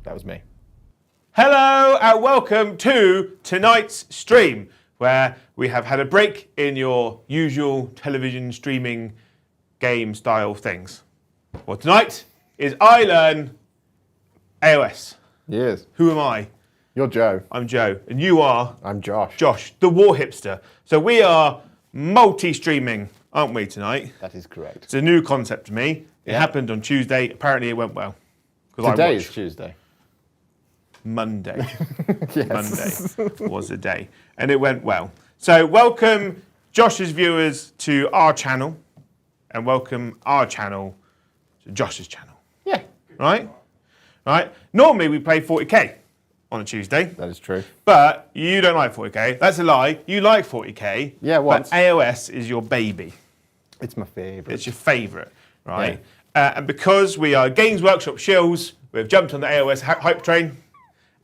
That was me. Hello and welcome to tonight's stream, where we have had a break in your usual television streaming game style things. Well, tonight is I Learn AoS. Yes. Who am I? You're Joe. I'm Joe. And you are? I'm Josh. Josh, the war hipster. So we are multi-streaming, aren't we, tonight? That is correct. It's a new concept to me. It happened on Tuesday. Apparently it went well. Today is Tuesday. Monday. Yes. Monday was the day. And it went well. So welcome Josh's viewers to our channel. And welcome our channel to Josh's channel. Yeah. Right? Right? Normally we play 40k on a Tuesday. That is true. But you don't like 40k. That's a lie. You like 40k. Yeah, once. But AoS is your baby. It's my favourite. It's your favourite, right? Yeah. And because we are Games Workshop shills, we've jumped on the AoS hype train,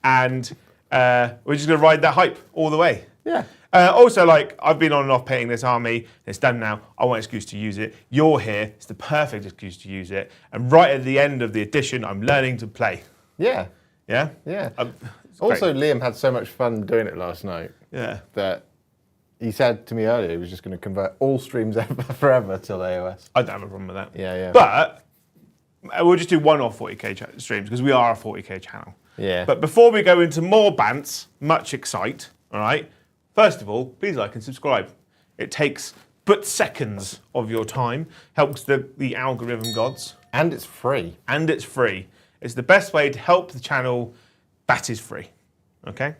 and we're just going to ride that hype all the way. Yeah. Also, like, I've been on and off painting this army. It's done now. I want an excuse to use it. You're here. It's the perfect excuse to use it. And right at the end of the edition, I'm learning to play. Yeah. Yeah? Yeah. great. Also, Liam had so much fun doing it last night. Yeah. That he said to me earlier he was just going to convert all streams forever till AoS. I don't have a problem with that. Yeah, yeah. But we'll just do one-off 40k streams because we are a 40k channel. Yeah. But before we go into more bants, much excite, all right? First of all, please like and subscribe. It takes but seconds of your time, helps the algorithm gods. And it's free. And it's free. It's the best way to help the channel that is free. Okay?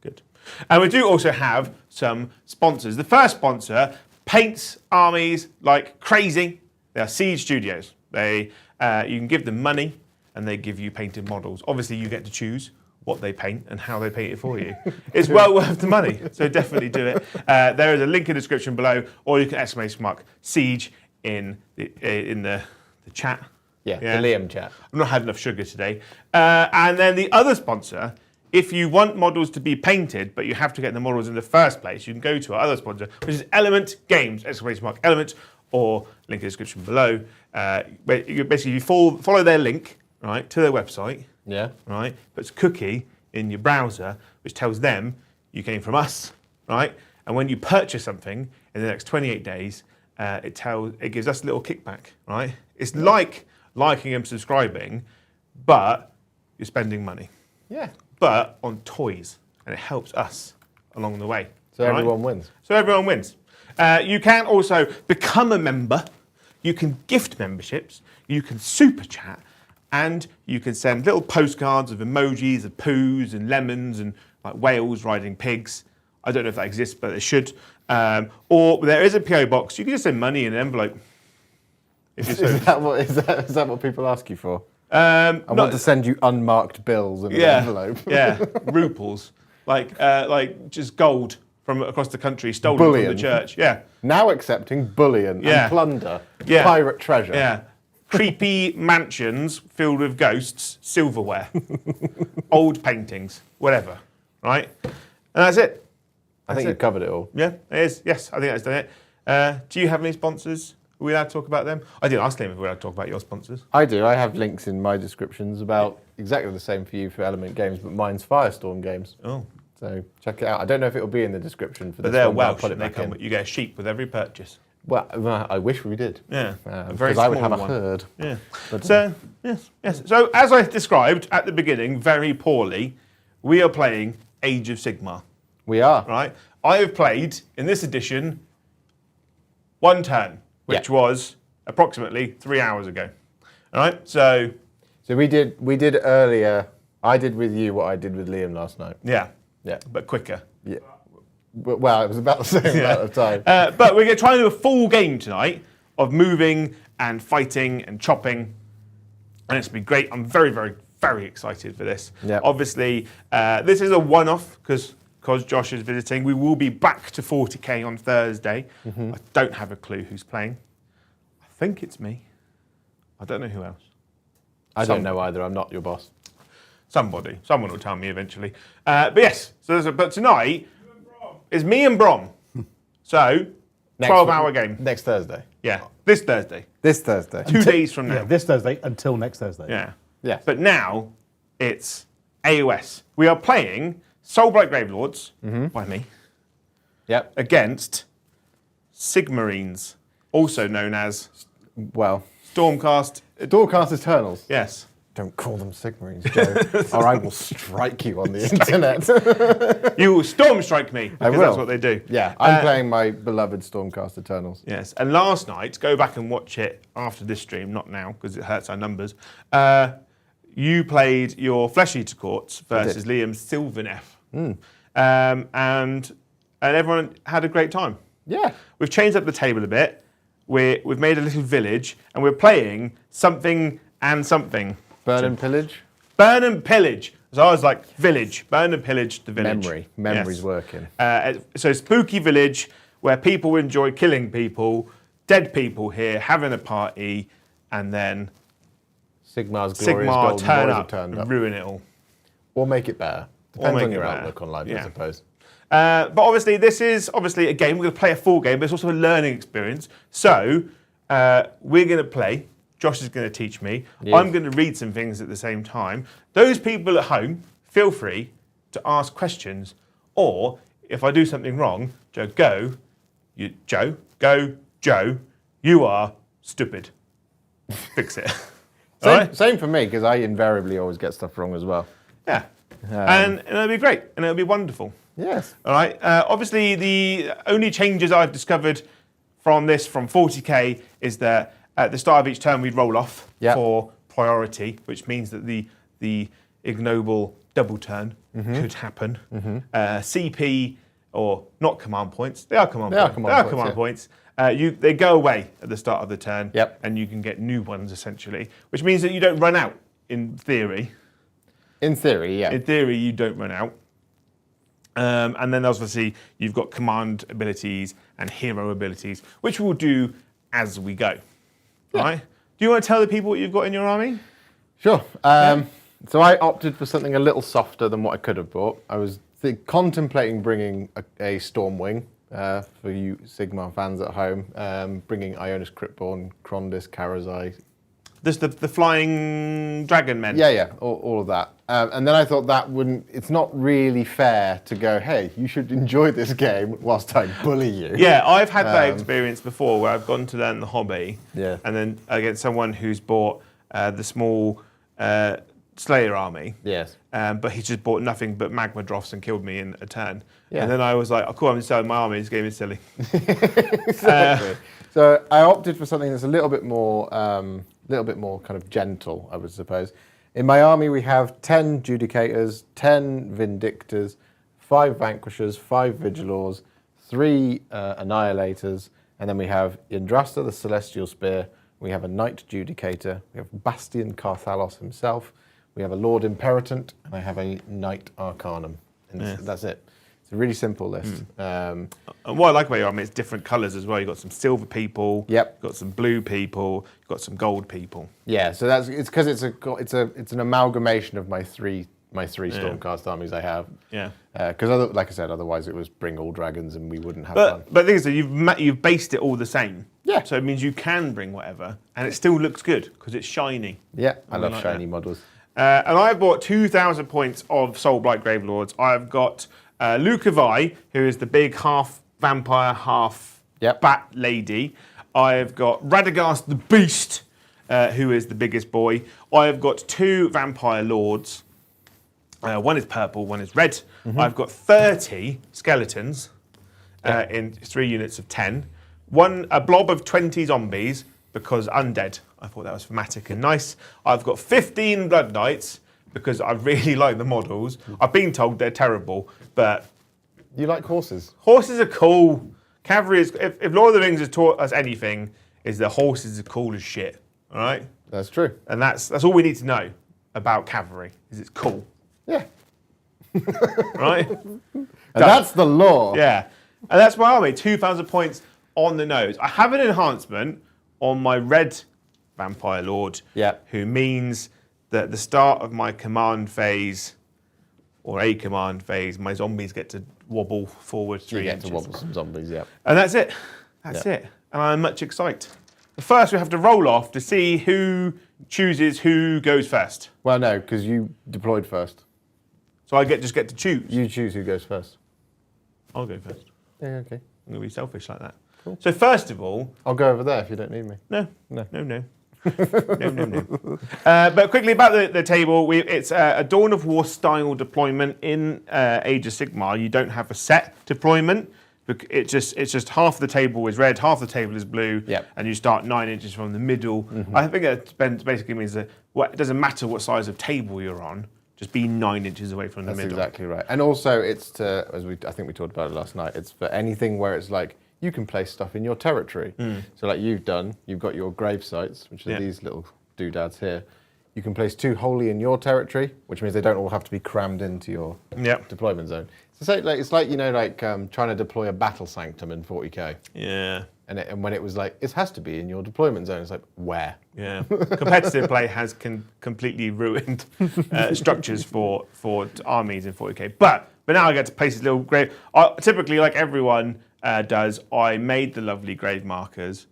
Good. And we do also have some sponsors. The first sponsor paints armies like crazy. They are Siege Studios. You can give them money and they give you painted models. Obviously, you get to choose what they paint and how they paint it for you. It's well worth the money, so definitely do it. There is a link in the description below, or you can ! Siege in the chat. Yeah, the Liam chat. I've not had enough sugar today. And then the other sponsor, if you want models to be painted, but you have to get the models in the first place, you can go to our other sponsor, which is Element Games, ! Element, or link in the description below. Basically, you follow their link, right, to their website. Yeah. Right, puts a cookie in your browser, which tells them you came from us, right? And when you purchase something in the next 28 days, it gives us a little kickback, right? It's like liking and subscribing, but you're spending money. Yeah. But on toys, and it helps us along the way. So everyone wins. So everyone wins. You can also become a member. You can gift memberships. You can super chat. And you can send little postcards of emojis of poos and lemons and like whales riding pigs. I don't know if that exists, but it should. Or there is a PO box. You can just send money in an envelope. If you're Is that what people ask you for? I want to send you unmarked bills in an envelope. Yeah, ruples, like just gold from across the country, stolen Bullion. from the church. Yeah. Now accepting bullion and plunder, pirate treasure. Yeah. Creepy mansions filled with ghosts, silverware, old paintings, whatever, right? And that's it. I think you've covered it all. Yeah, it is. Yes, I think that's done it. Do you have any sponsors? Are we allowed to talk about them? I didn't ask Liam if we were allowed to talk about your sponsors. I do. I have links in my descriptions about exactly the same for you for Element Games, but mine's Firestorm Games. Oh. So check it out. I don't know if it will be in the description for this but they're one, but I'll Welsh, put it and they back come. in. You get a sheep with every purchase. Well, I wish we did. Yeah, because I would have a herd. Yeah. But, so, yes. So, as I described at the beginning, very poorly, we are playing Age of Sigmar. We are. Right? I have played, in this edition, one turn, which was approximately 3 hours ago. All right? So we did earlier. I did with you what I did with Liam last night. Yeah. Yeah. But quicker. Yeah. Well, it was about the same amount of time. But we're going to try and do a full game tonight of moving and fighting and chopping. And it's going to be great. I'm very, very, very excited for this. Yep. Obviously, this is a one-off because Josh is visiting. We will be back to 40k on Thursday. I don't have a clue who's playing. I think it's me. I don't know who else. I don't know either. I'm not your boss. Someone will tell me eventually. But yes, but tonight is me and Brom. So, 12-hour game. Next Thursday. Yeah, this Thursday. This Thursday. 2 days from now. Yeah, this Thursday until next Thursday. Yeah. Yes. But now, it's AoS. We are playing Soulblight Gravelords by me Yep. against Sigmarines, also known as Well, Stormcast. Stormcast Eternals. Yes. Don't call them Sigmarines, Joe, or I will strike you on the internet. You will storm strike me because will. that's what they do. Yeah, I'm playing my beloved Stormcast Eternals. Yes, and last night, go back and watch it after this stream, not now because it hurts our numbers. You played your Flesh Eater Courts versus Liam's Sylvaneth. And everyone had a great time. Yeah. We've changed up the table a bit. We've made a little village, and we're playing something and something. Burn and pillage. Burn and pillage. So I was like, village. Burn and pillage the village. Memory's Yes. working. So spooky village where people enjoy killing people, dead people here, having a party, and then Sigmar's glorious Sigmar golden turn boys have up turned and up. ruin it all. Or make it better. Depends make on it your better. outlook on life, I Yeah. suppose. But obviously, this is obviously a game. We're going to play a full game, but it's also a learning experience. So we're going to play. Josh is going to teach me. Yes. I'm going to read some things at the same time. Those people at home, feel free to ask questions. Or if I do something wrong, Joe, you are stupid. Fix it. All right? Same for me, because I invariably always get stuff wrong as well. Yeah. And it'll be great. And it'll be wonderful. Yes. All right. Obviously, the only changes I've discovered from 40k is that at the start of each turn we'd roll off for priority, which means that the ignoble double turn could happen. CP or not command points. They are command points. They go away at the start of the turn, and you can get new ones essentially, which means that you don't run out. In theory. In theory, yeah. In theory, you don't run out. And then obviously you've got command abilities and hero abilities, which we'll do as we go. Yeah. Right? Do you want to tell the people what you've got in your army? Sure. So I opted for something a little softer than what I could have bought. I was contemplating bringing a Stormwing for you Sigmar fans at home, bringing Ionis Cryptborn, Krondys, Karazai. There's the flying dragon men. Yeah, all of that. And then I thought it's not really fair to go, hey, you should enjoy this game whilst I bully you. Yeah, I've had that experience before where I've gone to learn the hobby, Yeah. and then against someone who's bought the small Slayer army. Yes. But he just bought nothing but magma drops and killed me in a turn. Yeah. And then I was like, oh, cool, I'm selling my army. This game is silly. Exactly. So I opted for something that's a little bit more kind of gentle, I would suppose. In my army, we have 10 Judicators, 10 Vindictors, 5 Vanquishers, 5 Vigilors, 3 Annihilators, and then we have Yndrasta, the Celestial Spear. We have a Knight Judicator. We have Bastion Carthalos himself. We have a Lord Imperatant, and I have a Knight Arcanum. And that's it. It's a really simple list. And what I like about your army, it's different colours as well. You've got some silver people. Yep. You've got some blue people. You've got some gold people. Yeah, so it's because it's an amalgamation of my three Stormcast armies I have. Yeah. Because like I said, otherwise it was bring all dragons and we wouldn't have fun. But the thing is that you've based it all the same. Yeah. So it means you can bring whatever, and it still looks good because it's shiny. Yeah, I love like shiny models. And I've bought 2,000 points of Soulblight Gravelords. I've got Lukavai, who is the big half vampire, half bat lady. I've got Radagast the Beast, who is the biggest boy. I've got 2 vampire lords. One is purple, one is red. I've got 30 skeletons in 3 units of 10. A blob of 20 zombies, because undead. I thought that was thematic and nice. I've got 15 Blood Knights, because I really like the models. I've been told they're terrible, but... You like horses? Horses are cool. Cavalry is... If Lord of the Rings has taught us anything, is that horses are cool as shit. All right? That's true. And that's all we need to know about cavalry, is it's cool. Yeah. Right? And that's the law. Yeah. And that's my army, 2,000 points on the nose. I have an enhancement on my red vampire lord, who means that at the start of my command phase, or a command phase, my zombies get to wobble forward 3 inches. You get to wobble some zombies, yeah. And that's it. That's it. And I'm much excited. first we have to roll off to see who chooses who goes first. Well, no, because you deployed first. So I just get to choose. You choose who goes first. I'll go first. Yeah, okay. I'm going to be selfish like that. Cool. So first of all... I'll go over there if you don't need me. No. But quickly about the table, it's a Dawn of War style deployment in Age of Sigmar. You don't have a set deployment. It's just half the table is red, half the table is blue, and you start 9 inches from the middle. I think that basically means that it doesn't matter what size of table you're on, just be 9 inches away from the middle. That's exactly right. And also, it's to, I think we talked about it last night, it's for anything where it's like, you can place stuff in your territory. So like you've got your grave sites, which are these little doodads here. You can place 2 wholly in your territory, which means they don't all have to be crammed into your deployment zone. So it's like trying to deploy a battle sanctum in 40k. Yeah. And when it was like, it has to be in your deployment zone, it's like, where? Yeah. Competitive play has completely ruined structures for armies in 40k. But now I get to place this little grave. Typically, like everyone does, I made the lovely grave markers.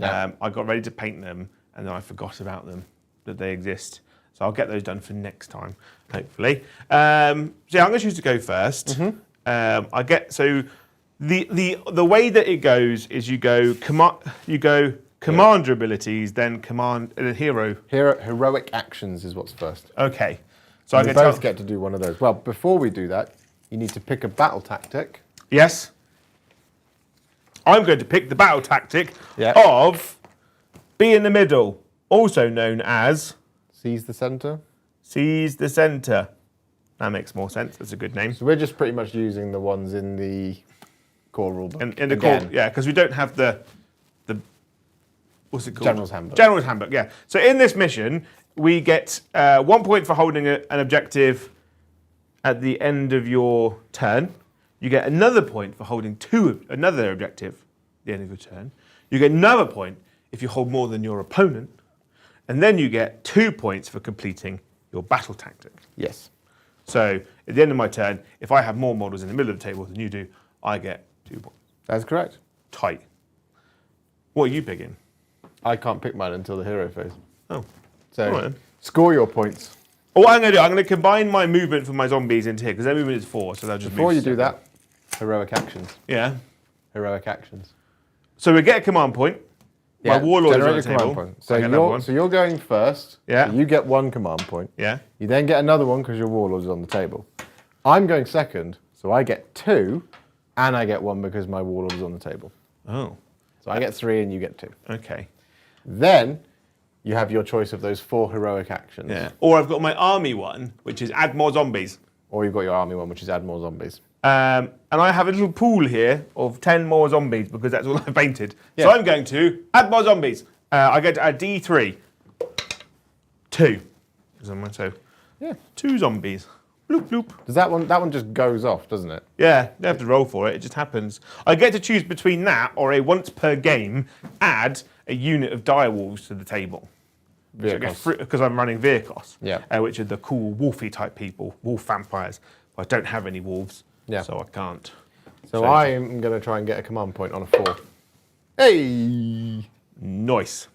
I got ready to paint them, and then I forgot about them, that they exist. So I'll get those done for next time, hopefully. So I'm going to choose to go first. The way that it goes is you go commander abilities, then hero. Heroic actions is what's first. Okay. So I both get to do one of those. Well, before we do that, you need to pick a battle tactic. Yes. I'm going to pick the battle tactic of be in the middle, also known as... Seize the center? Seize the center. That makes more sense. That's a good name. So we're just pretty much using the ones in the core rulebook. In the core, yeah, because we don't have the what's it called? General's Handbook. General's Handbook, yeah. So in this mission, we get 1 point for holding an objective at the end of your turn. You get another point for holding another objective at the end of your turn. You get another point if you hold more than your opponent. And then you get 2 points for completing your battle tactic. Yes. So at the end of my turn, if I have more models in the middle of the table than you do, I get 2 points. That's correct. Tight. What are you picking? I can't pick mine until the hero phase. Oh. So right. Score your points. What I'm going to do, I'm going to combine my movement for my zombies into here, because their movement is 4, so they'll just Before move you do that, heroic actions. Yeah. Heroic actions. So we get a command point. My warlord is on the table. So you're going first. Yeah. So you get 1 command point. Yeah. You then get another one because your warlord is on the table. I'm going second, so I get 2, and I get 1 because my warlord is on the table. Oh. So I get 3 and you get 2. Okay. Then you have your choice of those 4 heroic actions. Yeah. Or I've got my army one, which is add more zombies. Or you've got your army one, which is add more zombies. And I have a little pool here of 10 more zombies because that's all I've painted. Yeah. So I'm going to add more zombies. I get to add D3. 2. So Yeah. 2 zombies. Bloop, bloop. Does that one just goes off, doesn't it? Yeah, you have to roll for it. It just happens. I get to choose between that or a once per game add a unit of direwolves to the table. Because I'm running Virkos, which are the cool wolfy type people, wolf vampires. But I don't have any wolves, so I can't. So I'm going to try and get a command point on a 4. Hey! Nice.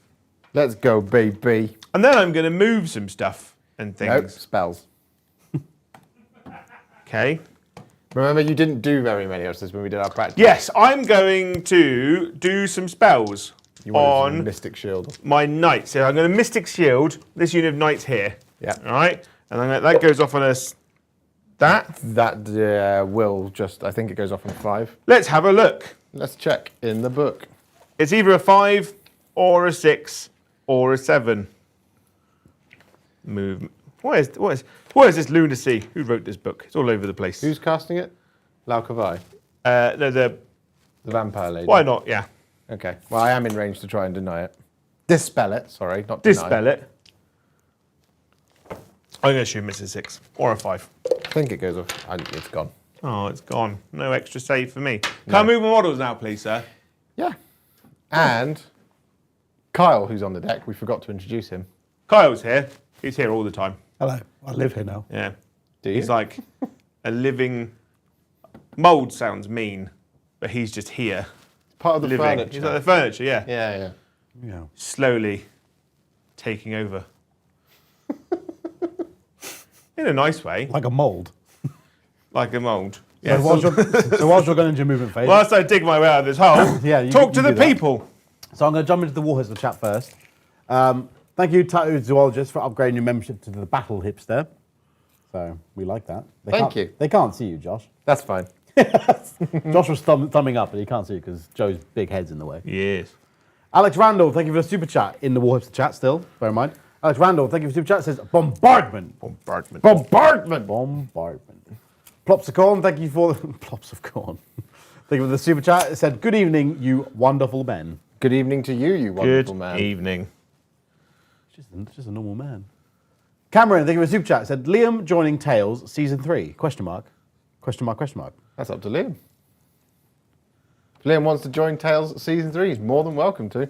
Let's go, baby. And then I'm going to move some stuff and things. Nope, spells. Okay. Remember, you didn't do very many of this when we did our practice. Yes, I'm going to do some spells on Mystic Shield. My knights. So I'm going to Mystic Shield this unit of knights here. Yeah. All right. And then that goes off on us. That will just, I think it goes off on a 5. Let's have a look. Let's check in the book. It's either a 5 or a 6 or a 7. Movement. What is this lunacy? Who wrote this book? It's all over the place. Who's casting it? Lau Kavai? No, the vampire lady. Why not? Yeah. Okay. Well, I am in range to try and deny it. Dispel it. Sorry, not deny. Dispel it. I'm going to assume it's a 6 or a 5. I think it goes off. It's gone. Oh, it's gone. No extra save for me. Can I move my models now, please, sir? Yeah. And Kyle, who's on the deck, we forgot to introduce him. Kyle's here. He's here all the time. Hello. I live here now. Yeah. Do you? He's like a living... Mould sounds mean, but he's just here. Part of the living. furniture. He's like the furniture, yeah. Yeah, yeah. Yeah. slowly taking over. In a nice way, Like a mould. like a mould. So, Yeah. whilst you're going into your movement phase, Whilst I dig my way out of this hole, Yeah, talk to you the do that. people. so I'm going to jump into the Warhorse chat first. Thank you, Tattooed Zoologist, for upgrading your membership to the Battle Hipster. So we like that. Thank you. They can't see you, Josh. That's fine. Josh was thumbing up, but he can't see you because Joe's big head's in the way. Yes. Alex Randall, thank you for the super chat in the Warhorse chat still, bear in mind. Alex Randall, thank you for the super chat, says bombardment. Bombardment. Bombardment. Bombardment. Plops of corn, thank you for plops of corn. Thank you for the super chat. It said, good evening, you wonderful men. Good evening to you, you wonderful Good man. evening. Just a normal man. Cameron, thank you for the super chat. It said, Liam joining Tales season 3? Question mark. Question mark, question mark. That's up to Liam. If Liam wants to join Tales Season 3, he's more than welcome to.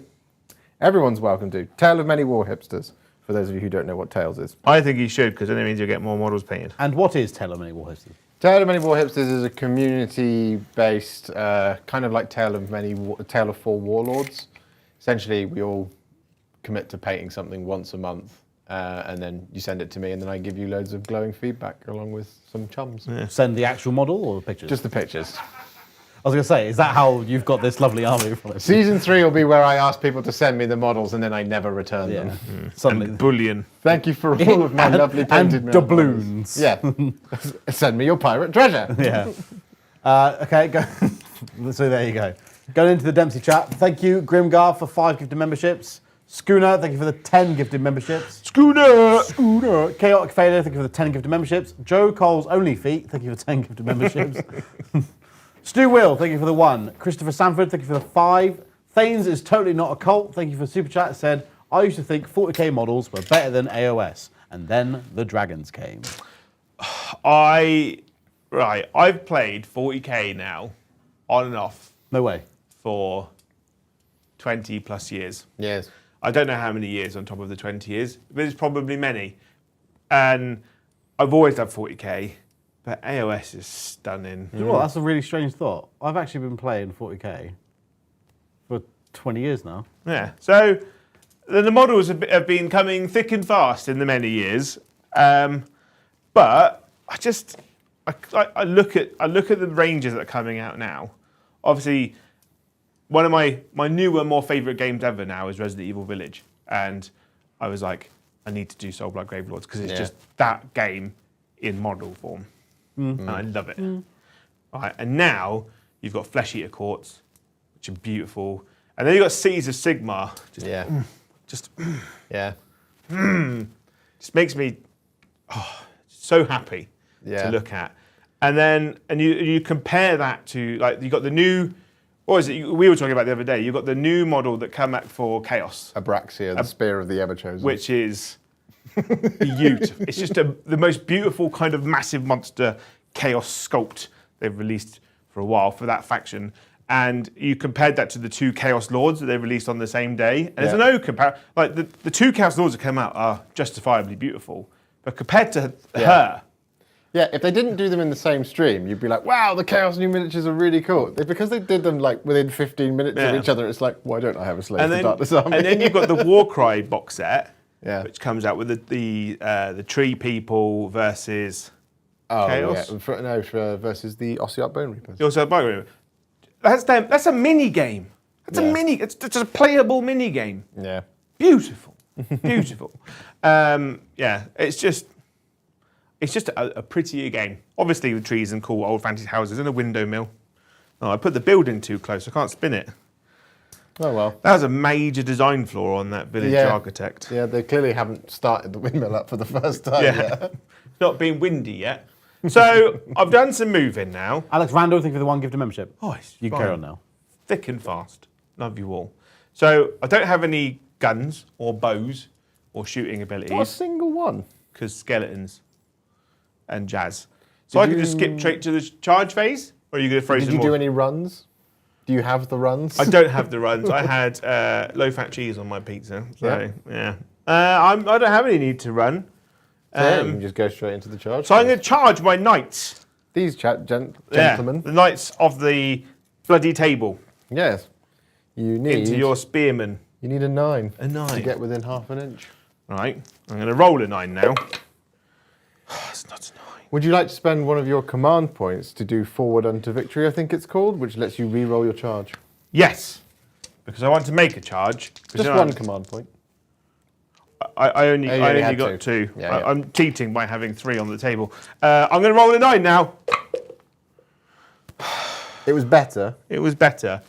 Everyone's welcome to. Tale of Many War Hipsters, for those of you who don't know what Tales is. I think you should, because then it means you'll get more models painted. And what is Tale of Many Warhorses? Tale of Many War Hipsters is a community-based, kind of like Tale of Four Warlords. Essentially, we all commit to painting something once a month, and then you send it to me, and then I give you loads of glowing feedback along with some chums. Yeah. Send the actual model or the pictures? Just the pictures. I was going to say, is that how you've got this lovely army from it? Season 3 will be where I ask people to send me the models, and then I never return Yeah. them. Suddenly. And bullion. Thank you for all of my lovely painted and models. doubloons. Yeah. Send me your pirate treasure. Yeah. Okay, go. So there you go. Going into the Dempsey chat. Thank you, Grimgar, for 5 gifted memberships. Schooner, thank you for the 10 gifted memberships. Schooner! Chaotic Failure, thank you for the 10 gifted memberships. Joe Cole's Only Feet, thank you for 10 gifted memberships. Stu Will, thank you for the 1. Christopher Sanford, thank you for the 5. Thanes is totally not a cult, thank you for Super Chat. Said, I used to think 40k models were better than AoS, and then the dragons came. I've played 40k now, on and off, No way. for 20 plus years. Yes. I don't know how many years on top of the 20 years, but it's probably many. And I've always done 40k, but AoS is stunning. You know what? That's a really strange thought. I've actually been playing 40k for 20 years now. Yeah. So the models have been coming thick and fast in the many years, but I look at the ranges that are coming out now. Obviously, one of my newer, more favourite games ever now is Resident Evil Village, and I was like, I need to do Soulblight Gravelords because it's just that game in model form, and I love it. Right, and now you've got Flesh Eater Courts, which are beautiful, and then you've got Cities of Sigmar. Just makes me so happy to look at. And then you compare that to, like, you got the new, what was it we were talking about the other day? You've got the new model that come out for Chaos, Abraxia, the Spear of the Ever-Chosen. which is beautiful. It's just the most beautiful kind of massive monster Chaos sculpt they've released for a while for that faction. And you compared that to the 2 Chaos Lords that they released on the same day. And there's no comparison. Like, the 2 Chaos Lords that came out are justifiably beautiful. But compared to her... Yeah, if they didn't do them in the same stream, you'd be like, wow, the Chaos new miniatures are really cool. Because they did them like within 15 minutes of each other, it's like, why don't I have a Slave of the Darkness army? And then you've got the Warcry box set, Yeah. which comes out with the Tree People versus Chaos. Yeah. Versus the Ossiarch Bone Reapers. You also have Biogram. That's a mini game. It's just a playable mini game. Yeah. Beautiful, beautiful. It's just a prettier game. Obviously with trees and cool old fantasy houses and a window mill. Oh, I put the building too close. I can't spin it. Oh well. That was a major design flaw on that village architect. Yeah, they clearly haven't started the windmill up for the first time yet. It's not been windy yet. So I've done some moving now. Alex Randall, thank you for the 1 gift of membership. Oh, it's You can fine. carry on now. Thick and fast. Love you all. So I don't have any guns or bows or shooting Not a abilities single one. because skeletons and jazz. So I can just skip straight to the charge phase, or are you going to throw Did some you more? do any runs? Do you have the runs? I don't have the runs. I had low-fat cheese on my pizza. So, yeah. I don't have any need to run. So you can just go straight into the charge. So I'm going to charge my knights. These gentlemen. The knights of the bloody table Yes. You need into your spearmen. You need a 9. A 9. To get within half an inch. Right, I'm going to roll a 9 now. It's not a 9. Would you like to spend one of your command points to do forward unto victory, I think it's called, which lets you re-roll your charge? Yes, because I want to make a charge. Just one command point. I only had got 2. Yeah, yeah. I'm cheating by having 3 on the table. I'm going to roll a 9 now. It was better. It was better.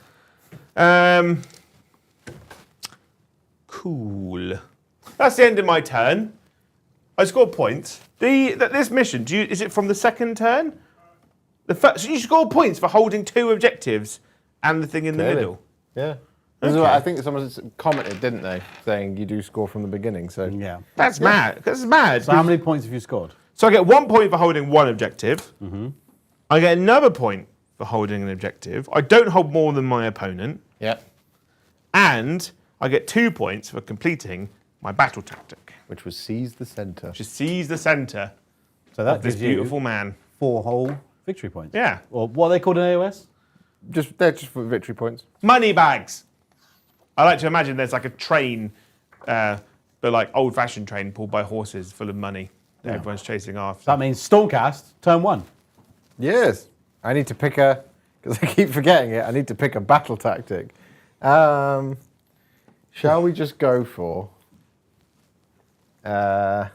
Cool. That's the end of my turn. I scored points. This mission, is it from the second turn? So you score points for holding 2 objectives and the thing in the middle. Yeah. This is what I think someone commented, didn't they, saying you do score from the beginning. So Yeah. That's mad. That's mad. So how many points have you scored? So I get 1 point for holding 1 objective. I get another point for holding an objective. I don't hold more than my opponent. Yeah. And I get 2 points for completing my battle tactic, Which was seize the centre. which is seize the centre So that of this gives you beautiful man. 4 whole victory points. Yeah. Or what are they called in AoS? They're just for victory points. Money bags. I like to imagine there's like a train, but like old-fashioned train pulled by horses full of money that everyone's chasing after. That means Stormcast, turn 1. Yes. I need to pick because I keep forgetting it, I need to pick a battle tactic. Shall we just go for... I'm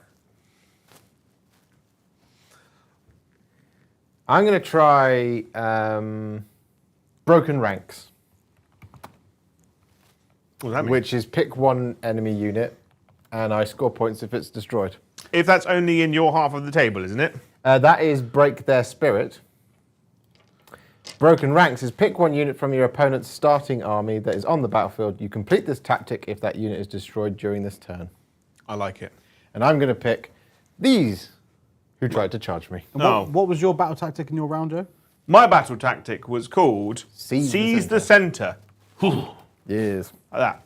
going to try Broken Ranks, What does that mean? which is pick one enemy unit, and I score points if it's destroyed. If that's only in your half of the table, isn't it? That is Break Their Spirit. Broken Ranks is pick one unit from your opponent's starting army that is on the battlefield. You complete this tactic if that unit is destroyed during this turn. I like it. And I'm going to pick these who tried to charge me. No. What was your battle tactic in your round, Joe? My battle tactic was called Seize the Centre. Yes. Like that.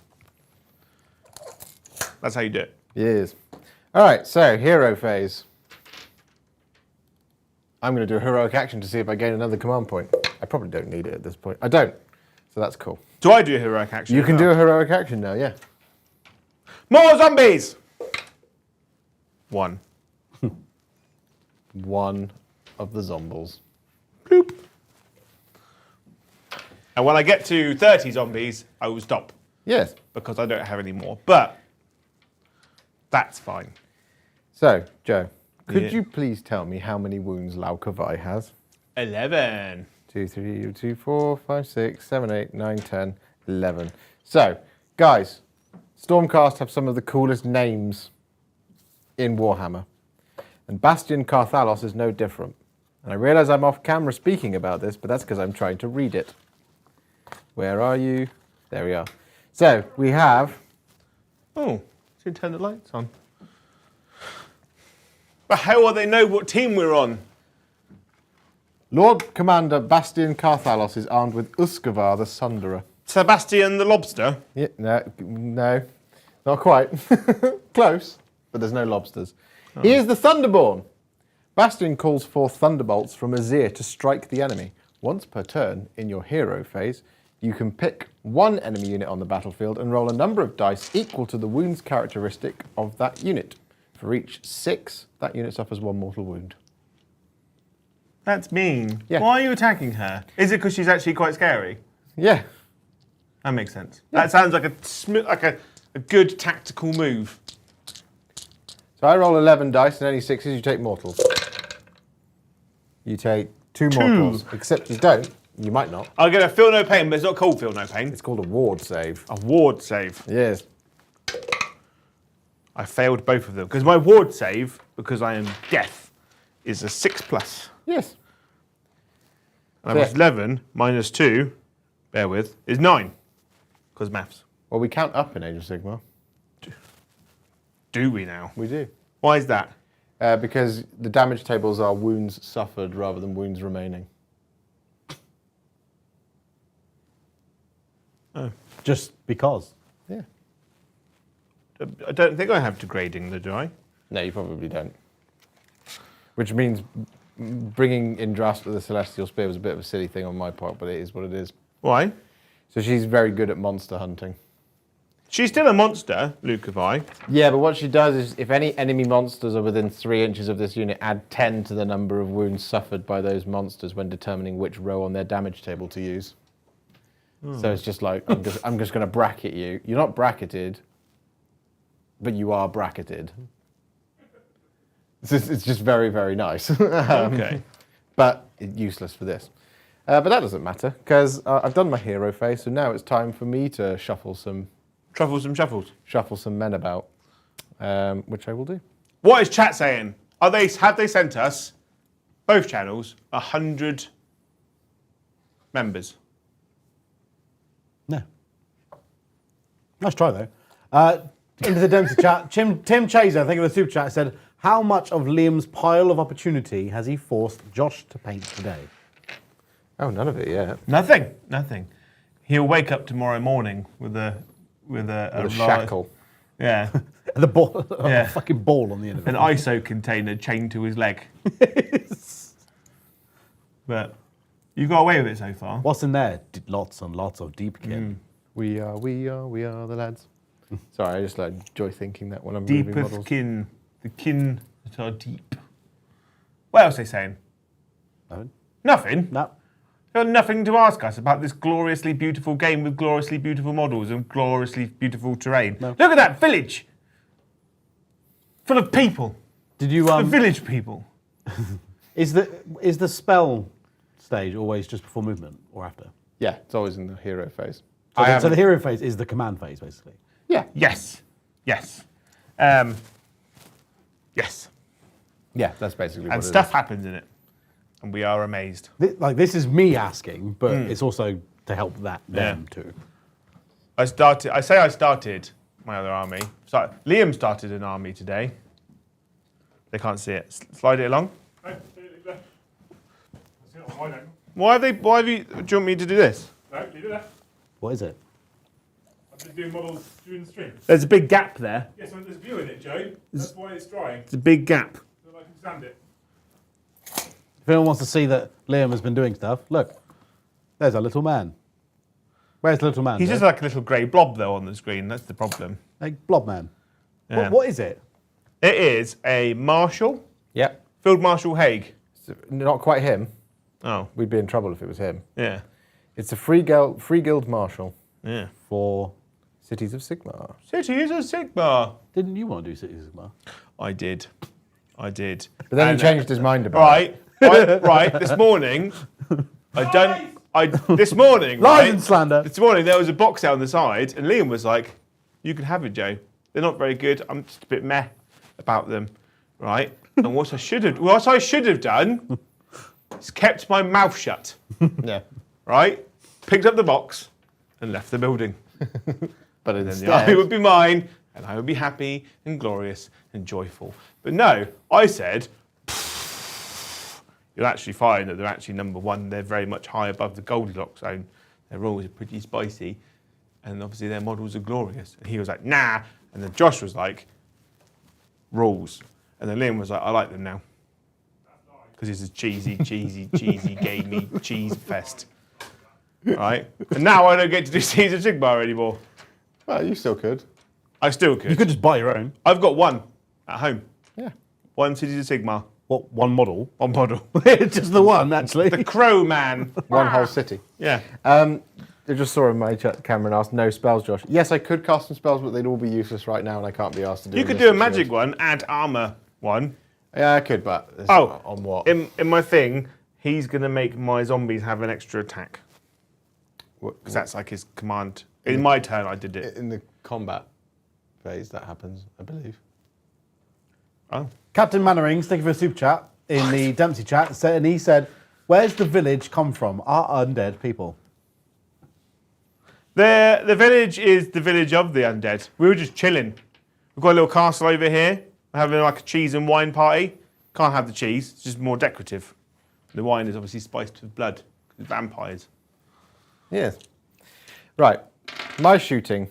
That's how you do it. Yes. All right, so hero phase. I'm going to do a heroic action to see if I gain another command point. I probably don't need it at this point. I don't, so that's cool. Do I do a heroic action? You can do a heroic action now, yeah. More zombies! 1. One of the zombies. Bloop. And when I get to 30 zombies, I will stop Yes. because I don't have any more. But that's fine. So, Joe, could Yeah. you please tell me how many wounds Laukavai has? 11. 2, 3, 2, 4, 5, 6, 7, 8, 9, 10, 11. So, guys, Stormcast have some of the coolest names in Warhammer. And Bastion Carthalos is no different. And I realise I'm off camera speaking about this, but that's because I'm trying to read it. Where are you? There we are. So, we have... Oh, should turn the lights on. But how will they know what team we're on? Lord Commander Bastion Carthalos is armed with Uskavar the Sunderer. Sebastian the Lobster? Yeah, no, not quite. Close, but there's no lobsters. He is the Thunderborn. Bastion calls forth thunderbolts from Azir to strike the enemy. Once per turn, in your hero phase, you can pick one enemy unit on the battlefield and roll a number of dice equal to the wounds characteristic of that unit. For each 6, that unit suffers 1 mortal wound. That's mean. Yeah. Why are you attacking her? Is it because she's actually quite scary? Yeah. That makes sense. That sounds like a good tactical move. So I roll 11 dice and any 6s, you take mortals. You take 2 mortals, except you don't. You might not. I'll get a feel no pain, but it's not called feel no pain. It's called a ward save. A ward save. Yes. I failed both of them because my ward save, because I am deaf, is a 6+. Yes. And I was 11 minus 2, bear with, is 9. Because maths. Well, we count up in Age of Sigmar. Do we now? We do. Why is that? Because the damage tables are wounds suffered rather than wounds remaining. Just because. Yeah. I don't think I have degrading, though, do I? No, you probably don't. Which means bringing Indras with the Celestial Spear was a bit of a silly thing on my part, but it is what it is. Why? So she's very good at monster hunting. She's still a monster, Lucavi. Yeah, but what she does is, if any enemy monsters are within 3 inches of this unit, add 10 to the number of wounds suffered by those monsters when determining which row on their damage table to use. So it's just like, I'm just going to bracket you. You're not bracketed, but you are bracketed. It's just very, very nice. Okay. But useless for this. But that doesn't matter, because I've done my hero phase, so now it's time for me to shuffle some men about, which I will do. What is chat saying? Have they sent us, both channels, 100 members? No. Nice try, though. Into the Dempsey chat, Tim Chaser, I think of the super chat, said, how much of Liam's pile of opportunity has he forced Josh to paint today? Oh, none of it yet. Nothing. He'll wake up tomorrow morning with a shackle. Yeah. The ball, Yeah. a fucking ball on the end of it. An ISO container chained to his leg. But you got away with it so far. What's in there? Lots and lots of deep kin. We are the lads. Sorry, I just enjoy thinking that when I'm moving Deepeth models. kin. The kin that are deep. What else are they saying? Nothing? No. You've got nothing to ask us about this gloriously beautiful game with gloriously beautiful models and gloriously beautiful terrain. No. Look at that village! Full of people. Did you The village people. Is the spell stage always just before movement or after? Yeah, it's always in the hero phase. So the hero phase is the command phase, basically. Yeah. Yes. Yes. Yeah, that's basically what And it stuff is. happens in it. And we are amazed. This is me asking, but it's also to help them too. I started my other army. Liam started an army today. They can't see it. Slide it along. No, leave it there. That's it on my name. Why have you, do you want me to do this? No, leave it there. What is it? I've been doing models during the stream. There's a big gap there. Yes, there's glue in it, Joe. That's why it's drying. It's a big gap. So I can stand it. If anyone wants to see that Liam has been doing stuff, look. There's a little man. Where's the little man? He's Joe? just like a little grey blob though on the screen. That's the problem. Like blob man. Yeah. What is it? It is a Marshal, Yep. Field Marshal Haig. It's not quite him. Oh, We'd be in trouble if it was him. yeah. It's a free guild marshal. Yeah. For Cities of Sigmar. Cities of Sigmar. didn't you want to do Cities of Sigmar? I did. But then And, he changed his mind about it. Right. This morning, this morning, Lies right? and slander. This morning there was a box out on the side, and Liam was like, "You can have it, Joe. They're not very good. I'm just a bit meh about them, right?" And what I should have done is kept my mouth shut, Yeah. right? Picked up the box and left the building. But Then the instead, army would be mine, and I would be happy and glorious and joyful. But no, I said, you'll actually find that they're actually number one. They're very much high above the Goldilocks zone. Their rules are pretty spicy, and obviously their models are glorious. And he was like, nah. And then Josh was like, rules. And then Liam was like, I like them now. Because it's a cheesy, gamey cheese fest. Right? And now I don't get to do Cities of Sigmar anymore. well, you still could. I still could. You could just buy your own. I've got one at home. Yeah. One Cities of Sigmar. What, one model? One model. Just the one, actually. The Crow Man. One whole city. Yeah. I just saw in my chat, Cameron asked, no spells, Josh. Yes, I could cast some spells, but they'd all be useless right now, and I can't be asked to do You could do a magic one, add armor one. Yeah, I could, but it's Oh, on what? In my thing, he's going to make my zombies have an extra attack. Because that's like his command. In my turn, I did it. In the combat phase, that happens, I believe. Oh. Captain Mannerings, thank you for a super chat in the Dempsey chat, and he said, where's the village come from? Are undead people? The village is the village of the undead. We were just chilling. We've got a little castle over here. We're having like a cheese and wine party. Can't have the cheese. It's just more decorative. The wine is obviously spiced with blood. It's vampires. Yes. Right. My shooting,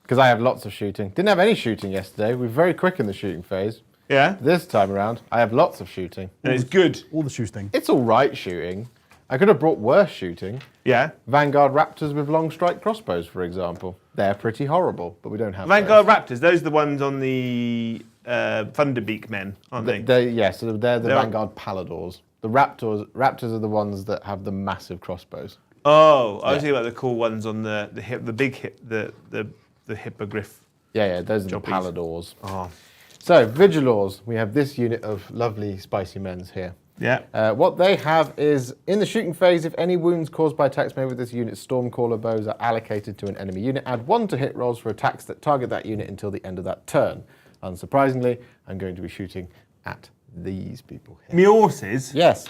because I have lots of shooting. Didn't have any shooting yesterday. We were very quick in the shooting phase. Yeah? This time around, I have lots of shooting. And it's good. All the shooting. It's all right shooting. I could have brought worse shooting. Yeah? Vanguard Raptors with long strike crossbows, for example. They're pretty horrible, but we don't have Vanguard Raptors, those are the ones on the Thunderbeak men, aren't they? So they're the Vanguard Paladors. The Raptors are the ones that have the massive crossbows. Oh, I was thinking about the cool ones on the hippogriff. Yeah, those are the Jobbies. Paladors. Oh. So, Vigilors, we have this unit of lovely spicy men's here. Yeah. What they have is, in the shooting phase, if any wounds caused by attacks made with this unit, Stormcaller bows are allocated to an enemy unit. Add 1 to hit rolls for attacks that target that unit until the end of that turn. Unsurprisingly, I'm going to be shooting at these people here. Me horses? Yes,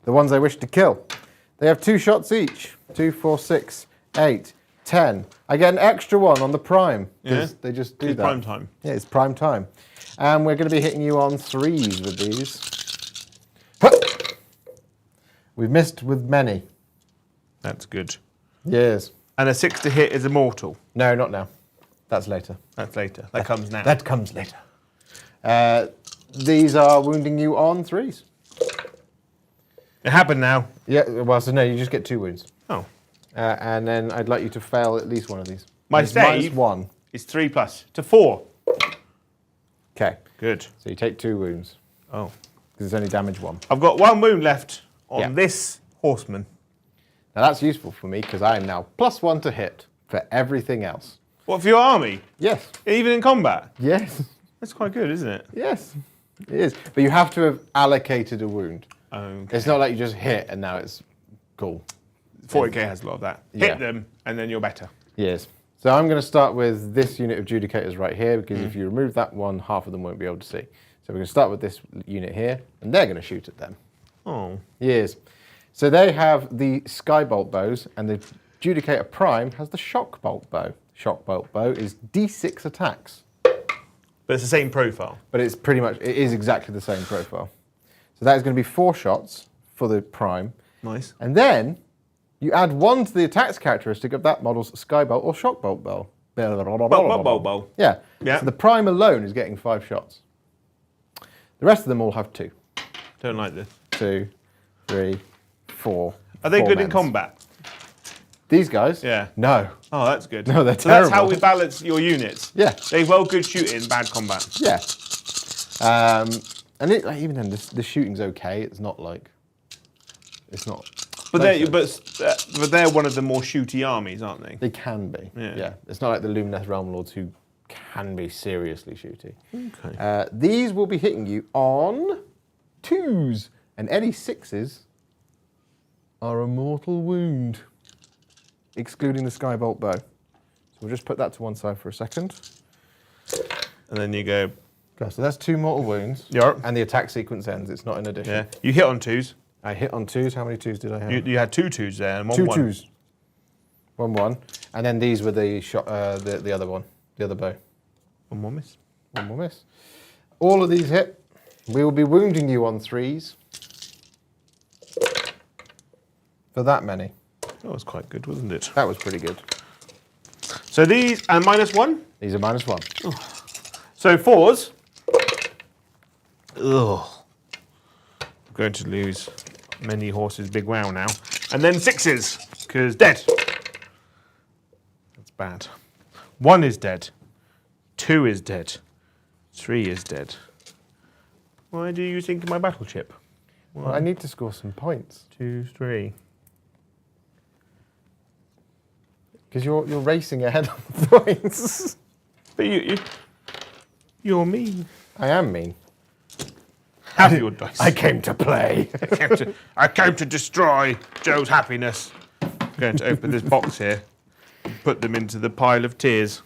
the ones I wish to kill. They have 2 shots each. 2, 4, 6, 8, 10. I get an extra one on the prime. Yeah. They just do It's that. prime time. Yeah, it's prime time. And we're going to be hitting you on 3s with these. We've missed with many. That's good. Yes. And a 6 to hit is a mortal. No, not now. That's later. That's later. That comes now. That comes later. These are wounding you on 3s. It happened now. Yeah, well, so no, you just get 2 wounds. Oh. And then I'd like you to fail at least one of these. My It's save -1. is 3 plus to 4. Okay. Good. So you take 2 wounds. Oh. Because it's only damage 1. I've got 1 wound left on Yeah. this horseman. Now that's useful for me because I am now +1 to hit for everything else. What, for your army? Yes. Even in combat? Yes. That's quite good, isn't it? Yes. It is. But you have to have allocated a wound. Okay. It's not like you just hit and now it's cool. 40k has a lot of that. Yeah. Hit them, and then you're better. Yes. So I'm going to start with this unit of Judicators right here because if you remove that one, half of them won't be able to see. So we're going to start with this unit here, and they're going to shoot at them. Oh. Yes. So they have the Skybolt bows, and the Judicator Prime has the Shockbolt bow. Shockbolt bow is D6 attacks, But it's the same profile. but it is exactly the same profile. So that is going to be 4 shots for the Prime. Nice. And then you add 1 to the attacks characteristic of that model's Skybolt or Shockbolt bow. Bow. Yeah. Yeah. So the Prime alone is getting 5 shots. The rest of them all have 2. Don't like this. 2, 3, 4. Are they 4 good in men's. combat? These guys? Yeah. No. Oh, that's good. No, they're So that's how terrible. we balance your units. Yeah. They're well good shooting, bad combat. Yeah. And even then, the shooting's okay. It's not like. It's not. But explosive. they're one of the more shooty armies, aren't they? They can be. Yeah. It's not like the Lumineth Realm Lords who can be seriously shooty. Okay. These will be hitting you on 2s, and any 6s are a mortal wound, excluding the Skybolt bow. So we'll just put that to one side for a second. And then you go, Okay, so that's 2 mortal wounds. Yep. And the attack sequence ends. It's not in addition. yeah. You hit on 2s. I hit on 2s. How many 2s did I have? You had 2 2s there and 1 2 1. 2s. 1 1. And then these were the shot. The other one. The other bow. 1 1 miss. 1 more miss. All of these hit. We will be wounding you on 3s. For that many. That was quite good, wasn't it? That was pretty good. So these, and -1. These are -1. So 4s. Ugh. I'm going to lose many horses, big wow now. And then 6s, because dead. That's bad. 1 is dead. 2 is dead. 3 is dead. Why do you think of my battle chip? Well, I need to score some points. 2, 3. Because you're racing ahead on the points. But you're mean. I am mean. Have your dice. I came to play. I came to destroy Joe's happiness. I'm going to open this box here and put them into the pile of tears.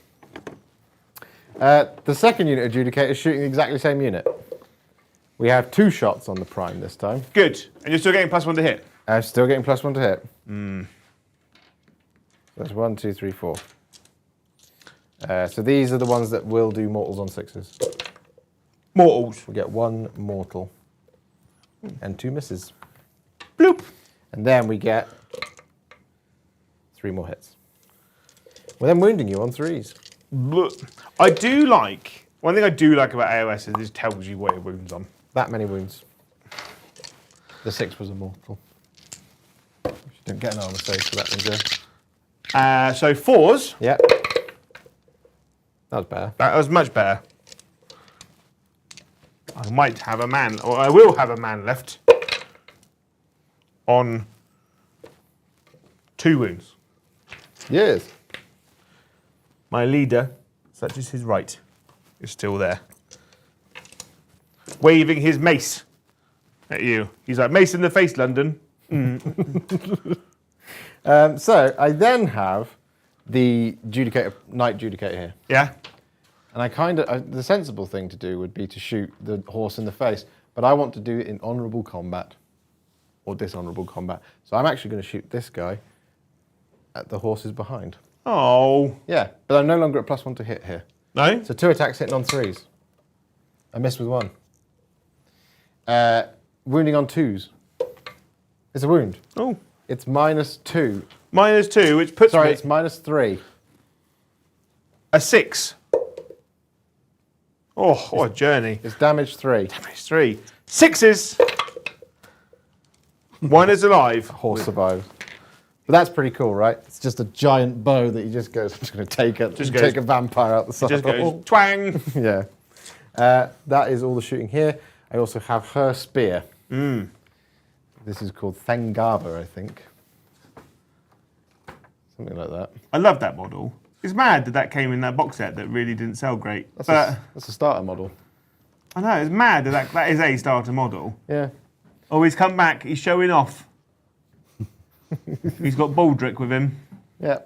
The second unit of Judicator is shooting the exactly same unit. We have 2 shots on the Prime this time. Good. And you're still getting +1 to hit? I'm still getting +1 to hit. That's 1, 2, 3, 4. So these are the ones that will do mortals on 6s. Mortals. We get 1 mortal and 2 misses. Bloop. And then we get 3 more hits. We're then wounding you on 3s. Bloop. One thing I do like about AoS is it tells you what your wound's on. That many wounds. The 6 was a mortal. You don't get an armor save for that one, Joe. So 4s. Yeah. That was better. That was much better. I might have a man, or I will have a man left on 2 wounds. Yes. My leader, such as his right, is still there. Waving his mace at you. He's like, mace in the face, London. So I then have the knight judicator here. Yeah? And I the sensible thing to do would be to shoot the horse in the face, but I want to do it in honourable combat or dishonourable combat. So I'm actually going to shoot this guy at the horses behind. Oh. Yeah, but I'm no longer at +1 to hit here. No? So 2 attacks hitting on 3s. I missed with 1. Wounding on 2s. It's a wound. Oh. It's -2. -2, which puts Sorry, me it's -3. a 6. Oh, what a journey. It's damage 3. Damage 3. 6s. 1 is alive. Horse survives. But that's pretty cool, right? It's just a giant bow that he just goes, I'm just going to take a vampire out the side. Just goes twang. Yeah. That is all the shooting here. I also have her spear. This is called Thengava, I think. Something like that. I love that model. It's mad that that came in that box set that really didn't sell great. That's a starter model. I know, it's mad that that is a starter model. Yeah. Oh, he's come back. He's showing off. He's got Baldric with him. Yeah.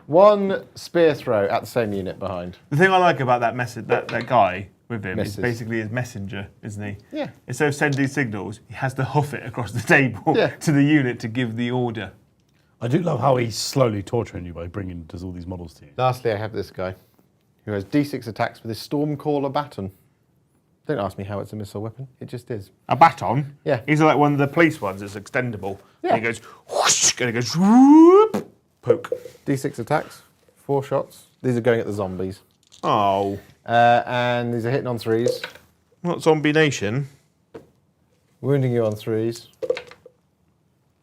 1 spear throw at the same unit behind. The thing I like about that guy with him Misses. is basically his messenger, isn't he? Yeah. Instead of sending signals, he has to hoof it across the table Yeah. to the unit to give the order. I do love how he's slowly torturing you by bringing does all these models to you. Lastly, I have this guy who has D6 attacks with his Stormcaller baton. Don't ask me how it's a missile weapon. It just is. A baton? Yeah. He's like one of the police ones that's extendable. Yeah. And he goes whoosh, and he goes whoop, poke. D6 attacks, 4 shots. These are going at the zombies. Oh, And these are hitting on 3s. not Zombie Nation. Wounding you on 3s.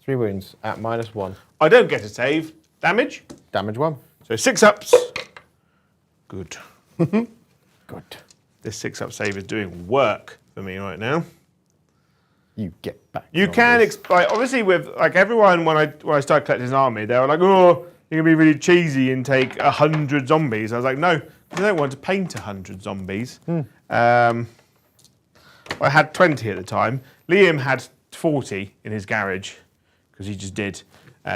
3 wounds at -1. I don't get a save. Damage? Damage 1. So 6 ups. Good. Good. This 6-up save is doing work for me right now. You get back. You on can, this. obviously with like everyone when I started collecting an army, they were like, oh, you're gonna be really cheesy and take 100 zombies. I was like, no, I don't want to paint 100 zombies. I had 20 at the time. Liam had 40 in his garage because he just did.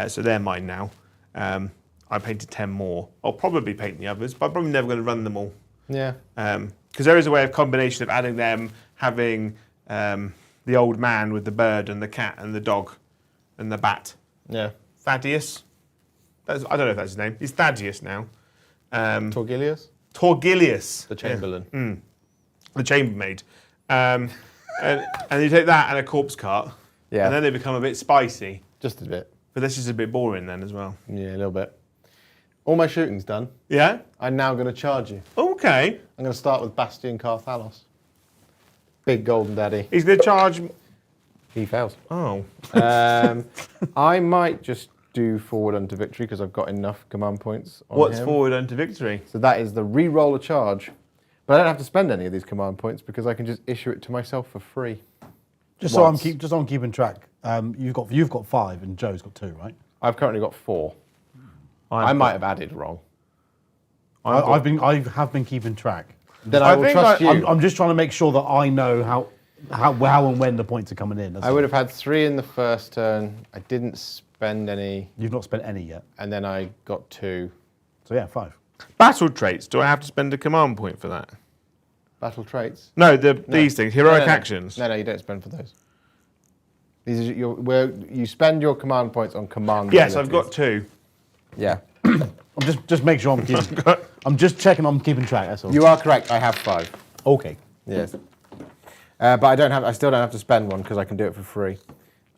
So they're mine now. I painted 10 more. I'll probably paint the others, but I'm probably never going to run them all. Yeah. Because there is a way of combination of adding them, having the old man with the bird and the cat and the dog and the bat. Yeah. Thaddeus. I don't know if that's his name. He's Thaddeus now. Torgilius? Torgilius. The Chamberlain. The chambermaid. And you take that and a corpse cart. Yeah. And then they become a bit spicy. Just a bit. But this is a bit boring then as well. Yeah, a little bit. All my shooting's done. Yeah? I'm now going to charge you. Okay. I'm going to start with Bastion Carthalos. Big golden daddy. He's going to charge... He fails. Oh. I might just do forward unto victory because I've got enough command points on What's him. forward unto victory? So that is the re-roll a charge. But I don't have to spend any of these command points because I can just issue it to myself for free. Just so Once. I'm keeping track. You've got 5 and Joe's got 2, right? I've currently got 4. I might have added wrong. I have been keeping track. Then I will think trust you. I'm just trying to make sure that I know how and when the points are coming in. That's I would have had 3 in the first turn. I didn't spend any, You've not spent any yet. and then I got 2. So yeah, 5. Battle traits. Do I have to spend a command point for that? Battle traits. No, these things. Heroic No. actions. No, you don't spend for those. These are where you spend your command points on command. Yes, I've abilities. got 2. Yeah, I'm just make sure I'm keeping. I'm just checking I'm keeping track. That's all. you are correct. I have 5. Okay. Yes, but I don't have. I still don't have to spend one because I can do it for free.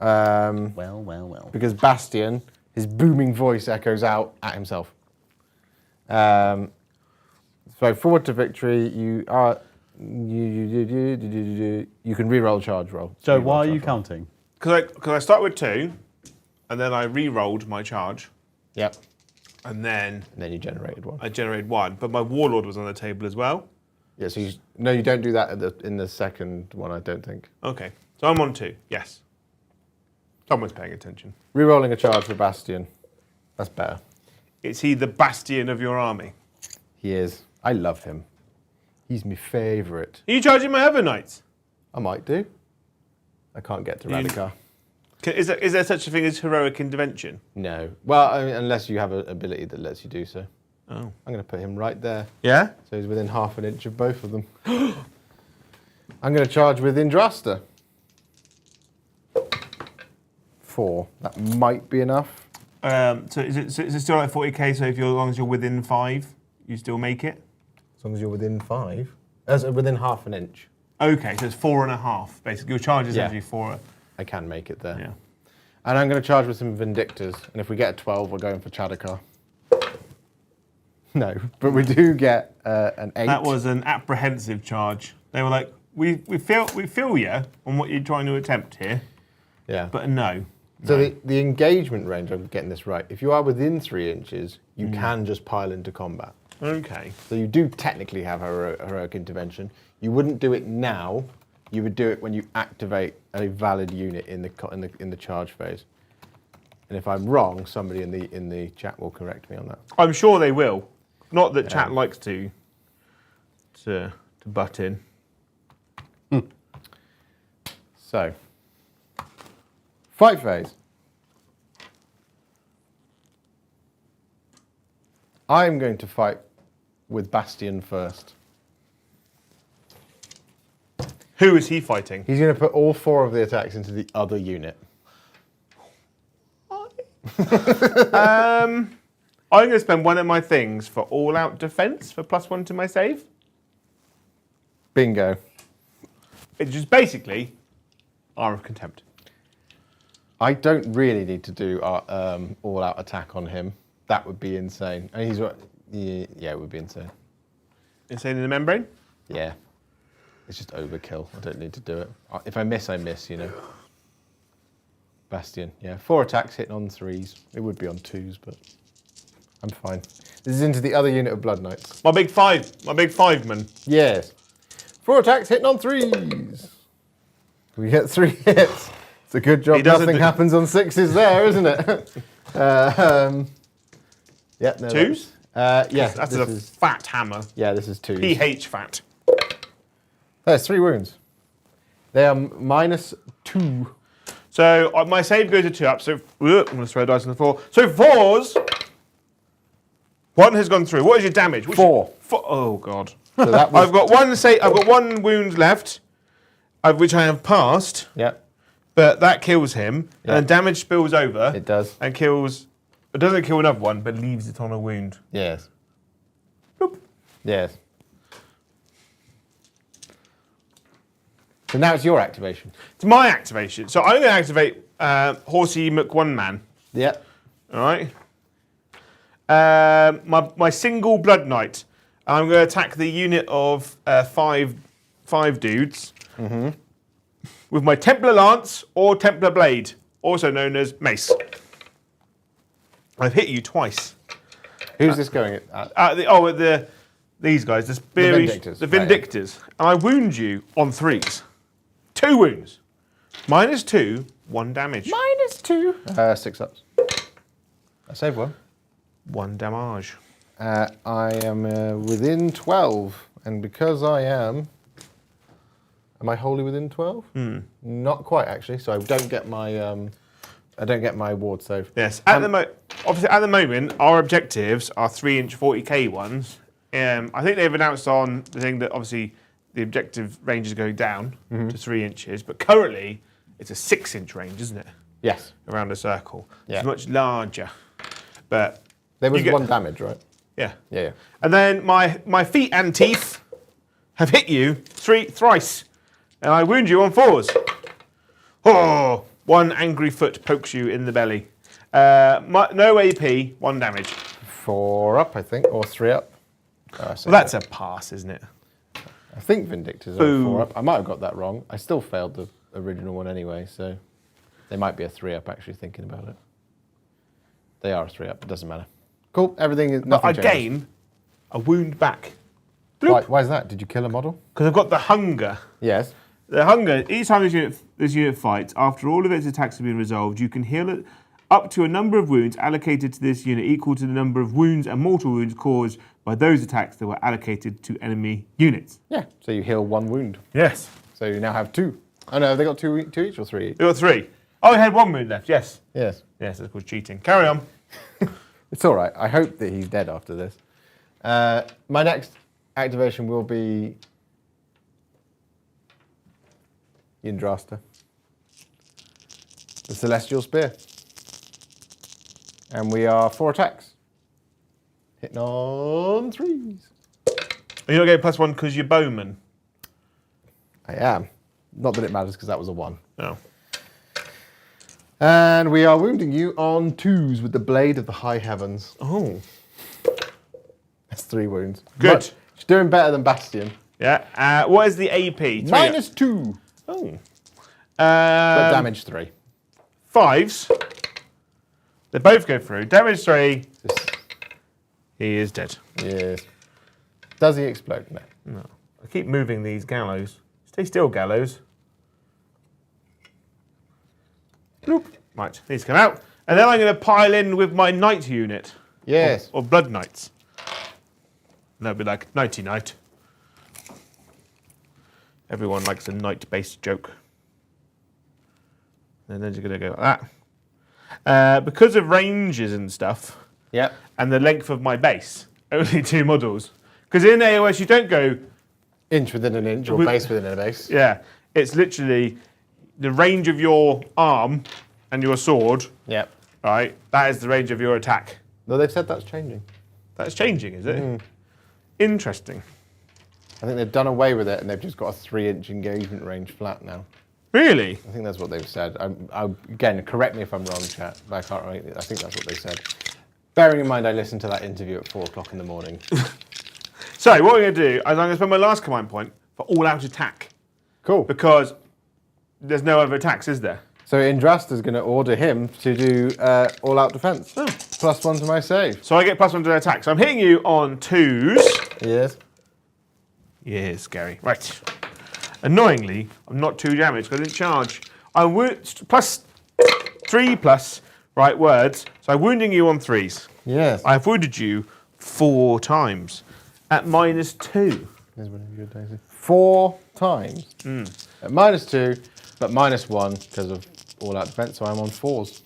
Well. Because Bastion, his booming voice echoes out at himself. So forward to victory, you can re-roll a charge roll. Joe, Re-roll why are charge you roll. counting? Because I start with 2, and then I re-rolled my charge. Yep. And then And then you generated one. I generated 1, but my warlord was on the table as well. Yeah, so you don't do that in the second one, I don't think. Okay, so I'm on 2, yes. Someone's paying attention. Rerolling a charge for Bastion. That's better. Is he the bastion of your army? He is. I love him. He's my favourite. Are you charging my other knights? I might do. I can't get to Radikar. Is there such a thing as heroic intervention? No. Well, I mean, unless you have an ability that lets you do so. Oh. I'm going to put him right there. Yeah? So he's within half an inch of both of them. I'm going to charge with Indrasta. 4. That might be enough. So is it still like 40k, so as long as you're within 5, you still make it? As long as you're within 5. Within half an inch. Okay, so it's 4.5, basically. Your charge is Yeah. actually 4. I can make it there. Yeah. And I'm going to charge with some Vindictors. And if we get a 12, we're going for Chadakar. No, but we do get an 8. That was an apprehensive charge. They were like, we feel you on what you're trying to attempt here, Yeah. but no. So the engagement range, I'm getting this right. If you are within 3 inches, you can just pile into combat. Okay. So you do technically have heroic intervention. You wouldn't do it now. You would do it when you activate a valid unit in the charge phase. And if I'm wrong, somebody in the chat will correct me on that. I'm sure they will. Not that chat likes to butt in. So, fight phase. I'm going to fight with Bastion first. Who is he fighting? He's going to put all 4 of the attacks into the other unit. I'm going to spend one of my things for all-out defense for +1 to my save. Bingo. It's just basically Arm of Contempt. I don't really need to do all-out attack on him. That would be insane. And he's what? Yeah, it would be insane. Insane in the Membrane? Yeah. It's just overkill. I don't need to do it. If I miss, I miss, you know. Bastion, yeah. 4 attacks hitting on 3s. It would be on 2s, but I'm fine. This is into the other unit of Blood Knights. My big 5 man. Yes. 4 attacks hitting on 3s. We get 3 hits. It's a good job nothing happens on 6s there, isn't it? Yeah, no. 2s? Yeah. That's a fat hammer. Yeah, this is 2s. PH fat. There's 3 wounds. They are -2. So my save goes to 2 up. So I'm going to throw a dice on the floor. So 4s. 1 has gone through. What is your damage? 4. Oh god. So that was I've got 1 wound left, which I have passed. Yeah, But that kills him, Yeah. and damage spills over. it does. And kills. It doesn't kill another one, but leaves it on a wound. Yes. Boop. Yes. So now it's your activation. It's my activation. So I'm going to activate Horsey McOneman. Yeah. All right. My single Blood Knight. I'm going to attack the unit of 5 dudes with my Templar Lance or Templar Blade, also known as Mace. I've hit you twice. Who's this going at? These guys, the Speary, Vindictors. the Vindictors, and I wound you on 3s. 2 wounds. -2, 1 damage. -2. 6 ups. I saved 1. 1 damage. I am within 12, and because I am I wholly within 12? Not quite actually. So I don't get my ward save. Yes. Obviously, at the moment, our objectives are 3-inch 40k ones. I think they've announced on the thing that obviously the objective range is going down to 3 inches, but currently it's a 6-inch range, isn't it? Yes. Around a circle. Yeah. It's much larger. But There was you get- 1 damage, right? yeah. Yeah. And then my feet and teeth have hit you thrice, and I wound you on 4s. Oh, 1 angry foot pokes you in the belly. No AP, 1 damage. 4 up, I think, or 3 up. Well, that's a pass, isn't it? I think Vindictors are 4 up. I might have got that wrong. I still failed the original one anyway, so they might be a 3 up actually thinking about it. They are a 3 up, it doesn't matter. Cool. Everything is. But Nothing I changes. gain a wound back. Why is that? Did you kill a model? Because I've got the hunger. Yes. The hunger, each time this unit fights, after all of its attacks have been resolved, you can heal it up to a number of wounds allocated to this unit equal to the number of wounds and mortal wounds caused by those attacks that were allocated to enemy units. Yeah. So you heal 1 wound. Yes. So you now have 2. Oh no, have they got two each or 3 each? We got 3. Oh, I had 1 wound left, yes. Yes. Yes, that's called cheating. Carry on. It's all right. I hope that he's dead after this. My next activation will be Yndrasta, the Celestial Spear. And we are 4 attacks. Hitting on 3s. Are you not getting +1 because you're bowman? I am. Not that it matters because that was a 1. No. And we are wounding you on 2s with the Blade of the High Heavens. Oh. That's 3 wounds. Good. She's doing better than Bastion. Yeah. What is the AP? -2. Oh. But damage 3. 5s. They both go through. Damage 3. He is dead. Yes. Does he explode? No. No. I keep moving these gallows. Stay still, gallows. Bloop. Right, these come out. And then I'm going to pile in with my knight unit. Yes. Or blood knights. And that'd be like nighty night. Everyone likes a knight-based joke. And then you're going to go like that. Because of ranges and stuff, Yep. and the length of my base, only 2 models. Because in AoS you don't go, Inch within an inch or base within a base. yeah, it's literally the range of your arm and your sword, Yep. right? That is the range of your attack. No, they've said that's changing. That's changing, is it? Interesting. I think they've done away with it and they've just got a 3-inch engagement range flat now. Really? I think that's what they've said. Again, correct me if I'm wrong, chat, but I can't remember. I think that's what they said. Bearing in mind I listened to that interview at 4 o'clock in the morning. So what we're going to do is I'm going to spend my last command point for all-out attack. Cool. Because there's no other attacks, is there? So Indrasta's going to order him to do all-out defense. +1 to my save. So I get +1 to attack. So I'm hitting you on 2s. Yes. Yeah, scary. Right. Annoyingly, I'm not 2 damage because I didn't charge. I +3 right words. So I'm wounding you on 3s. Yes. I've wounded you 4 times at -2. Here's one of your daisies. 4 times. At -2, but -1 because of all-out defense, so I'm on 4s.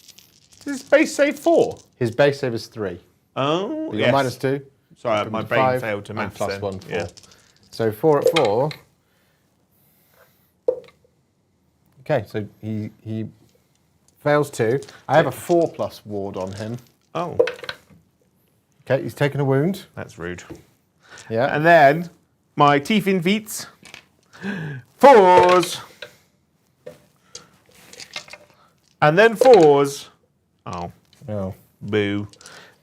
Is base save 4? His base save is 3. Oh, You yes. got -2. Sorry, my brain 5, failed to and maths plus then. 1, 4. Yeah. So 4 at 4. Okay, so he fails 2. I have a 4+ ward on him. Oh, Okay, he's taken a wound. that's rude. Yeah. And then my teeth in feats. 4s. And then 4s. Oh, Oh. boo.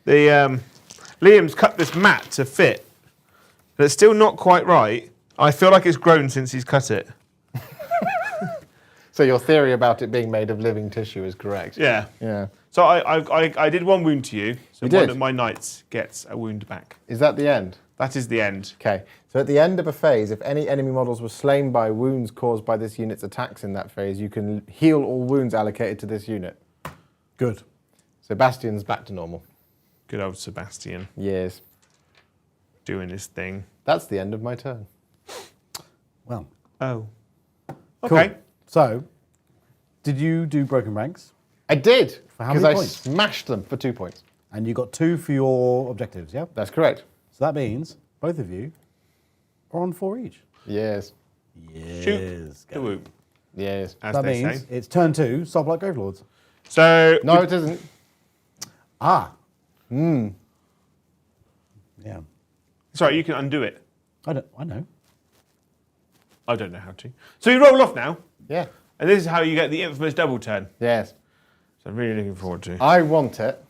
The Liam's cut this mat to fit, but it's still not quite right. I feel like it's grown since he's cut it. So your theory about it being made of living tissue is correct. Yeah. Yeah. So I did 1 wound to you. So You one did? of my knights gets a wound back. Is that the end? That is the end. Okay. So at the end of a phase, if any enemy models were slain by wounds caused by this unit's attacks in that phase, you can heal all wounds allocated to this unit. Good. So Bastion's back to normal. Good old Sebastian Yes. doing his thing. That's the end of my turn. Well, Oh. cool. Okay. So, did you do broken ranks? I did, For how because many I points? smashed them for 2 points. And you got 2 for your objectives, yeah? That's correct. So that means both of you are on 4 each. Yes. Yes. The whoop, Yes. as That they means say. it's turn 2, Soulblight Gravelords. So No, it isn't. Ah. Yeah. sorry, you can undo it. I know. I don't know how to. So you roll off now, Yeah. and this is how you get the infamous double turn. Yes. So I'm really looking forward to. I want it.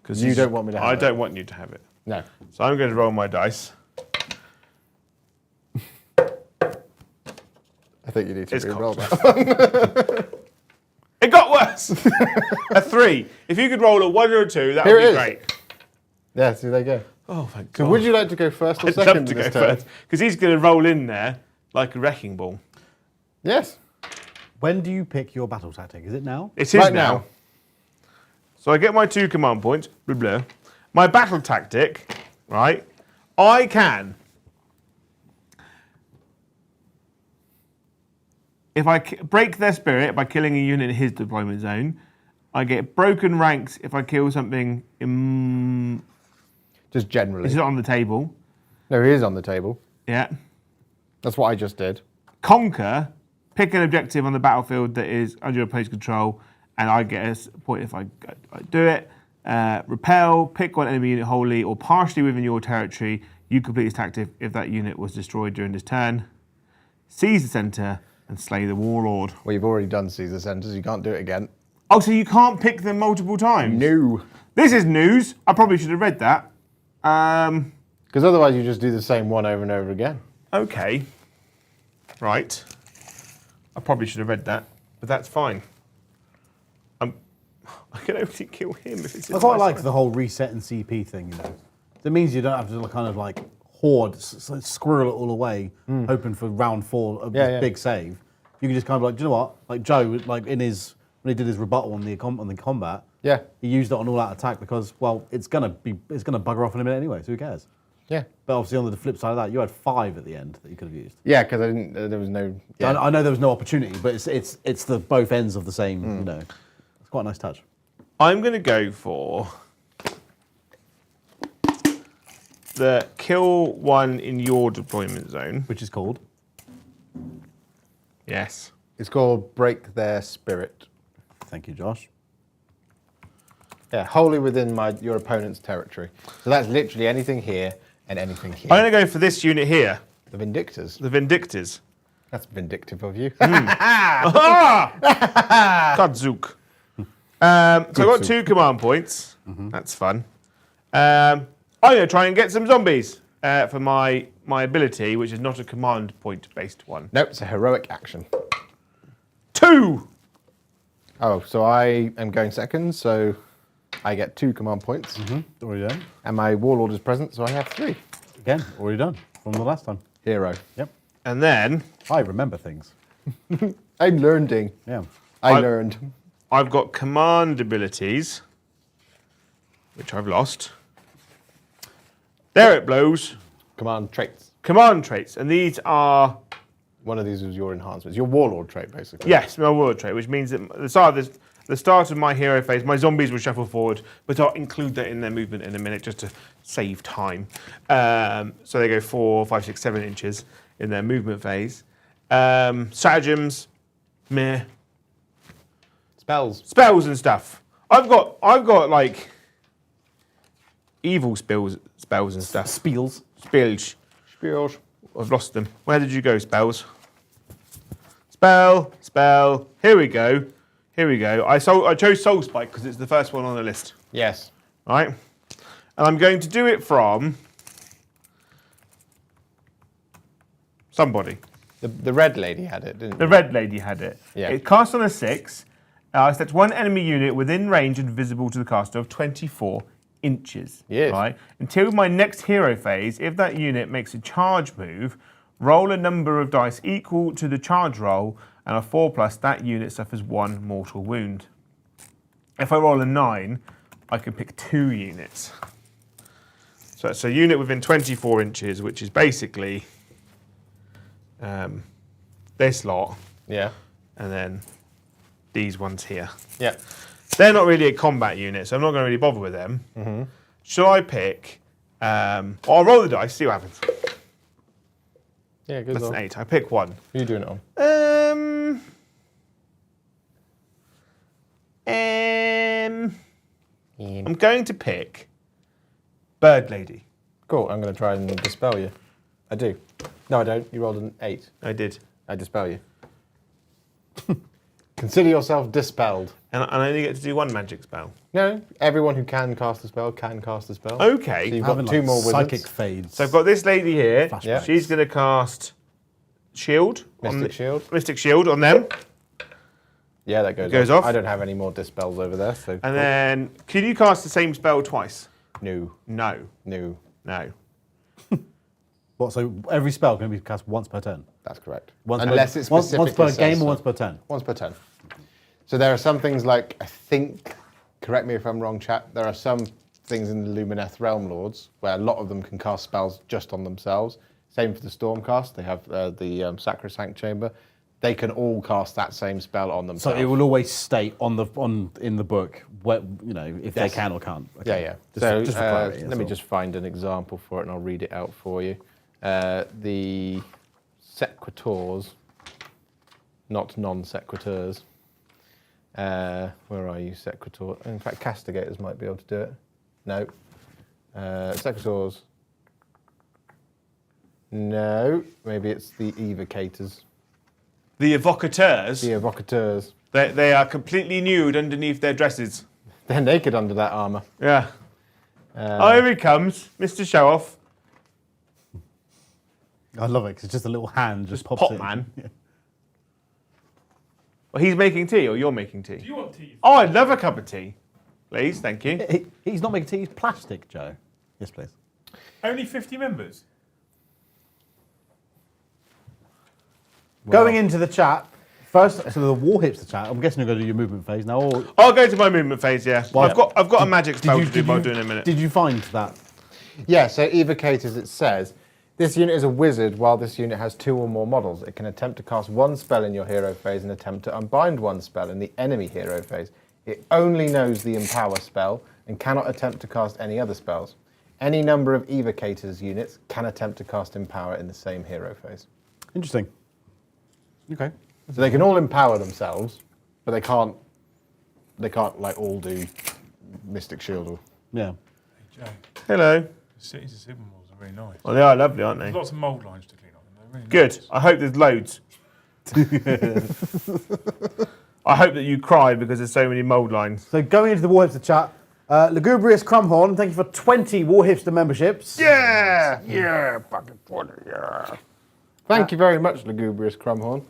Because You don't want me to have I it. don't want you to have it. No. So I'm going to roll my dice. I think you need to It's re-roll cocked. that. It got worse. A 3. If you could roll a 1 or a 2, that Here would it be is. great. Yeah, see, there you go. Oh, thank God. So would you like to go first or I'd second love to go this turn? first, because he's going to roll in there like a wrecking ball. Yes. When do you pick your battle tactic? Is it now? It is Right now. now. So I get my 2 command points. Blah, blah. My battle tactic, right? I can, if I break their spirit by killing a unit in his deployment zone, I get broken ranks if I kill something in. Just generally. Is it on the table? No, he is on the table. Yeah. That's what I just did. Conquer, pick an objective on the battlefield that is under your opponent's control, and I get a point if I do it. Repel, pick one enemy unit wholly or partially within your territory. You complete this tactic if that unit was destroyed during this turn. Seize the centre and slay the warlord. Well, you've already done Caesar Centres. You can't do it again. Oh, so you can't pick them multiple times? No. This is news. I probably should have read that. Because otherwise you just do the same one over and over again. Okay. Right. I probably should have read that, but that's fine. I can only kill him if it's. I quite like the whole reset and CP thing, you know. That means you don't have to kind of like hoard, squirrel it all away, hoping for round 4 a big save. You can just kind of like, do you know what? Like Joe, like when he did his rebuttal on the combat, Yeah. he used it on all out attack because, well, it's gonna bugger off in a minute anyway, so who cares? Yeah. But obviously on the flip side of that, you had 5 at the end that you could have used. Yeah, because I didn't. There was no. Yeah. I know there was no opportunity, but it's the both ends of the same. You know, it's quite a nice touch. I'm going to go for the kill one in your deployment zone. Which is called. Yes. It's called Break Their Spirit. Thank you, Josh. Yeah, wholly within your opponent's territory. So that's literally anything here and anything here. I'm going to go for this unit here, The Vindictors. the Vindictors. That's vindictive of you. Godzook. So I've got 2 command points. That's fun. I'm going to try and get some zombies for my ability, which is not a command point based one. Nope, it's a heroic action. 2! Oh, so I am going second, so I get 2 command points. Already done. And my warlord is present, so I have 3. Again, already done from the last time. Hero. Yep. And then I remember things. I'm learning. Yeah. I learned. I've got command abilities, which I've lost. There it blows. Command traits. Command traits, and these are, One of these was your enhancements. Your warlord trait, basically. yes, my warlord trait, which means that at the start of my hero phase, my zombies will shuffle forward, but I'll include that in their movement in a minute just to save time. So they go 4, 5, 6, 7 inches in their movement phase. Stratagems, meh. Spells and stuff. I've got like evil spells and stuff. Spiels. Spells. Spiels. I've lost them. Where did you go, spells? Spell. Here we go. I chose Soulblight because it's the first one on the list. Yes. Right? And I'm going to do it from somebody. The red lady had it, didn't The she? red lady had it. Yeah. It casts on a 6. Select one enemy unit within range and visible to the caster of 24 inches. Yes. Right? Until my next hero phase, if that unit makes a charge move, roll a number of dice equal to the charge roll, and a 4+, that unit suffers 1 mortal wound. If I roll a 9, I can pick 2 units. So it's a unit within 24 inches, which is basically this lot, Yeah. and then these ones here. Yeah. They're not really a combat unit, so I'm not going to really bother with them. Shall I pick... I'll roll the dice, see what happens. Yeah, good. That's an 8. I pick 1. Who are you doing it on? I'm going to pick Bird Lady. Cool, I'm going to try and dispel you. I do. No, I don't. You rolled an 8. I did. I dispel you. Consider yourself dispelled. And I only get to do 1 magic spell. No, everyone who can cast a spell can cast a spell. Okay. So you've Having got 2 more wizards. psychic fades. So I've got this lady here. Flashbacks. She's going to cast Shield. Mystic Shield. Mystic Shield on them. Yeah, that goes Goes off. I don't have any more dispels over there, so. And then, can you cast the same spell twice? No. No. No. No. What? So every spell can be cast once per turn. That's correct. Once it's once specifically per says game so. or once per turn. Once per turn. So there are some things like, I think, correct me if I'm wrong, chat, there are some things in the Lumineth Realm Lords where a lot of them can cast spells just on themselves. Same for the Stormcast. They have the Sacrosanct Chamber. They can all cast that same spell on So themselves. it will always state in the book, what, you know, if they can or can't. Okay. Yeah. Just for clarity, let that's me all. just find an example for it and I'll read it out for you. The sequitors, not non-sequiturs. Where are you, sequitor? In fact, castigators might be able to do it. No. Sequitors. No. Maybe it's the evocators. The evocateurs, The evocateurs. they are completely nude underneath their dresses. They're naked under that armour. Yeah. Oh, here he comes, Mr. Show Off. I love it because it's just a little hand just pops Pop in. man. Yeah. Well, he's making tea, or you're making tea? Do you want tea? Oh, I'd love a cup of tea. Please, thank you. He's not making tea, he's plastic, Joe. Yes, please. Only 50 members. Going into the chat, first, so the war hipster chat, I'm guessing you're going to do your movement phase now. Or, I'll go to my movement phase, yeah. Well, I've got a magic spell to do, but I'll do in a minute. Did you find that? Yeah, so evocators, it says, this unit is a wizard while this unit has 2 or more models. It can attempt to cast 1 spell in your hero phase and attempt to unbind 1 spell in the enemy hero phase. It only knows the empower spell and cannot attempt to cast any other spells. Any number of evocators units can attempt to cast empower in the same hero phase. Interesting. Okay. So they can all empower themselves, but they can't like all do Mystic Shield or... Yeah. Hey, Joe, Hello. the cities of Sigma malls are really nice. Well, they are lovely, aren't they? There's lots of mould lines to clean up. They're really Good. nice. I hope there's loads. I hope that you cry because there's so many mould lines. So going into the war hipster chat, Lugubrious Crumhorn, thank you for 20 war hipster memberships. Yeah! Yeah, fucking 20, yeah. Thank you very much, Lugubrious Crumhorn.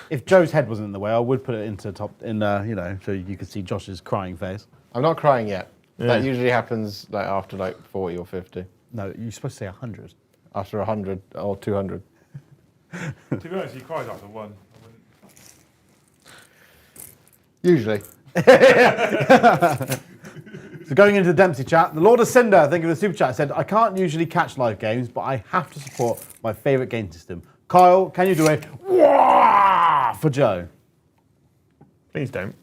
If Joe's head wasn't in the way, I would put it into top, you know, so you could see Josh's crying face. I'm not crying yet. Yeah. That usually happens like after like 40 or 50. No, you're supposed to say 100. After 100 or 200. To be honest, he cries after one. I wouldn't- Usually. So going into the Dempsey chat, the Lord of Cinder, thank you for the super chat, said, I can't usually catch live games, but I have to support my favourite game system. Kyle, can you do a wah for Joe? Please don't.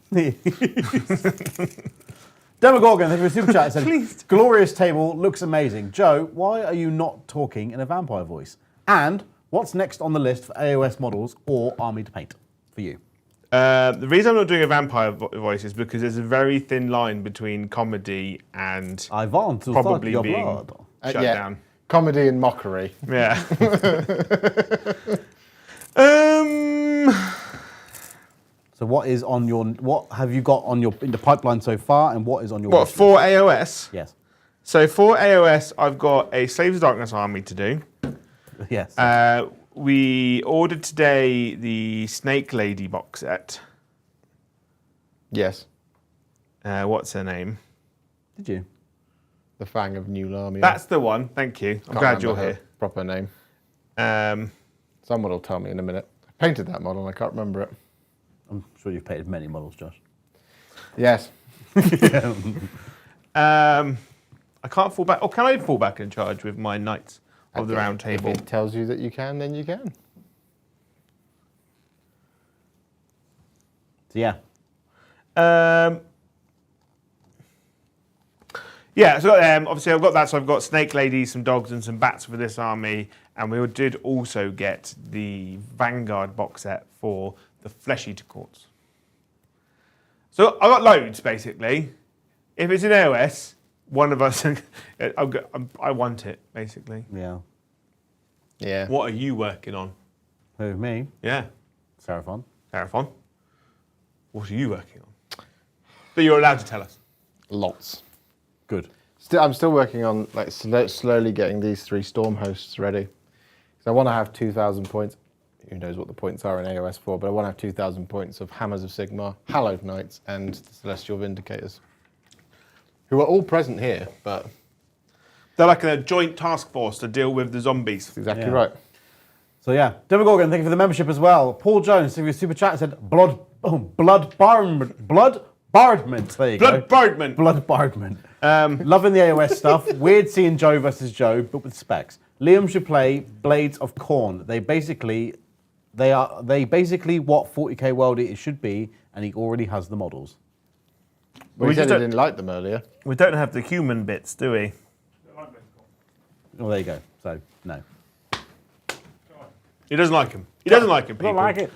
Demogorgon, thank you for the super chat, said, Please. glorious table, looks amazing. Joe, why are you not talking in a vampire voice? And what's next on the list for AoS models or army to paint for you? The reason I'm not doing a vampire voice is because there's a very thin line between comedy and I want to probably suck your being blood. shut yeah. down. Comedy and mockery. Yeah. So what is on your, what have you got on your, in the pipeline so far, and what is on your What, wish list? for AoS? Yes. So for AoS, I've got a Slaves of Darkness army to do. Yes. We ordered today the Snake Lady box set. Yes. What's her name? Did you? The Fang of New Lamia. That's the one. Thank you. I'm Can't glad you're remember her here. proper name. Um, Someone will tell me in a minute. I painted that model and I can't remember it. I'm sure you've painted many models, Josh. Yes. I can't fall back. Or can I fall back in charge with my Knights of the Round Table? If it tells you that you can, then you can. So yeah. Yeah, so obviously I've got that. So I've got Snake Lady, some dogs, and some bats for this army. And we did also get the Vanguard box set for the Flesh Eater Courts. So I've got loads, basically. If it's in AoS, one of us, I want it, basically. Yeah. Yeah. What are you working on? Who, me? Yeah, Seraphon. Seraphon. What are you working on? That you're allowed to tell us. Lots. Good. I'm still working on like slowly getting these 3 storm hosts ready. Because I want to have 2,000 points. Who knows what the points are in AoS 4, but I want to have 2,000 points of Hammers of Sigmar, Hallowed Knights, and the Celestial Vindicators. who are all present here, but They're like a joint task force to deal with the zombies. that's exactly Yeah. right. So yeah, Demogorgon, thank you for the membership as well. Paul Jones, thank you for the super chat. Said blood bombardment. There you go. Bombardment. Blood bombardment. Loving the AoS stuff. Weird seeing Joe versus Joe, but with specs. Liam should play Blades of Corn. They basically what 40k world it should be, and he already has the models. Well, We he said just he don't- didn't like them earlier. We don't have the human bits, do we? Well, there you go. So no. He doesn't like him. He doesn't like him, I don't people. like it.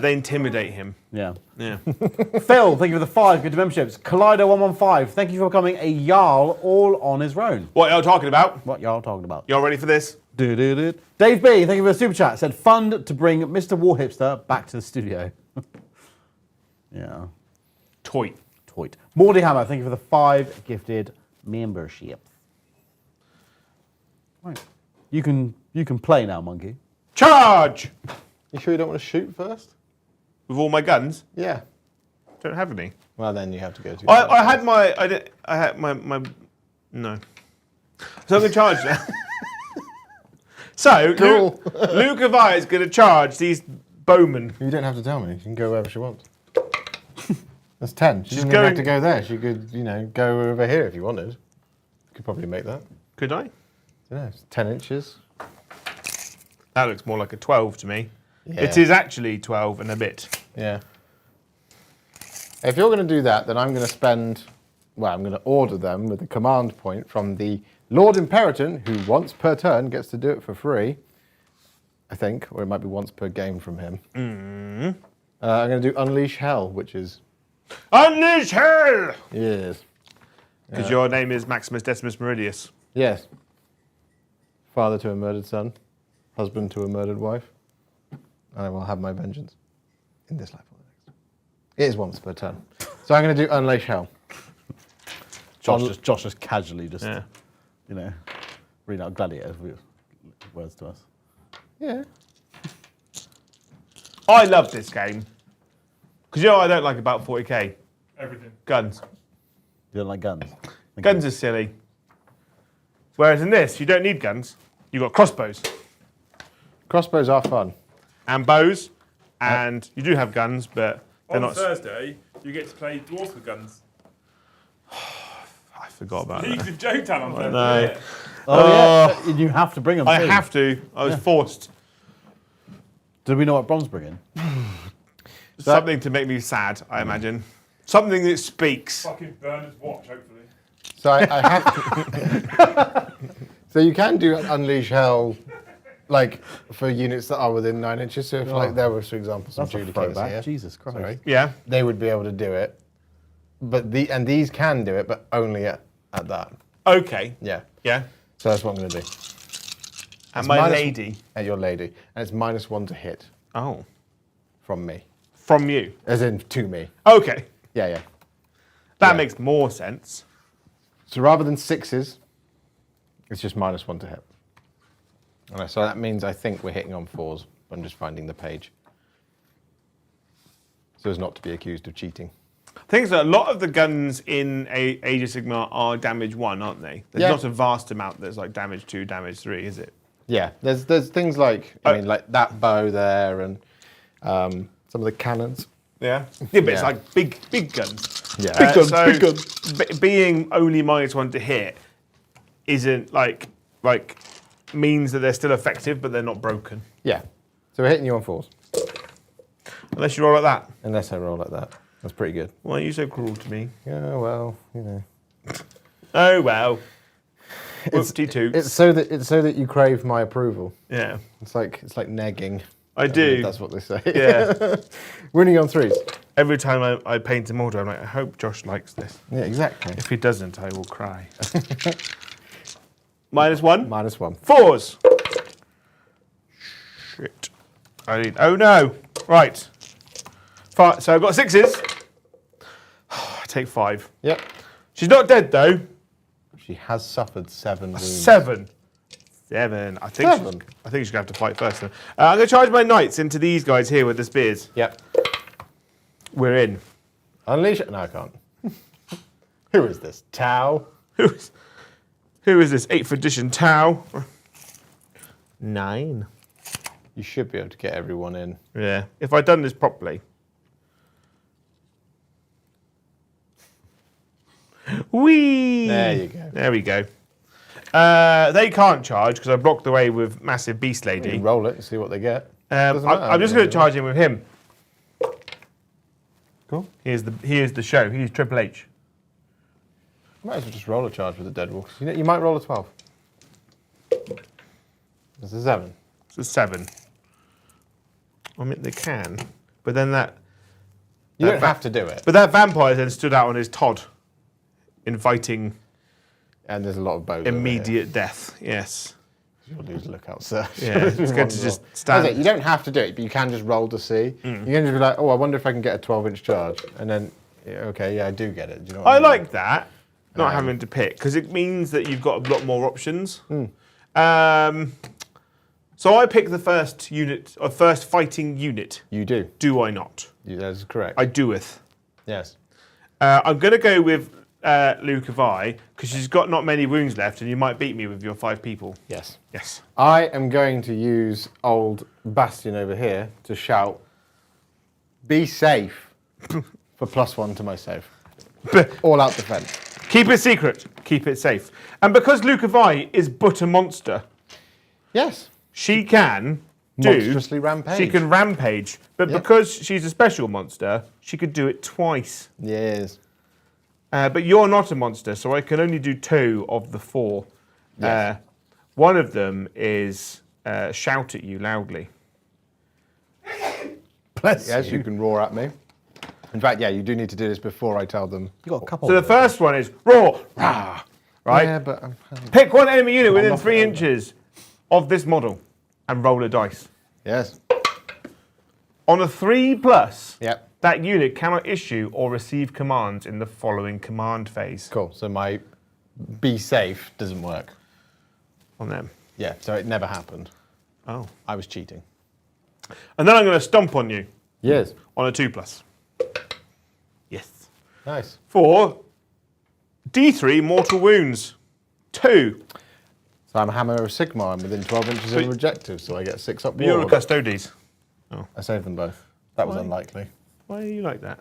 They intimidate him. Yeah. Yeah. Phil, thank you for the 5 good memberships. Collider115, thank you for becoming a Jarl all on his own. What y'all talking about? What y'all talking about? Y'all ready for this? Do-do-do. Dave B, thank you for the super chat. Said fun to bring Mr. Warhipster back to the studio. Yeah. Toy. Toit. Mordy Hammer, thank you for the 5 gifted memberships. Right. You can play now, Monkey. Charge! You sure you don't want to shoot first? With all my guns? Yeah. Don't have any. Well, then you have to go to. I had my no. So I'm going to charge now. So, Cool. Luke of I is going to charge these bowmen. You don't have to tell me. She can go wherever she wants. That's 10. She She's doesn't even have going- to go there. She could, go over here if you wanted. You could probably make that. Could I? I don't know, it's 10 inches. That looks more like a 12 to me. Yeah. It is actually 12 and a bit. Yeah. If you're going to do that, then I'm going to spend. Well, I'm going to order them with a command point from the Lord Imperator, who once per turn gets to do it for free. I think, or it might be once per game from him. I'm going to do Unleash Hell, which is Unleash hell! yes, Because your name is Maximus Decimus Meridius. yes. Father to a murdered son, husband to a murdered wife, and I will have my vengeance in this life or the next. It is once per turn, so I'm going to do Unleash Hell. Josh just casually Yeah. read out Gladiator words to us. Yeah. I love this game. Because you know what I don't like about 40k? Everything. Guns. You don't like guns? Guns are silly. Whereas in this, you don't need guns. You've got crossbows Crossbows are fun. and bows, and you do have guns, but they're On not. Thursday, you get to play Dwarfs with Guns. I forgot about Leagues that. of Jotan on Thursday. know. Yeah. Oh, yeah. You have to bring them. I too. have to. I was forced. Do we know what Bronze bring in? Something to make me sad, I imagine. Something that speaks. Fucking Bernard's watch, hopefully. So I have. So you can do Unleash Hell, like for units that are within 9 inches. So if like there was, for example, some That's a Judicators throwback. here, Jesus Christ. sorry, Yeah. they would be able to do it. But these can do it, but only at that. Okay. Yeah. Yeah. So that's what I'm going to do. And my minus- lady. At your lady, and it's -1 to hit Oh. from me, From you. as in to me. Okay. Yeah, yeah. That Yeah. makes more sense. So rather than 6s, it's just -1 to hit. And so that means I think we're hitting on 4s. I'm just finding the page. So as not to be accused of cheating. Things that a lot of the guns in Age of Sigmar are damage 1, aren't they? There's Yeah. not a vast amount that's like damage 2, damage 3, is it? Yeah, there's things like, like that bow there and some of the cannons. Yeah. Yeah, but it's Yeah. like big guns. Yeah. Big guns, so big guns. Being only -1 to hit isn't like means that they're still effective, but they're not broken. Yeah. So we're hitting you on 4s. Unless you roll like that. Unless I roll like that. That's pretty good. Why are you so cruel to me? Yeah, well, Oh well. Whoopty toots. It's so that you crave my approval. Yeah. It's like negging. I do. That's what they say. Yeah. Winning on 3s. Every time I paint a model, I'm like, I hope Josh likes this. Yeah, exactly. If he doesn't, I will cry. -1. -1. 4s. Shit. Oh no. Right. So I've got 6s. I take 5. Yep. She's not dead though. She has suffered 7 wounds. 7. I think. Seven? I think she's gonna have to fight first. Then. I'm gonna charge my knights into these guys here with the spears. Yep. We're in. Unleash it. No, I can't. Who is this? Tau? Who is this 8th edition Tau? 9. You should be able to get everyone in. Yeah, if I'd done this properly. Whee! There you go. There we go. They can't charge because I blocked the way with Massive Beast Lady. You roll it and see what they get. Doesn't matter. I'm just going to charge in with him. Cool. He is the show. He's Triple H. Might as well just roll a charge with the dead wolf. You might roll a 12. It's a 7. It's a 7. I mean, they can, but then that. You don't have to do it. But that vampire then stood out on his Todd, inviting. And there's a lot of bows. Immediate death. Yes. You'll lose lookout, sir. Yeah, it's good to just stand. You don't have to do it, but you can just roll to see. You can just be like, oh, I wonder if I can get a 12-inch charge, and then, okay, yeah, I do get it. Do you know what I mean? like that, not having to pick, because it means that you've got a lot more options. So I pick the first unit, or first fighting unit. You do. Do I not? That is correct. I doeth. Yes. I'm going to go with Lucavi, because she's got not many wounds left, and you might beat me with your 5 people. Yes. Yes. I am going to use old Bastion over here to shout, be safe, for +1 to my save. All out defense. Keep it secret. Keep it safe. And because Lucavi is but a monster, Yes. she can Monstrously rampage. She can rampage, but because she's a special monster, she could do it twice. Yes. But you're not a monster, so I can only do 2 of the 4. Yes. One of them is shout at you loudly. Bless yes, you can roar at me. In fact, yeah, you do need to do this before I tell them. You got a couple. So the first one is roar, rah, right? Yeah, but Pick one enemy unit within 3 inches of this model and roll a dice. yes. On a 3+, Yep. that unit cannot issue or receive commands in the following command phase. Cool. So my be safe doesn't work. On them. Yeah. So it never happened. Oh. I was cheating. And then I'm going to stomp on you Yes. on a 2+. Yes. Nice. For D3 mortal wounds. 2. So I'm a Hammer of Sigmar. I'm within 12 inches of objective, so I get 6 up. But you're a Custodes. I saved them both. That was Why? unlikely. Why are you like that?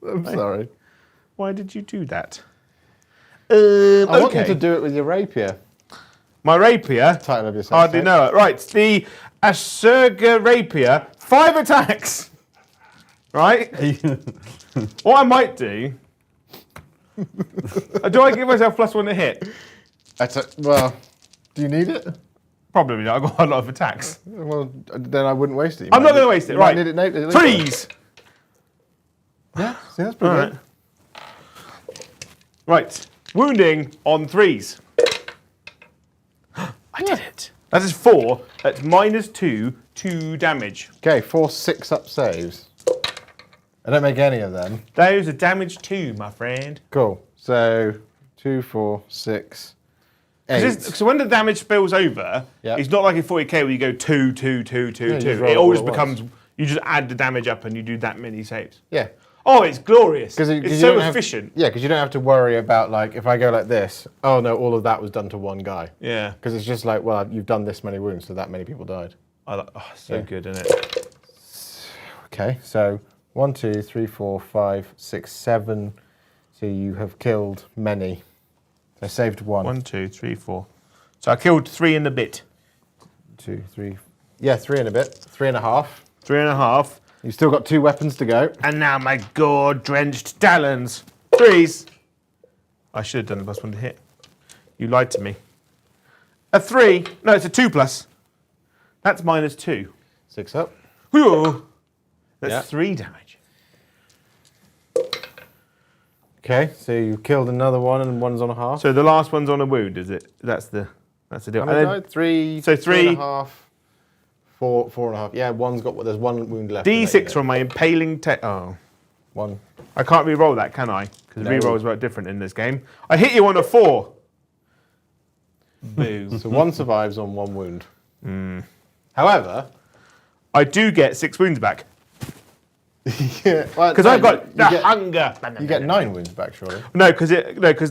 I'm sorry. Why did you do that? I want you to do it with your rapier. My rapier? Title of your set. Hardly know it. Right, the Asurga rapier, 5 attacks. Right? What I might do... do I give myself +1 to hit? Well, do you need it? Probably not. I've got a lot of attacks. Well, then I wouldn't waste it. You I'm might not going to need- waste it. you might Right. need it later. 3s. Yeah, see, that's pretty All good. Right. Wounding on 3s. I did it. That is 4. That's -2, 2 damage. Okay, 4 6-up saves. I don't make any of them. Those are damage 2, my friend. Cool. So 2, 4, 6, 8. So when the damage spills over, Yeah. it's not like in 40k where you go 2, 2, 2, 2, you 2. just roll It all all just at becomes, you just add the damage up and you do that many saves. Yeah. Oh, it's glorious. Because It's so efficient. Yeah, because you don't have to worry about, like, if I go like this, oh no, all of that was done to one guy. Yeah. Because it's just like, well, you've done this many wounds, so that many people died. So Yeah. good, isn't it? Okay, so 1, 2, 3, 4, 5, 6, 7. So you have killed many. I saved 1. 1, 2, 3, 4. So I killed 3 in a bit. 2, 3. Yeah, 3 and a bit. 3.5. 3.5. You've still got 2 weapons to go. And now my gore-drenched talons. 3s. I should have done the +1 to hit. You lied to me. A 3. No, it's a 2+. That's -2. 6 up. Whew. That's Yeah. 3 damage. Okay, so you killed another one and one's on a half. So the last one's on a wound, is it? That's the deal. How many died? 3. So 3. 3.5. 4, 4.5. Yeah, there's 1 wound left. D6 from my impaling Oh. 1. I can't re-roll that, can I? Because No. re-rolls work different in this game. I hit you on a 4. Boo. So 1 survives on 1 wound. However, I do get 6 wounds back. Yeah, well, Because no, I've got the you get, hunger. You get 9 wounds back, surely. No, because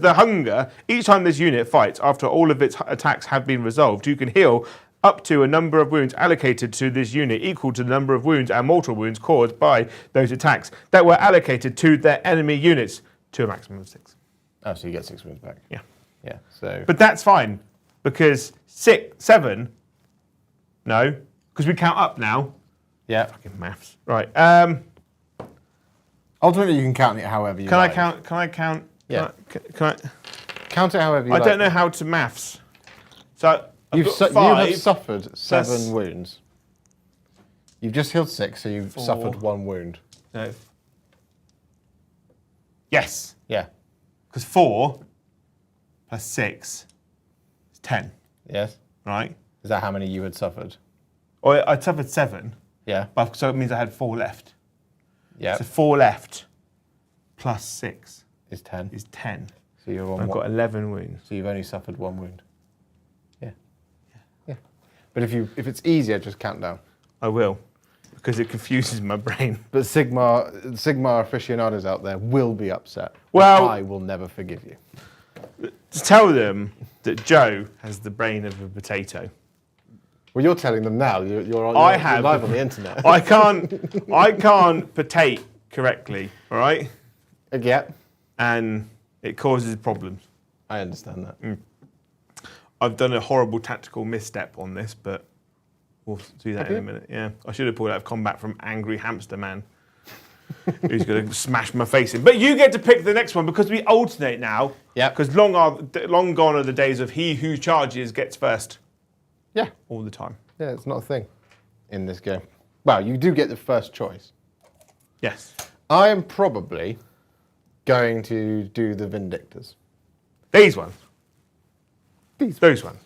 the hunger, each time this unit fights, after all of its attacks have been resolved, you can heal up to a number of wounds allocated to this unit equal to the number of wounds and mortal wounds caused by those attacks that were allocated to their enemy units to a maximum of 6. Oh, so you get 6 wounds back. Yeah. Yeah, so... But that's fine, because 7, no, because we count up now. Yeah. Fucking maths. Right. Ultimately, you can count it however you Can like. I count? Can I count? Yeah. Can I? Count it however you like. I don't know how to maths. So I've got you 5. have suffered 7 plus- wounds. You've just healed 6, so you've 4. suffered 1 wound. No. Yes, Yeah. because 4 plus 6 is 10, Yes. right? Is that how many you had suffered? Or I suffered 7, Yeah. but so it means I had 4 left. Yeah. So 4 left plus 6 Is 10. is 10. So you're on I've got 11 wounds. So you've only suffered 1 wound. Yeah. Yeah. But if it's easier, just count down. I will, because it confuses my brain. But Sigmar aficionados out there will be upset. Well- I will never forgive you. To tell them that Joe has the brain of a potato. Well, you're telling them now. You're I you're have live on the internet. I can't potate correctly, all right? Yeah. And it causes problems. I understand that. I've done a horrible tactical misstep on this, but we'll do that in a minute. Yeah, I should have pulled out of combat from Angry Hamster Man, who's going to smash my face in. But you get to pick the next one because we alternate now. Yeah. Because long gone are the days of he who charges gets first Yeah. all the time. Yeah, it's not a thing in this game. Well, you do get the first choice. Yes. I am probably going to do the Vindictors. These ones. Those ones.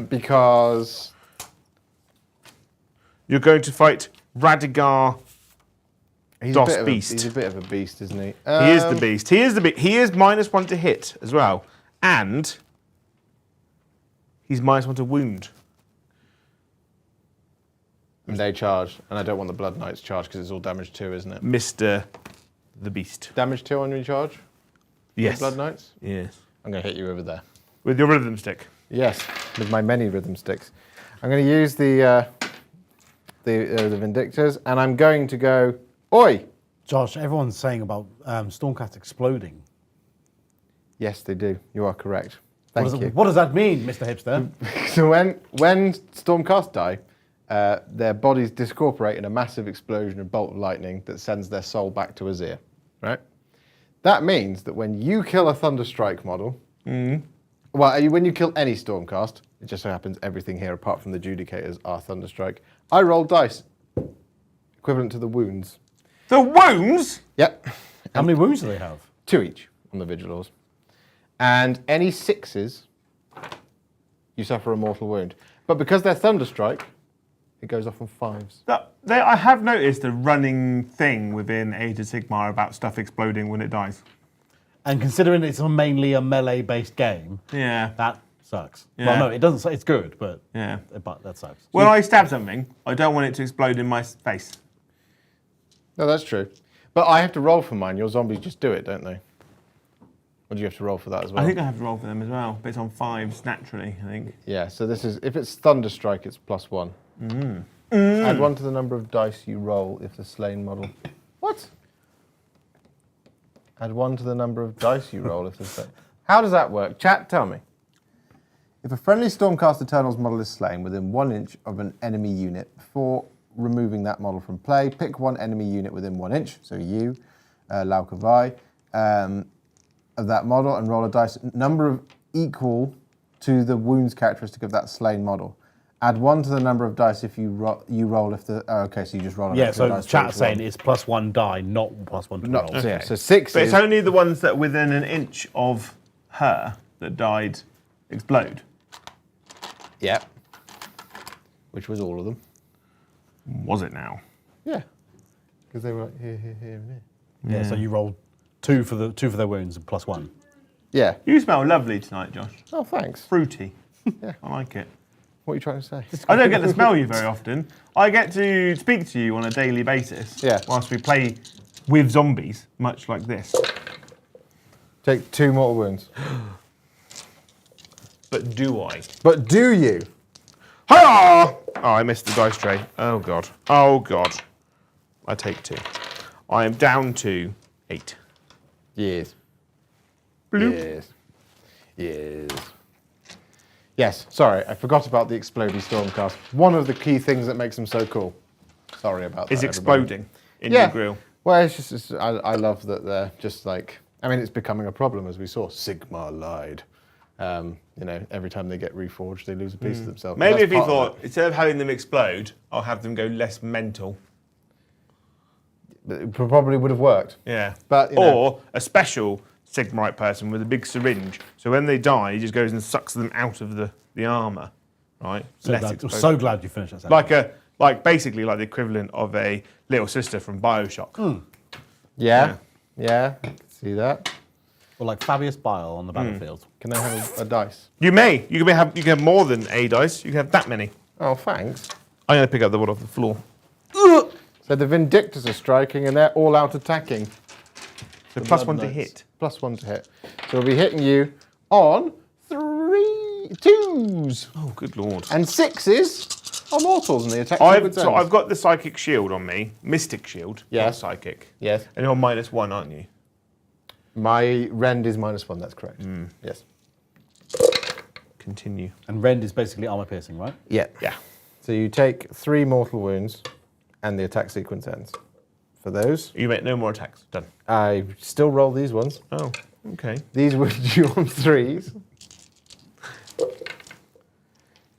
Because You're going to fight Radigar. he's Dos a bit of Beast. he's a bit of a beast, isn't he? He is the beast. He is the beast. He is -1 to hit as well. And he's -1 to wound. And they charge, and I don't want the Blood Knights charge because it's all damage 2, isn't it? Mr. the Beast. Damage 2 on your charge? Yes. Blood Knights? Yes. I'm going to hit you over there. With your rhythm stick. Yes, with my many rhythm sticks. I'm going to use the Vindictors, and I'm going to go, oi! Josh, everyone's saying about Stormcast exploding. Yes, they do. You are correct. Thank you. What does that mean, Mr. Hipster? So when Stormcast die, their bodies discorporate in a massive explosion of bolt of lightning that sends their soul back to Azir, right? That means that when you kill a Thunderstrike model, well, when you kill any Stormcast, it just so happens everything here apart from the Judicators are Thunderstrike, I roll dice equivalent to the wounds. The wounds? Yep. How many wounds do they have? 2 each on the Vigilors. And any 6s, you suffer a mortal wound. But because they're Thunderstrike, it goes off on 5s. I have noticed a running thing within Age of Sigmar about stuff exploding when it dies. And considering it's mainly a melee-based game, Yeah. that sucks. Yeah. Well, no, it doesn't. It's good, but Yeah. that sucks. When I stab something, I don't want it to explode in my face. No, that's true. But I have to roll for mine. Your zombies just do it, don't they? Or do you have to roll for that as well? I think I have to roll for them as well, but it's on 5s naturally, I think. Yeah, so this is, if it's Thunderstrike, it's +1. Add 1 to the number of dice you roll if the slain model... What? Add 1 to the number of dice you roll if the slain... How does that work? Chat, tell me. If a friendly Stormcast Eternals model is slain within 1 inch of an enemy unit, before removing that model from play, pick 1 enemy unit within 1 inch, so you, Laukavai, of that model and roll a dice number of equal to the wounds characteristic of that slain model. Add 1 to the number of dice if you roll if the... Oh, okay, so you just roll an Yeah, extra so dice for chat's each saying one. it's +1 die, not +1 to No, roll. so, yeah, so 6 But is... it's only the ones that within an inch of her that died explode. Yeah. Which was all of them. Was it now? Yeah. Because they were like here, here, here, and here. Yeah, so you roll two for their wounds and +1. Yeah. You smell lovely tonight, Josh. Oh, thanks. Fruity. Yeah. I like it. What are you trying to say? I don't get to smell you very often. I get to speak to you on a daily basis. Yeah. Whilst we play with zombies, much like this. Take 2 mortal wounds. But do I? But do you? Hi! Oh, I missed the dice tray. Oh, God. Oh, God. I take 2. I am down to 8. Yes. Bloop. Yes. Yes. Yes, sorry, I forgot about the explodey Stormcast. One of the key things that makes them so cool. Sorry about that. Is everybody. exploding in your grill. Well, it's just I love that they're just like, I mean, it's becoming a problem as we saw. Sigma lied. Every time they get reforged, they lose a piece of themselves. Maybe That's if you part of thought, instead of having them explode, I'll have them go less mental. it probably would have worked. Yeah. But, or a special Sigmarite person with a big syringe. So when they die, he just goes and sucks them out of the armor. Right? I'm so glad you finished that sentence. Basically like the equivalent of a little sister from BioShock. Yeah, I can see that. Or like Fabius Bile on the battlefield. Can I have a dice? You may. You can have more than a dice. You can have that many. Oh, thanks. I'm going to pick up the one off the floor. So the Vindictors are striking and they're all out attacking. So +1 to hit. +1 to hit. So we'll be hitting you on 3 2s. Oh, good lord. And 6s are mortals and the attack I've got the psychic shield on me. Mystic shield. Yeah. Not psychic. Yes. And you're -1, aren't you? My rend is -1, that's correct. Yes. Continue. And rend is basically armor piercing, right? Yeah. Yeah. So you take 3 mortal wounds and the attack sequence ends. For those, You make no more attacks. Done. I still roll these ones. Oh, okay. These would do on 3s.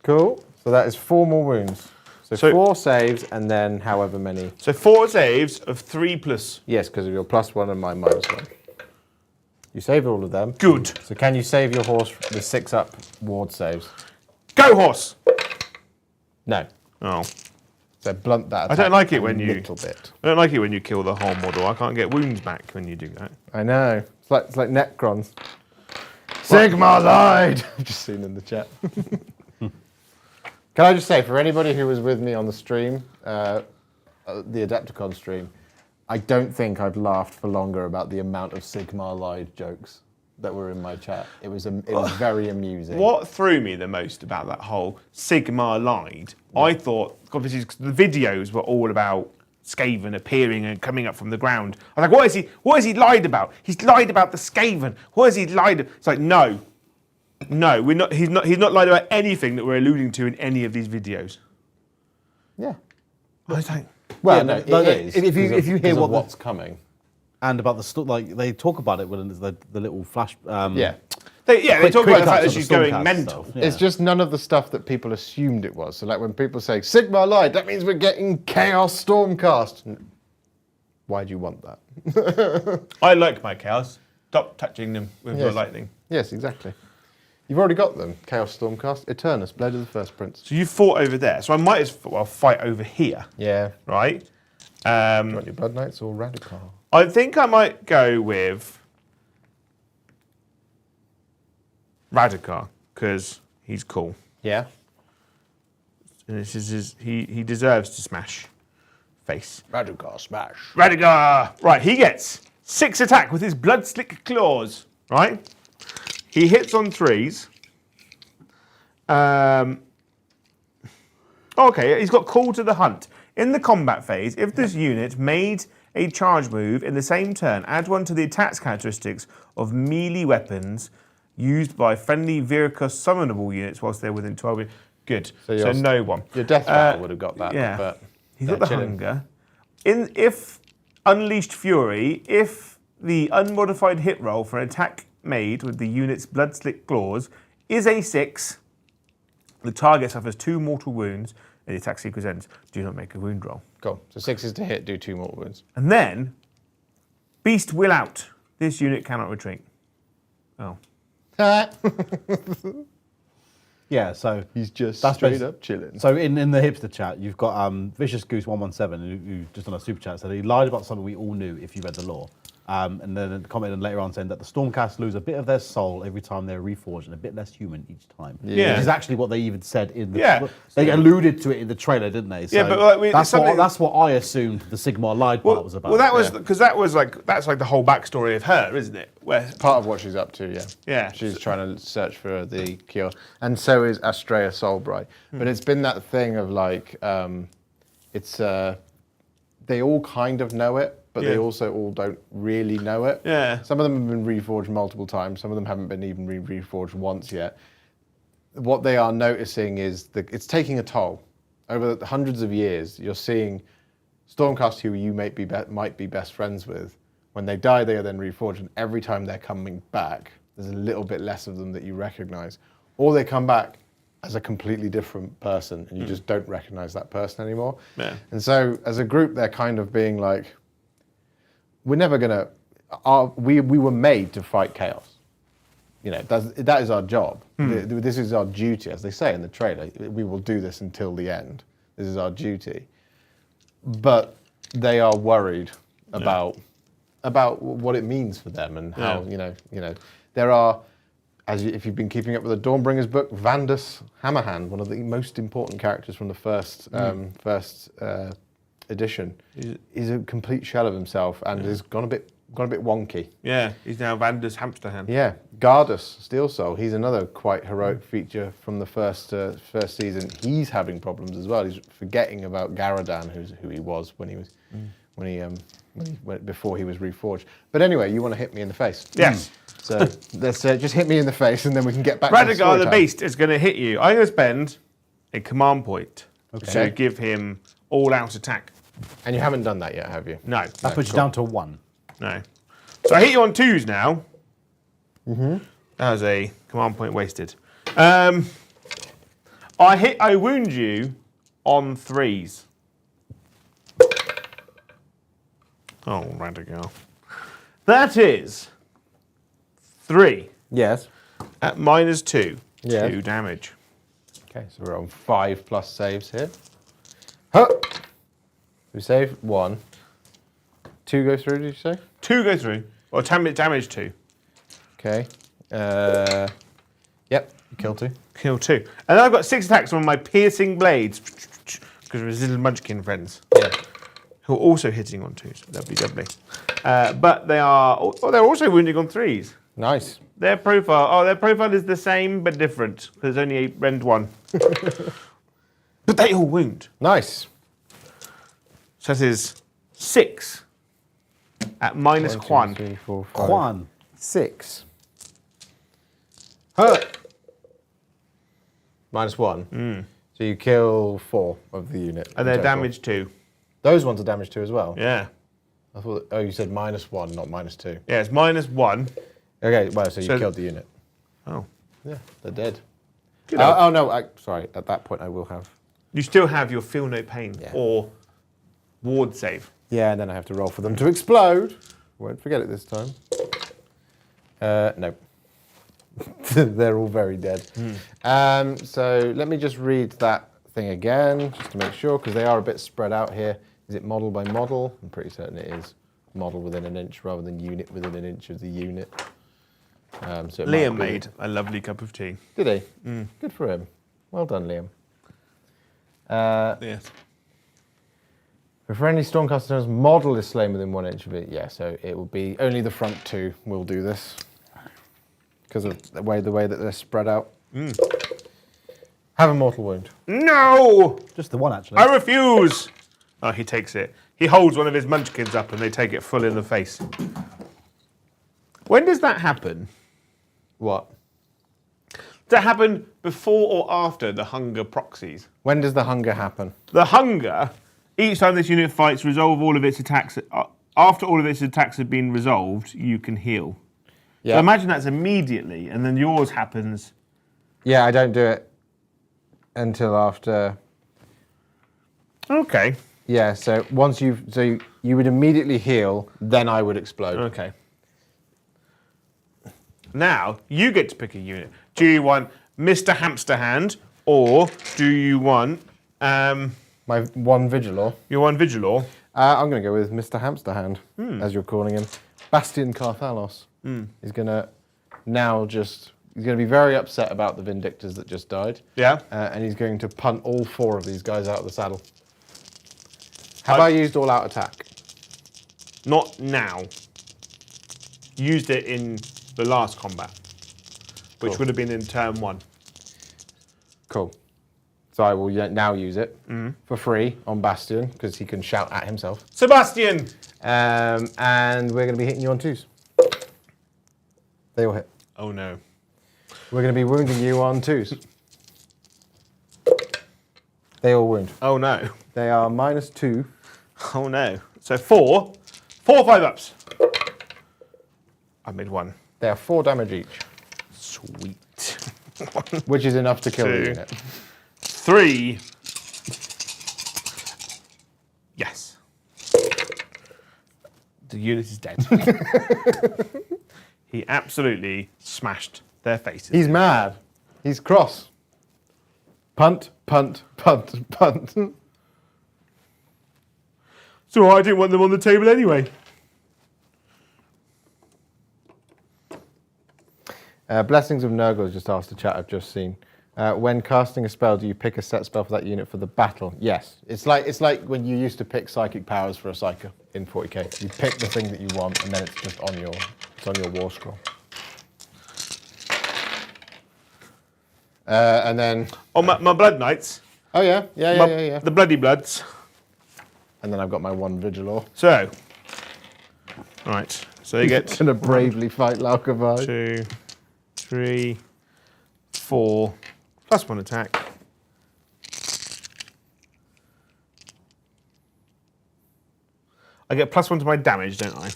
Cool. So that is 4 more wounds. So 4 saves and then however many. So 4 saves of 3+. Yes, because of your +1 and my -1. You save all of them. Good. So can you save your horse the 6 up ward saves? Go, horse! No. Oh. So blunt that attack I don't like it a when you... little bit. I don't like it when you kill the whole model. I can't get wounds back when you do that. I know. It's like Necrons. Sigma lied! I've just seen in the chat. Can I just say, for anybody who was with me on the stream, the Adepticon stream, I don't think I've laughed for longer about the amount of Sigma lied jokes that were in my chat. It was very amusing. What threw me the most about that whole Sigma lied, I thought, obviously, the videos were all about Skaven appearing and coming up from the ground. I was like, what has he lied about? He's lied about the Skaven. What has he lied about? It's like, no, we're not. He's not lied about anything that we're alluding to in any of these videos. Yeah. I was like, Well, Yeah, no, no, it is. if you because hear of what what's coming. And about they talk about it when there's the little flash. Yeah. they talk about the fact cuts that of she's the going Stormcast mental. stuff, yeah. It's just none of the stuff that people assumed it was. So like when people say, Sigma lied, that means we're getting Chaos Stormcast. Why do you want that? I like my chaos. Stop touching them with your Yes. lightning. Yes, exactly. You've already got them. Chaos Stormcast, Eternus, Blade of the First Prince. So you fought over there. So I might as well fight over here, Yeah. right? Do you want your Blood Knights or Radical? I think I might go with Radikar because he's cool. Yeah. And this is he deserves to smash face. Radical Smash. Radikar! Right, he gets 6 attack with his blood slick claws. Right? He hits on 3s. Okay, he's got call to the hunt. In the combat phase, if this unit made a charge move in the same turn, add 1 to the attacks characteristics of melee weapons used by friendly Viricus summonable units whilst they're within 12 meters. Good. So no one. Your Death Rattle would have got that. Yeah. But He's got the chilling. hunger. If Unleashed Fury, if the unmodified hit roll for an attack made with the unit's blood slick claws is a 6, the target suffers 2 mortal wounds and the attack sequence ends. Do not make a wound roll. Cool. So 6 is to hit, do 2 mortal wounds. And then, Beast will out. This unit cannot retreat. Oh. Yeah, so He's just That's straight basi- up chilling. So in the hipster chat, you've got Vicious Goose 117 who just on a super chat said he lied about something we all knew if you read the lore. And then commented later on saying that the Stormcast lose a bit of their soul every time they're reforged and a bit less human each time. Yeah. Which is actually what they even said in the... Yeah. They alluded to it in the trailer, didn't they? So Yeah, but like, that's what I assumed the Sigmar Lied part was about. Well, that was because that's like the whole backstory of her, isn't it? Where Part of what she's up to, yeah. Yeah. She's trying to search for the cure. And so is Astrea Soulbright. But it's been that thing of like, they all kind of know it, but they also all don't really know it. Yeah. Some of them have been reforged multiple times. Some of them haven't been even reforged once yet. What they are noticing is that it's taking a toll. Over the hundreds of years, you're seeing Stormcast who you might be best friends with. When they die, they are then reforged, and every time they're coming back, there's a little bit less of them that you recognize. Or they come back as a completely different person, and you just don't recognize that person anymore. Yeah. And so, as a group, they're kind of being like, we're never gonna. We were made to fight chaos. You know, that is our job. This is our duty, as they say in the trailer. We will do this until the end. This is our duty. But they are worried about what it means for them and how you know there are. If you've been keeping up with the Dawnbringers book, Vandus Hammerhand, one of the most important characters from the first edition, is a complete shell of himself and has gone a bit wonky. Yeah, he's now Vander's hamster hand. Yeah, Gardus Steel Soul, he's another quite heroic feature from the first season. He's having problems as well. He's forgetting about Garadan, who he was before he was reforged. But anyway, you want to hit me in the face? Yes. So let's just hit me in the face, and then we can get back. Radagar to the the Beast is going to hit you. I'm going to spend a command point to give him all-out attack. And you haven't done that yet, have you? No. That puts you down to 1. No. So I hit you on 2s now. Mm-hmm. That was a command point wasted. I wound you on 3s. Oh, Radagar. That is 3 Yes. at -2. Yeah. 2 damage. Okay, so we're on 5+ saves here. Huh. We save 1. 2 go through, did you say? 2 go through. Or damage 2. Okay. Yep, kill 2. Kill 2. And then I've got 6 attacks on my piercing blades. Because of his little munchkin friends. Yeah. Who are also hitting on 2s. Lovely. But they're also wounding on 3s. Nice. Their profile is the same but different. There's only a rend 1. But they all wound. Nice. So that is 6 at -1. 1, 2, 3, 4, 5, Juan. 6. Hurt. -1. So you kill 4 of the unit. And they're damage 2. Those ones are damage 2 as well. Yeah. I thought. Oh, you said -1, not -2. Yeah, it's -1. Okay. Well, so you So- killed the unit. Oh. Yeah, they're dead. Good Oh no. Sorry. At that point, I will have. You still have your feel no pain or ward save. Yeah, and then I have to roll for them to explode. Won't forget it this time. No. They're all very dead. So let me just read that thing again, just to make sure, because they are a bit spread out here. Is it model by model? I'm pretty certain it is model within an inch rather than unit within an inch of the unit. So Liam made a lovely cup of tea. Did he? Good for him. Well done, Liam. Yes. For friendly Stormcasters, model is slain within 1 inch of it. Yeah, so it will be only the front 2 will do this because of the way that they're spread out. Have a mortal wound. No! Just the 1, actually. I refuse! Oh, he takes it. He holds one of his munchkins up and they take it full in the face. When does that happen? What? Does that happen before or after the hunger proxies? When does the hunger happen? The hunger, each time this unit fights, resolve all of its attacks. After all of its attacks have been resolved, you can heal. Yeah. So imagine that's immediately, and then yours happens. Yeah, I don't do it until after. Okay. Yeah, so once you would immediately heal, then I would explode. Okay. Now, you get to pick a unit. Do you want Mr. Hamster Hand, or do you want My 1 Vigilor. your one Vigilor? I'm going to go with Mr. Hamster Hand, as you're calling him. Bastion Carthalos is going to now just... He's going to be very upset about the Vindictors that just died. Yeah. And he's going to punt all 4 of these guys out of the saddle. Have I used all-out attack? Not now. Used it in the last combat, which would have been in turn 1. Cool. So I will now use it for free on Bastion, because he can shout at himself. Sebastian! And we're going to be hitting you on 2s. They all hit. Oh no. We're going to be wounding you on 2s. They all wound. Oh no. They are -2. Oh no. So 4 5-ups. I made 1. They are 4 damage each, Sweet. which is enough to kill the 2, unit. 3. Yes. The unit is dead. He absolutely smashed their faces. He's mad. He's cross. Punt, punt, punt, punt. So I didn't want them on the table anyway. Blessings of Nurgle just asked the chat I've just seen. When casting a spell, do you pick a set spell for that unit for the battle? Yes. It's like when you used to pick psychic powers for a psyker in 40k. You pick the thing that you want, and then it's just on your war scroll. And then My Blood Knights. oh yeah. The Bloody Bloods. And then I've got my 1 Vigilor. So, right. So you get Gonna bravely fight Laukavaj. 2, 3, 4, +1 attack. I get +1 to my damage, don't I?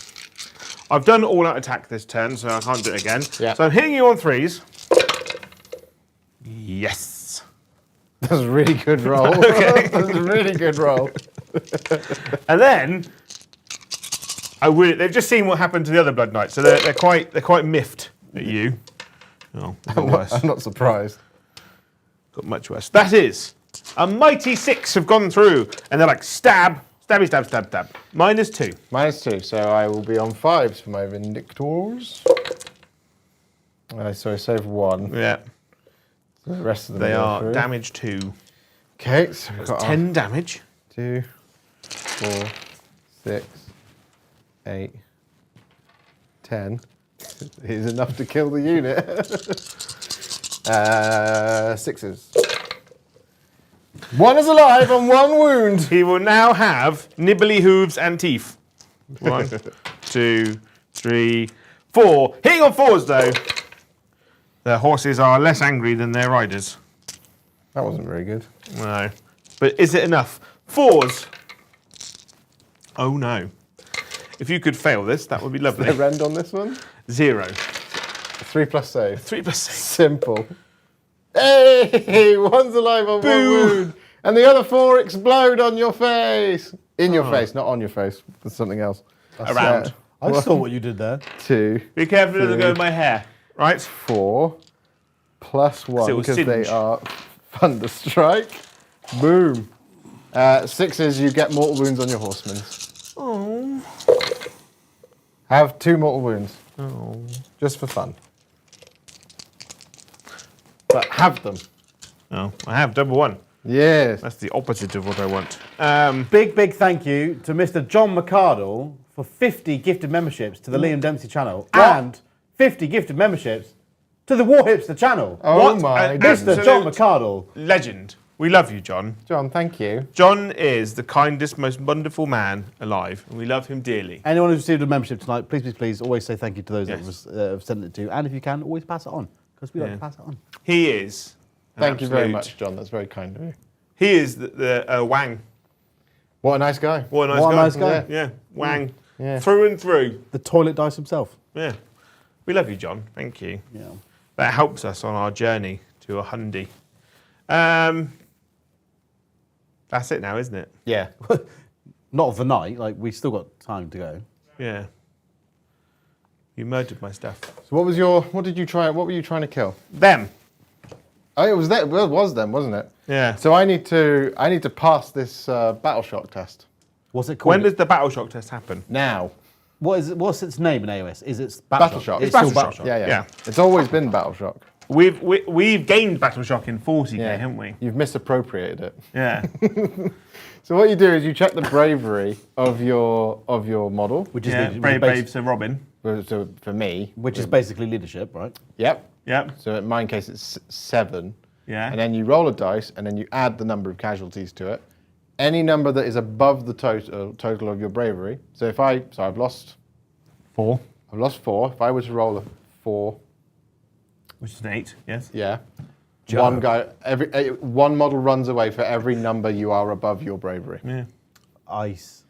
I've done all-out attack this turn, so I can't do it again. Yeah. So I'm hitting you on 3s. Yes. That's a really good roll. That's a really good roll. And then they've just seen what happened to the other Blood Knights, so they're quite miffed at you. Oh, worse. I'm not surprised. Got much worse. That is a mighty 6 have gone through, and they're like stab, stabby, stab, stab, stab. -2. -2, so I will be on 5s for my Vindictors. So I save 1. Yeah. The rest of them They go are through. damage 2. Okay, so we've got 10 damage. 2, 4, 6, 8, 10. Is enough to kill the unit. 6s. 1 is alive on 1 wound. He will now have nibbly hooves and teeth. 1, 2, 3, 4. Hitting on 4s though. Their horses are less angry than their riders. That wasn't very good. No. But is it enough? 4s. Oh no. If you could fail this, that would be lovely. They rend on this one. 0. 3 plus save. 3 plus 6. Simple. Hey, 1's alive on 1 wound. And the other 4 explode on your face. In your face, not on your face. That's something else. Around. I just saw what you did there. 2, Be careful it doesn't go in my hair. Right? 4, plus 1, it will because they singe. are Thunderstrike. Boom. 6s, you get mortal wounds on your horsemen. Oh. Have 2 mortal wounds. Oh. Just for fun. But have them. Oh, I have double 1. Yes. That's the opposite of what I want. Big thank you to Mr. John McCardle for 50 gifted memberships to the Liam Dempsey channel and 50 gifted memberships to the War Hipster channel. Oh What my an goodness. Mr. John McCardle. Legend. We love you, John. John, thank you. John is the kindest, most wonderful man alive, and we love him dearly. Anyone who's received a membership tonight, please, always say thank you to those Yes. that have sent it to. And if you can, always pass it on, because we like to pass it on. He is. an Thank you very absolute- much, John. That's very kind of you. He is the Wang. What a nice guy. What a nice What a guy. nice guy. Yeah, Wang. Yeah. Through and through. The toilet dice himself. Yeah. We love you, John. Thank you. Yeah. That helps us on our journey to 100. That's it now, isn't it? Yeah. Not of the night, like we still got time to go. Yeah. You murdered my stuff. So what were you trying to kill? Them. Oh, it was that. Well, it was them, wasn't it? Yeah. So I need to pass this battle shock test What's it called? When does the battle shock test happen? now. What's its name in AoS? Is it Battle Shock. It's Battle still Shock. Battle Shock. Yeah. Yeah. It's always been Battle Shock. We've gained Battle Shock in 40k, Yeah. haven't we? You've misappropriated it. Yeah. So what you do is you check the bravery of your model. Which is Yeah. Brave Sir Robin. So for me, which is basically leadership, right? yep. Yep. So in my case, it's 7. Yeah. And then you roll a dice, and then you add the number of casualties to it. Any number that is above the total of your bravery. So I've lost 4. I've lost 4. If I were to roll a 4, Which is an 8, yes. yeah. Joe. One model runs away for every number you are above your bravery. Yeah. Ice.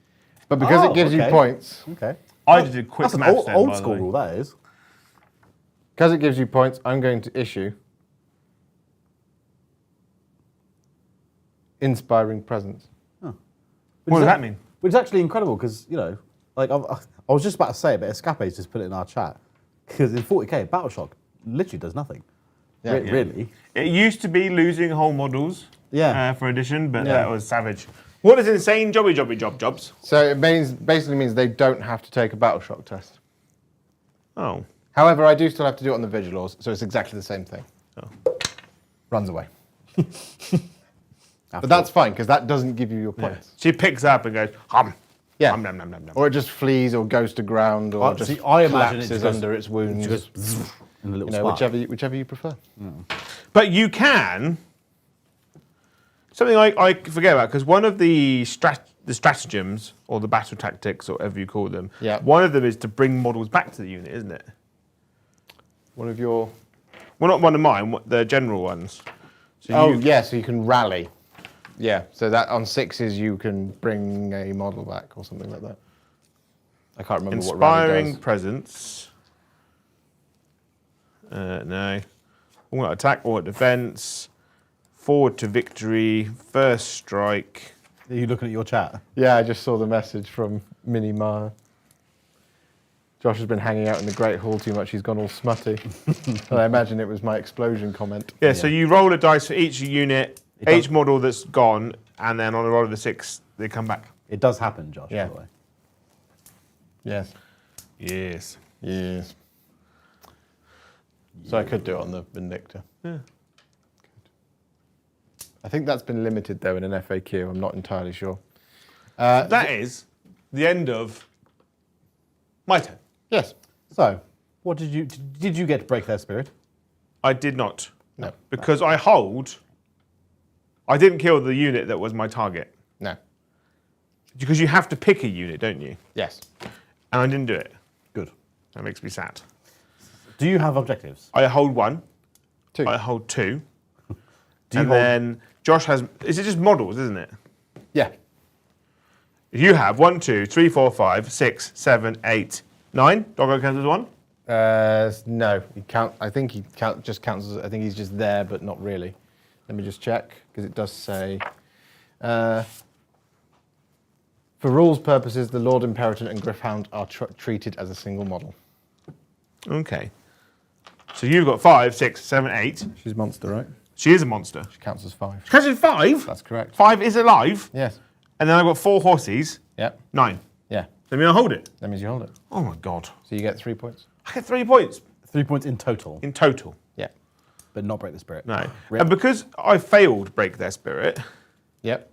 But because Oh, it gives you okay. points, Okay. I just did quick That's an maths old, then, old by the school way. rule, that is. because it gives you points, I'm going to issue inspiring presence. What does that mean? Which is actually incredible because, you know, like I was just about to say it, but Escape's just put it in our chat. Because in 40k, Battle Shock literally does nothing. Yeah. Really. It used to be losing whole models Yeah. for addition, but Yeah. that was savage. What is insane jobs? So it basically means they don't have to take a battle shock test. Oh. However, I do still have to do it on the Vigilors, so it's exactly the same thing. Oh. Runs away. But that's fine, because that doesn't give you your Yeah. points. She picks up and goes, hum. Yeah. Hum, nom, nom, nom, nom. Or it just flees or goes to ground or See, just I imagine it collapses just goes- under its wounds. It just goes in a little You know, spot. whichever you prefer. But you can, something I forget about, because one of the stratagems, or the battle tactics, or whatever you call them, Yeah. one of them is to bring models back to the unit, isn't it? One of your... Well, not one of mine, the general ones. So Oh, you, yeah, so you can rally. Yeah, so that on 6s you can bring a model back or something like that. I can't remember what rally Inspiring does. presence. No. All out attack, all out defense. Forward to victory. First strike. Are you looking at your chat? Yeah, I just saw the message from Minnie Ma. Josh has been hanging out in the Great Hall too much. He's gone all smutty. And I imagine it was my explosion comment. Yeah, so you roll a dice for each unit, each model that's gone, and then on a roll of the 6, they come back. It does happen, Josh, Yeah. by the way. Yes. Yes. Yes. So I could do it on the Vindictor. Yeah. I think that's been limited though in an FAQ. I'm not entirely sure. That is the end of my turn. Yes. So, what did you get to break their spirit? I did not. No. Because I didn't kill the unit that was my target. No. Because you have to pick a unit, don't you? Yes. And I didn't do it. Good. That makes me sad. Do you have objectives? I hold 1. 2. I hold 2. Do you and hold- then Josh has... Is it just models, isn't it? Yeah. You have 1, 2, 3, 4, 5, 6, 7, 8, 9. Doggo counts as 1? No. I think he just counts as. I think he's just there, but not really. Let me just check because it does say. For rules purposes, the Lord Imperator and Griffhound are treated as a single model. Okay. So you've got 5, 6, 7, 8. She's a monster, right? She is a monster. She counts as 5. Counts as 5? That's correct. 5 is alive. Yes. And then I've got 4 horses. Yep. 9. Yeah. That means I hold it. That means you hold it. Oh my god. So you get 3 points. I get 3 points 3 points in total, in total. Yeah. but not break the spirit. No. Rip. And because I failed Break Their Spirit, Yep.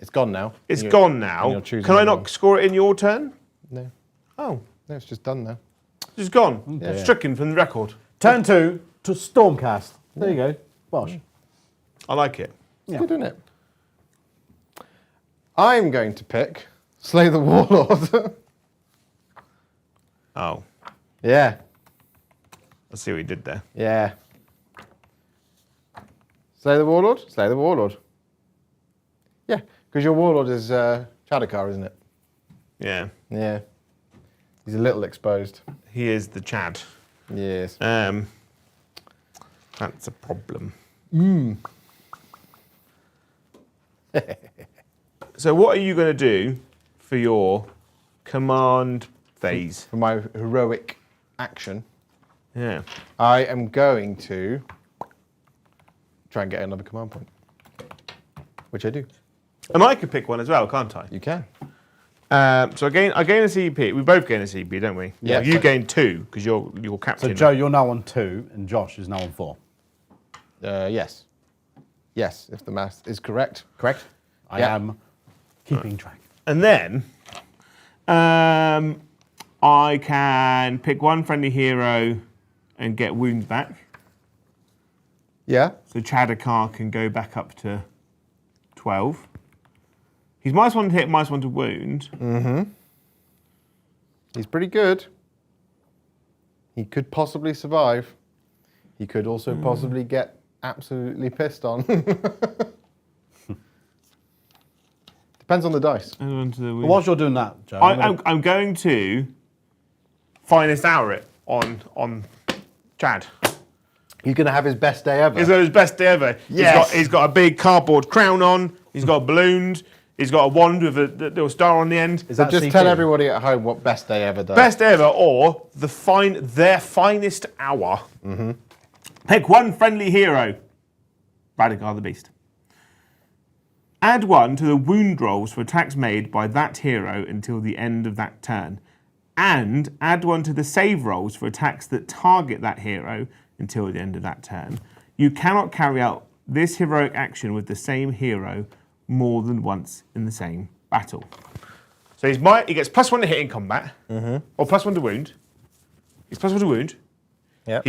It's gone now. it's You're- gone and now. you're choosing Can I another not score it in your turn? one. No. Oh, No, it's just done now. it's just gone. Yeah. It's stricken from the record. Turn 2 to Stormcast. There you go. Bosh. I like it. It's good, isn't it? I'm going to pick Slay the Warlord. Oh, Yeah. I see what you did there. Yeah. Slay the Warlord? Slay the Warlord. Yeah, because your Warlord is Chadakar, isn't it? Yeah, Yeah. He's a little exposed. he is the Chad. Yes. That's a problem. So what are you going to do for your command phase? For my heroic action, Yeah. I am going to try and get another command point. Which I do. And I could pick one as well, can't I? You can. So I gain a CP. We both gain a CP, don't we? Yeah. You gain 2 because you're So captain. Joe, you're now on 2, and Josh is now on 4. Yes. Yes, if the math is correct. Correct? I Yeah. am keeping track. And then I can pick one friendly hero and get wounds back. Yeah. So Chadakar can go back up to 12. He's -1 to hit, -1 to wound. He's pretty good. He could possibly survive. He could also possibly get absolutely pissed on. Depends on the dice. -1 to the wound. Whilst you're doing that, Joe, I'm going to finest hour it on Chad. He's going to have his best day ever. He's got his best day ever. Yes. He's got a big cardboard crown on. He's got balloons. He's got a wand with a little star on the end. is that Just CP? tell everybody at home what best day ever does. Best day ever, or their finest hour. Pick one friendly hero. Radagar the Beast. Add 1 to the wound rolls for attacks made by that hero until the end of that turn. And add 1 to the save rolls for attacks that target that hero until the end of that turn. You cannot carry out this heroic action with the same hero more than once in the same battle. So he gets +1 to hit in combat, or +1 to wound. He's +1 to wound. Yep.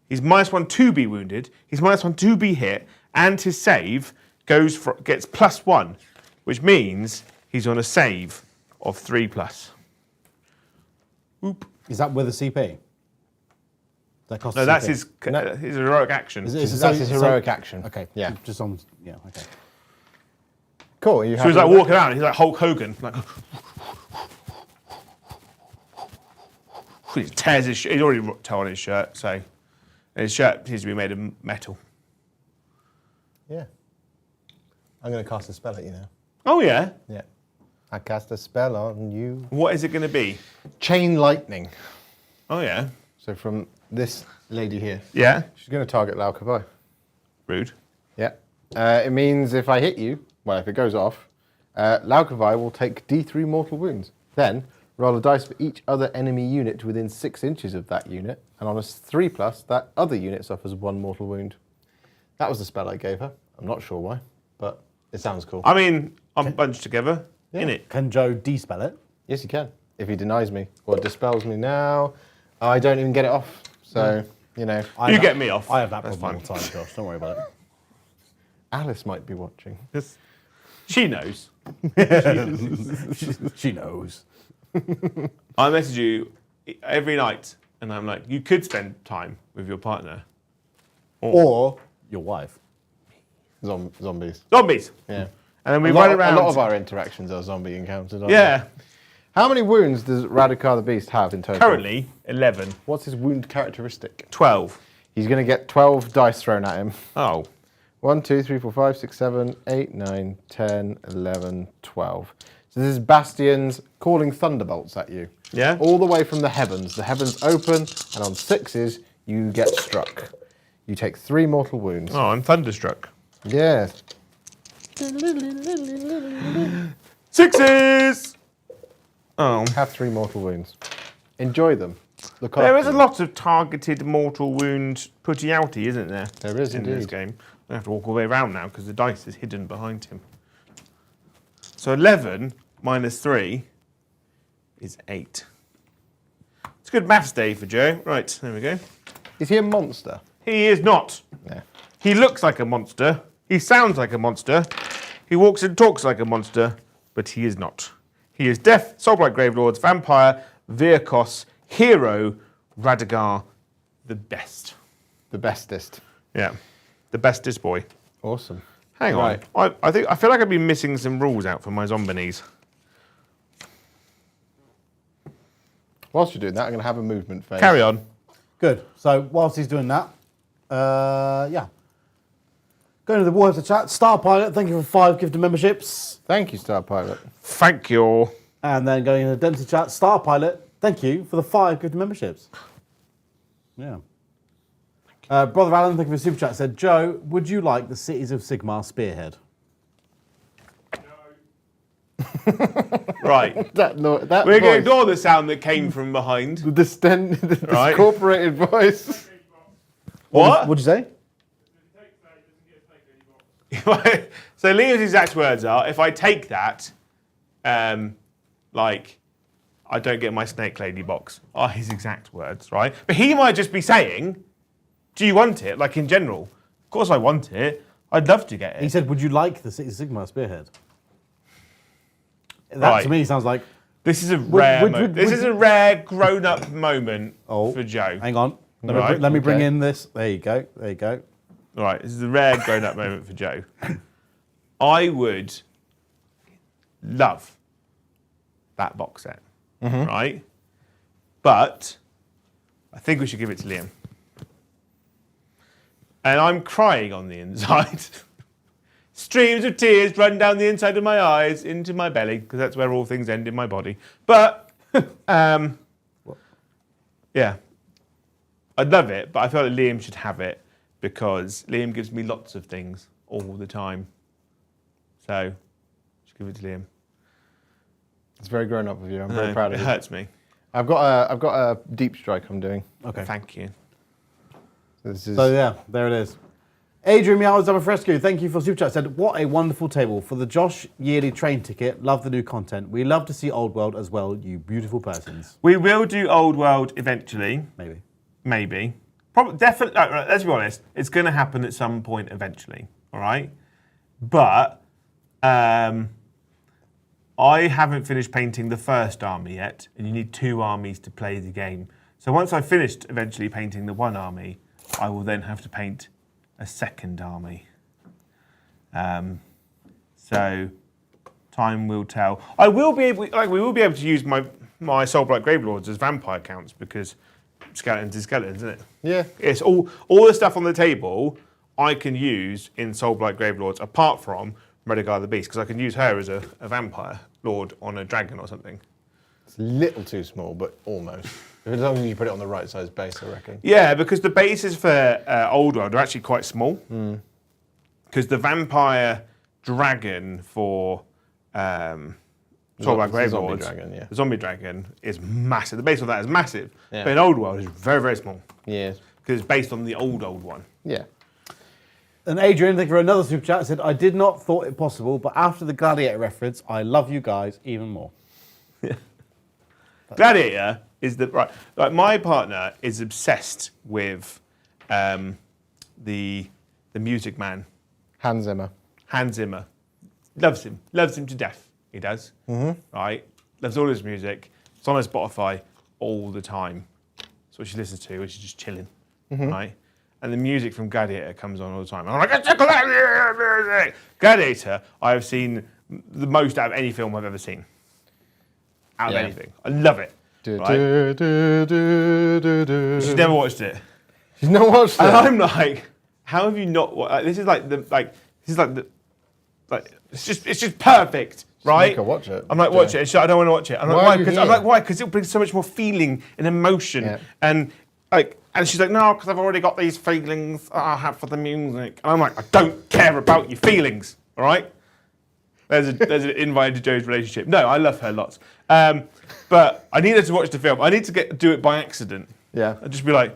He's -1 to be wounded. He's -1 to be hit, and his save gets +1, which means he's on a save of 3+. Oop. Is that with a CP? That costs No, a that's CP? his heroic action. Is it- That's his heroic action. Okay. Yeah. Just on. Yeah. Okay. Cool. You So he's like walking around. He's like Hulk Hogan. Like, he tears his. He's already torn his shirt. So his shirt seems to be made of metal. Yeah. I'm going to cast a spell at you now. Oh yeah. Yeah. I cast a spell on you. What is it going to be? Chain lightning. Oh yeah. So from this lady here, Yeah. she's going to target Laukabai. Rude. Yeah. It means if I hit you, well, if it goes off, Laukabai will take D3 mortal wounds. Then roll a dice for each other enemy unit within 6 inches of that unit, and on a 3+, that other unit suffers 1 mortal wound. That was the spell I gave her. I'm not sure why, but it sounds cool. I mean, I'm bunched together in it. Can Joe despell it? Yes, you can. If he denies me or dispels me now, I don't even get it off. So, you know, You get me off. I have that That's problem all the time, Josh. Don't worry about it. Alice might be watching. She knows. She knows. I message you every night, and I'm like, you could spend time with your partner. Or your wife. Zombies. Zombies. Yeah. And then we A run lot, around. a lot of our interactions are zombie encounters, aren't Yeah. they? How many wounds does Radikar the Beast have in total? Currently, 11. What's his wound characteristic? 12. He's going to get 12 dice thrown at him. Oh. 1, 2, 3, 4, 5, 6, 7, 8, 9, 10, 11, 12. So this is Bastions calling thunderbolts at you. Yeah? All the way from the heavens. The heavens open, and on 6s, you get struck. You take 3 mortal wounds. Oh, I'm thunderstruck. Yes. 6s! Oh. Have 3 mortal wounds. Enjoy them. Look There is after a them. lot of targeted mortal wound putty outy, isn't there? There is in this indeed. game. I have to walk all the way around now because the dice is hidden behind him. So 11 minus 3 is 8. It's a good maths day for Joe. Right, there we go. Is he a monster? He is not. Yeah. He looks like a monster. He sounds like a monster. He walks and talks like a monster, but he is not. He is Death, Soulblight Gravelords, Vampire, Virkos, Hero, Radagar, the best. The bestest. Yeah, the bestest boy. Awesome. Hang on. Right. I feel like I've been missing some rules out for my zombies. Whilst you're doing that, I'm going to have a movement phase. Carry on. Good. So whilst he's doing that, yeah. Going to the Warhammer chat. Star Pilot, thank you for 5 gifted memberships. Thank you, Star Pilot. Thank you. And then going into the Dempsey chat. Star Pilot, thank you for the 5 gifted memberships. Yeah. Brother Alan, thank you for the super chat. Said, Joe, would you like the Cities of Sigmar spearhead? No. Right. That We're going to voice, ignore the sound that came from behind. the Right. discorporated voice. What? What'd you say? So Liam's exact words are, if I take that, like, I don't get my snake lady box, are his exact words, right? But he might just be saying, do you want it? Like in general. Of course I want it. I'd love to get it. He said, would you like the Six Sigma spearhead? That Right. to me sounds like, This is a rare This is a rare grown-up moment oh, for Joe. hang on. Right, Let me bring okay. in this. There you go. There you go. All right, this is a rare grown-up moment for Joe. I would love that box set, right? But I think we should give it to Liam. And I'm crying on the inside. Streams of tears run down the inside of my eyes into my belly, because that's where all things end in my body. But, yeah, I'd love it, but I feel like Liam should have it because Liam gives me lots of things all the time. So, just give it to Liam. It's very grown up of you. I'm very proud of It you. hurts me. I've got a deep strike I'm doing. Okay. Thank you. This is So yeah, there it is. Adrian Meows Fresco, thank you for super chat. Said, what a wonderful table for the Josh yearly train ticket. Love the new content. We love to see Old World as well. You beautiful persons. We will do Old World eventually. Maybe. Maybe. Probably, definitely. Right, let's be honest. It's going to happen at some point eventually. All right. But I haven't finished painting the first army yet, and you need 2 armies to play the game. So once I've finished eventually painting the 1 army, I will then have to paint a 2nd army. So time will tell. I will be able, we will be able to use my Soulblight Gravelords as vampire counts because skeletons is skeletons, isn't it? yeah. It's all the stuff on the table I can use in Soulblight Gravelords apart from Redegar the Beast, because I can use her as a vampire lord on a dragon or something. It's a little too small, but almost. As long as you put it on the right size base, I reckon. Yeah, because the bases for Old World are actually quite small. Because the vampire dragon for Soulblight The zombie Gravelords, dragon, yeah. the zombie dragon is massive. The base of that is massive. Yeah. But in Old World, it's very, very small. Yeah. Because it's based on the old one. Yeah. And Adrian, thank you for another super chat. Said, I did not thought it possible, but after the Gladiator reference, I love you guys even more. Gladiator is the right. Like my partner is obsessed with the Music Man, Hans Zimmer. Hans Zimmer. Loves him to death. He does. Right. Loves all his music. It's on his Spotify all the time. That's what she listens to when she's just chilling. Right. And the music from Gladiator comes on all the time. I'm like, it's a Gladiator music. Gladiator, I have seen the most out of any film I've ever seen. Out of Yeah. anything. I love it. Right? She's never watched it. She's not watched And it. I'm like, how have you not watched it's just perfect, right? make her watch it. I'm like, watch it. And she's like, I don't want to watch it. I'm like, Why why? are you Because I'm here? like, why? Because it brings so much more feeling and emotion. Yeah. And she's like, no, because I've already got these feelings I have for the music. And I'm like, I don't care about your feelings, all right? There's an invite to Joe's relationship. No, I love her lots. But I need her to watch the film. I need to do it by accident. Yeah. I'd just be like,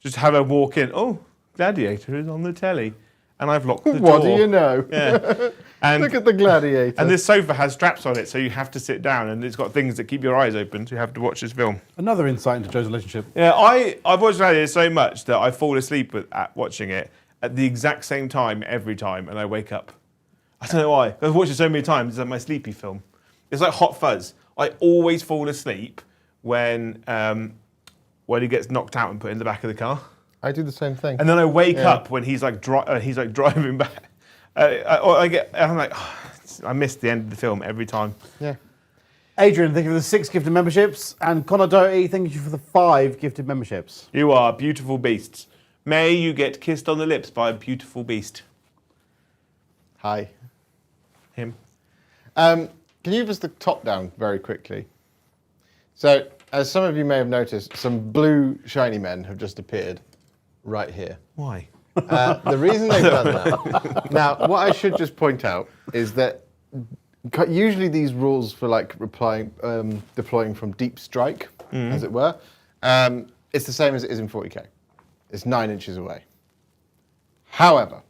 just have her walk in. Oh, Gladiator is on the telly. And I've locked the door. What do you know? Yeah. And, Look at the Gladiator. and this sofa has straps on it, so you have to sit down, and it's got things that keep your eyes open, so you have to watch this film. Another insight into Joe's relationship. Yeah, I've watched Gladiator so much that I fall asleep at watching it at the exact same time every time, and I wake up. I don't know why. I've watched it so many times. It's like my sleepy film. It's like Hot Fuzz. I always fall asleep when he gets knocked out and put in the back of the car, I do the same thing. and then I wake up when he's like driving back. I'm like, I miss the end of the film every time. Yeah. Adrian, thank you for the 6 gifted memberships. And Connor Doherty, thank you for the 5 gifted memberships. You are beautiful beasts. May you get kissed on the lips by a beautiful beast. Hi. Him. Can you give us the top down very quickly? So, as some of you may have noticed, some blue shiny men have just appeared right here. Why? The reason they've done that. Now, what I should just point out is that Usually these rules for like deploying from deep strike, as it were, it's the same as it is in 40k. It's 9 inches away. However,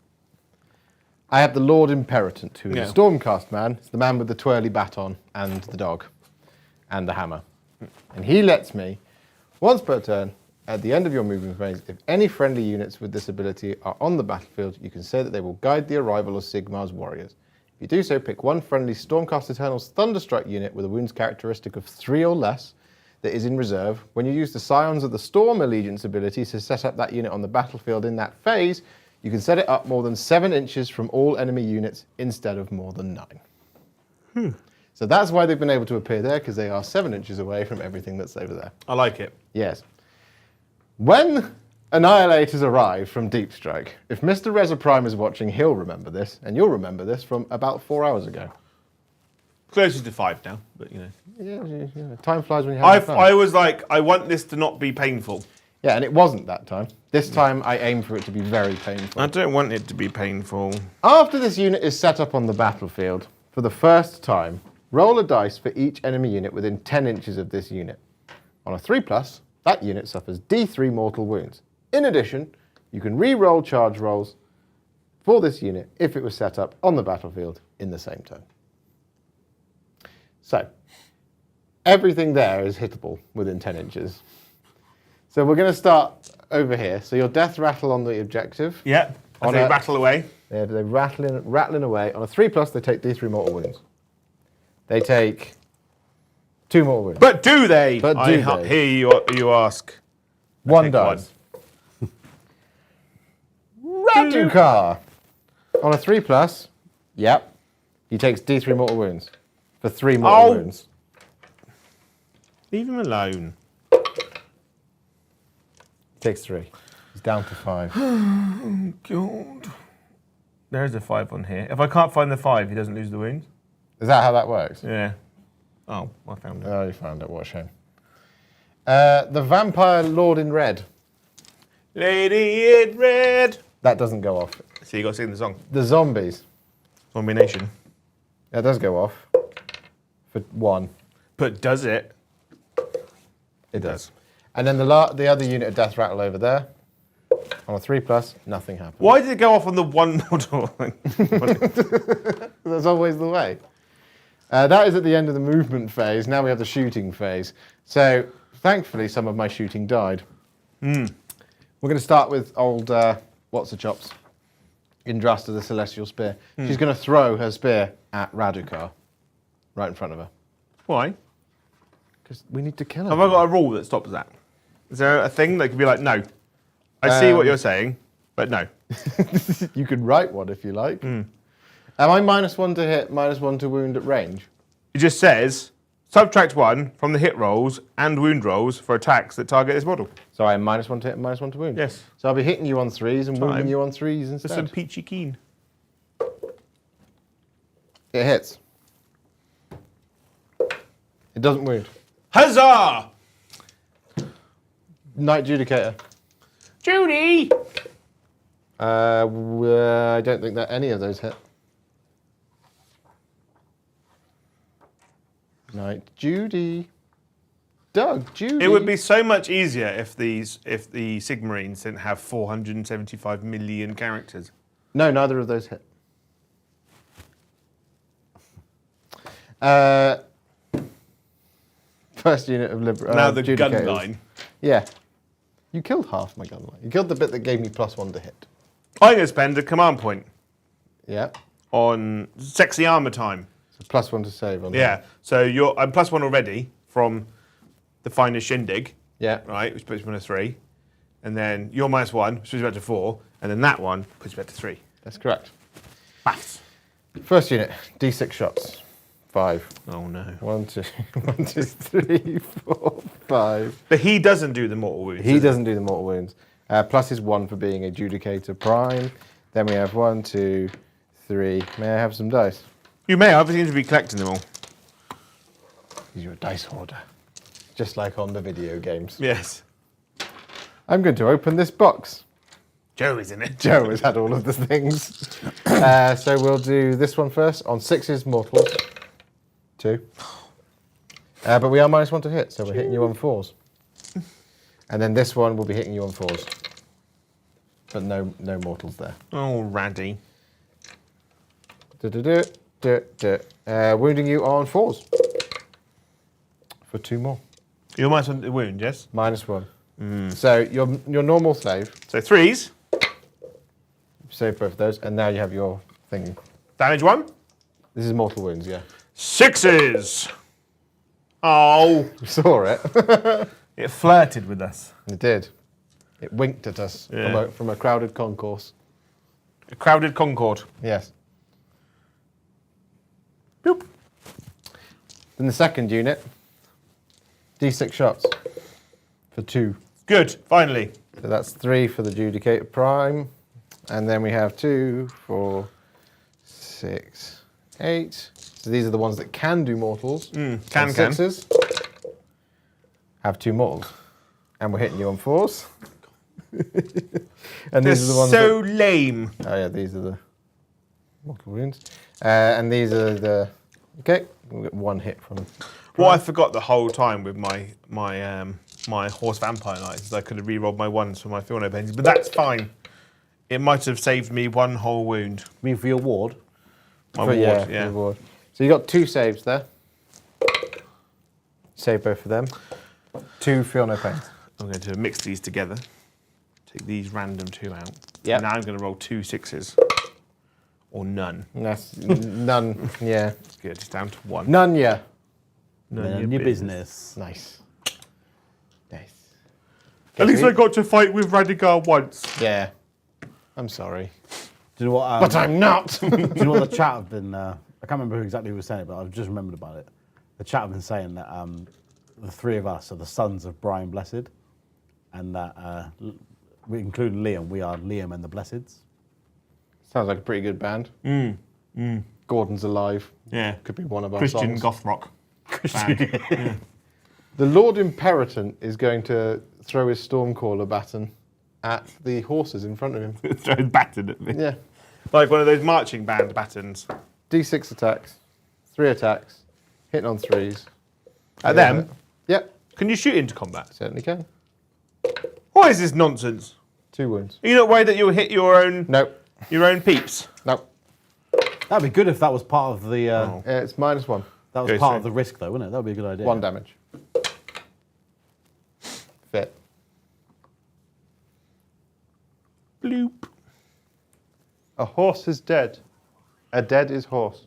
I have the Lord Imperatant, who is a Stormcast man. It's the man with the twirly baton and the dog and the hammer. And he lets me, once per turn, at the end of your movement phase, if any friendly units with this ability are on the battlefield, you can say that they will guide the arrival of Sigmar's warriors. If you do so, pick one friendly Stormcast Eternal's Thunderstrike unit with a wounds characteristic of 3 or less that is in reserve. When you use the Scions of the Storm Allegiance ability to set up that unit on the battlefield in that phase, you can set it up more than 7 inches from all enemy units instead of more than 9. So that's why they've been able to appear there, because they are 7 inches away from everything that's over there. I like it. Yes. When Annihilators arrive from Deep Strike, if Mr. Reza Prime is watching, he'll remember this, and you'll remember this from about 4 hours ago. Closer to 5 now, but you know. Yeah, time flies when you have fun. I was like, I want this to not be painful. Yeah, and it wasn't that time. This time I aim for it to be very painful. I don't want it to be painful. After this unit is set up on the battlefield, for the first time, roll a dice for each enemy unit within 10 inches of this unit. On a 3+, that unit suffers D3 mortal wounds. In addition, you can re-roll charge rolls for this unit if it was set up on the battlefield in the same turn. So, everything there is hittable within 10 inches. So we're going to start over here. So your death rattle on the objective. Yeah, as they rattle away. They're rattling away. On a 3+, they take D3 mortal wounds. They take 2 mortal wounds. But do they? But do they? Here you ask. 1 dice. Radukar. On a 3+, yep, he takes D3 mortal wounds for 3 mortal wounds. Leave him alone. Takes 3. He's down to 5. Oh, God. There's a 5 on here. If I can't find the 5, he doesn't lose the wounds? Is that how that works? Yeah. Oh, I found it. Oh, you found it. What a shame. The Vampire Lord in Red. Lady in Red. That doesn't go off. So you got to sing the song. The Zombies. Zombie Nation. That does go off. For 1. But does it? It does. And then the other unit of Death Rattle over there. On a 3+, nothing happens. Why did it go off on the 1 model? That's always the way. That is at the end of the movement phase. Now we have the shooting phase. So, thankfully, some of my shooting died. We're going to start with old What's-a-Chops. Indrasta, the Celestial Spear. She's going to throw her spear at Radukar. Right in front of her. Why? Because we need to kill her. Have I got a rule that stops that? Is there a thing that could be like, no, I see what you're saying, but no. You could write one if you like. Am I -1 to hit, -1 to wound at range? It just says, subtract 1 from the hit rolls and wound rolls for attacks that target this model. So I am -1 to hit and -1 to wound? Yes. So I'll be hitting you on 3s and wounding you on 3s instead. Just some peachy keen. It hits. It doesn't wound. Huzzah! Knight Judicator. Judy! I don't think that any of those hit. Knight Judy. Doug, Judy. It would be so much easier if the Sigmarines didn't have 475 million characters. No, neither of those hit. First unit of Now the gun Judicators. line. Yeah. You killed half my gun line. You killed the bit that gave me +1 to hit. I'm going to spend a command point Yeah. on sexy armor time. So +1 to save on Yeah. So I'm +1 already from the finest shindig. Yeah. Right, which puts me on a 3. And then you're -1, which puts me back to 4. And then that one puts me back to 3. That's correct. Baths. First unit, D6 shots. 5. Oh no. 1, 2, 1, 2, 3, 4, 5. But he doesn't do the mortal wounds. He doesn't do the mortal wounds. Plus his 1 for being a Judicator Prime. Then we have 1, 2, 3. May I have some dice? You may. I seem to be collecting them all. You're a dice hoarder. Just like on the video games. Yes. I'm going to open this box. Joe is in it. Joe has had all of the things. So we'll do this one first. On 6s, mortals. 2. But we are -1 to hit, so we're hitting you on 4s. And then this one will be hitting you on 4s. But no mortals there. Oh, raddy. Wounding you on 4s. For 2 more. You're -1 to wound, yes? -1. So your normal save. So 3s. Save both of those, and now you have your thing. Damage 1. This is mortal wounds, yeah. 6s. Oh. You saw it. It flirted with us. It did. It winked at us from a crowded concourse. A crowded Concord. Yes. Boop. Then the second unit, D6 shots for 2. Good, finally. So that's 3 for the Judicator Prime. And then we have 2, 4, 6, 8. So these are the ones that can do mortals. Can. 6s have 2 mortals. And we're hitting you on 4s. And They're these are the ones so lame. Oh yeah, these are the mortal wounds. And these are the... Okay, we'll get 1 hit from them. What I forgot the whole time with my horse vampire knights is I could have re-rolled my 1s for my Philno paintings, but that's fine. It might have saved me 1 whole wound. You mean for your ward? My ward, for yeah. your ward. So you got 2 saves there. Save both of them. 2 feel no pain. I'm going to mix these together. Take these random 2 out. Yep. Now I'm going to roll 2 6s. Or none. That's none. Yeah. Good, it's down to 1. None. Yeah. None your business. Nice. Nice. At least I got to fight with Radigar once. Yeah. I'm sorry, Do you know what? but I'm not. Do you know what the chat have been? I can't remember who exactly was saying it, but I've just remembered about it. The chat have been saying that the 3 of us are the sons of Brian Blessed, and that we, including Liam, we are Liam and the Blesseds. Sounds like a pretty good band. Gordon's alive. Yeah. Could be one of our Christian songs. goth rock. Band. Yeah. The Lord Imperator is going to throw his Stormcaller baton at the horses in front of him. Throw his baton at me. Yeah. Like one of those marching band batons. D6 attacks, 3 attacks, hitting on 3s. At them? Yep, Can you shoot into combat? certainly can. What is this nonsense? 2 wounds. Are you not worried that you'll hit your own peeps? Nope. That'd be good if that was part of the. It's -1. That was Go part through. of the risk, though, wouldn't it? That'd be a good idea. 1 damage. Fit. Bloop. A horse is dead. A dead is horse.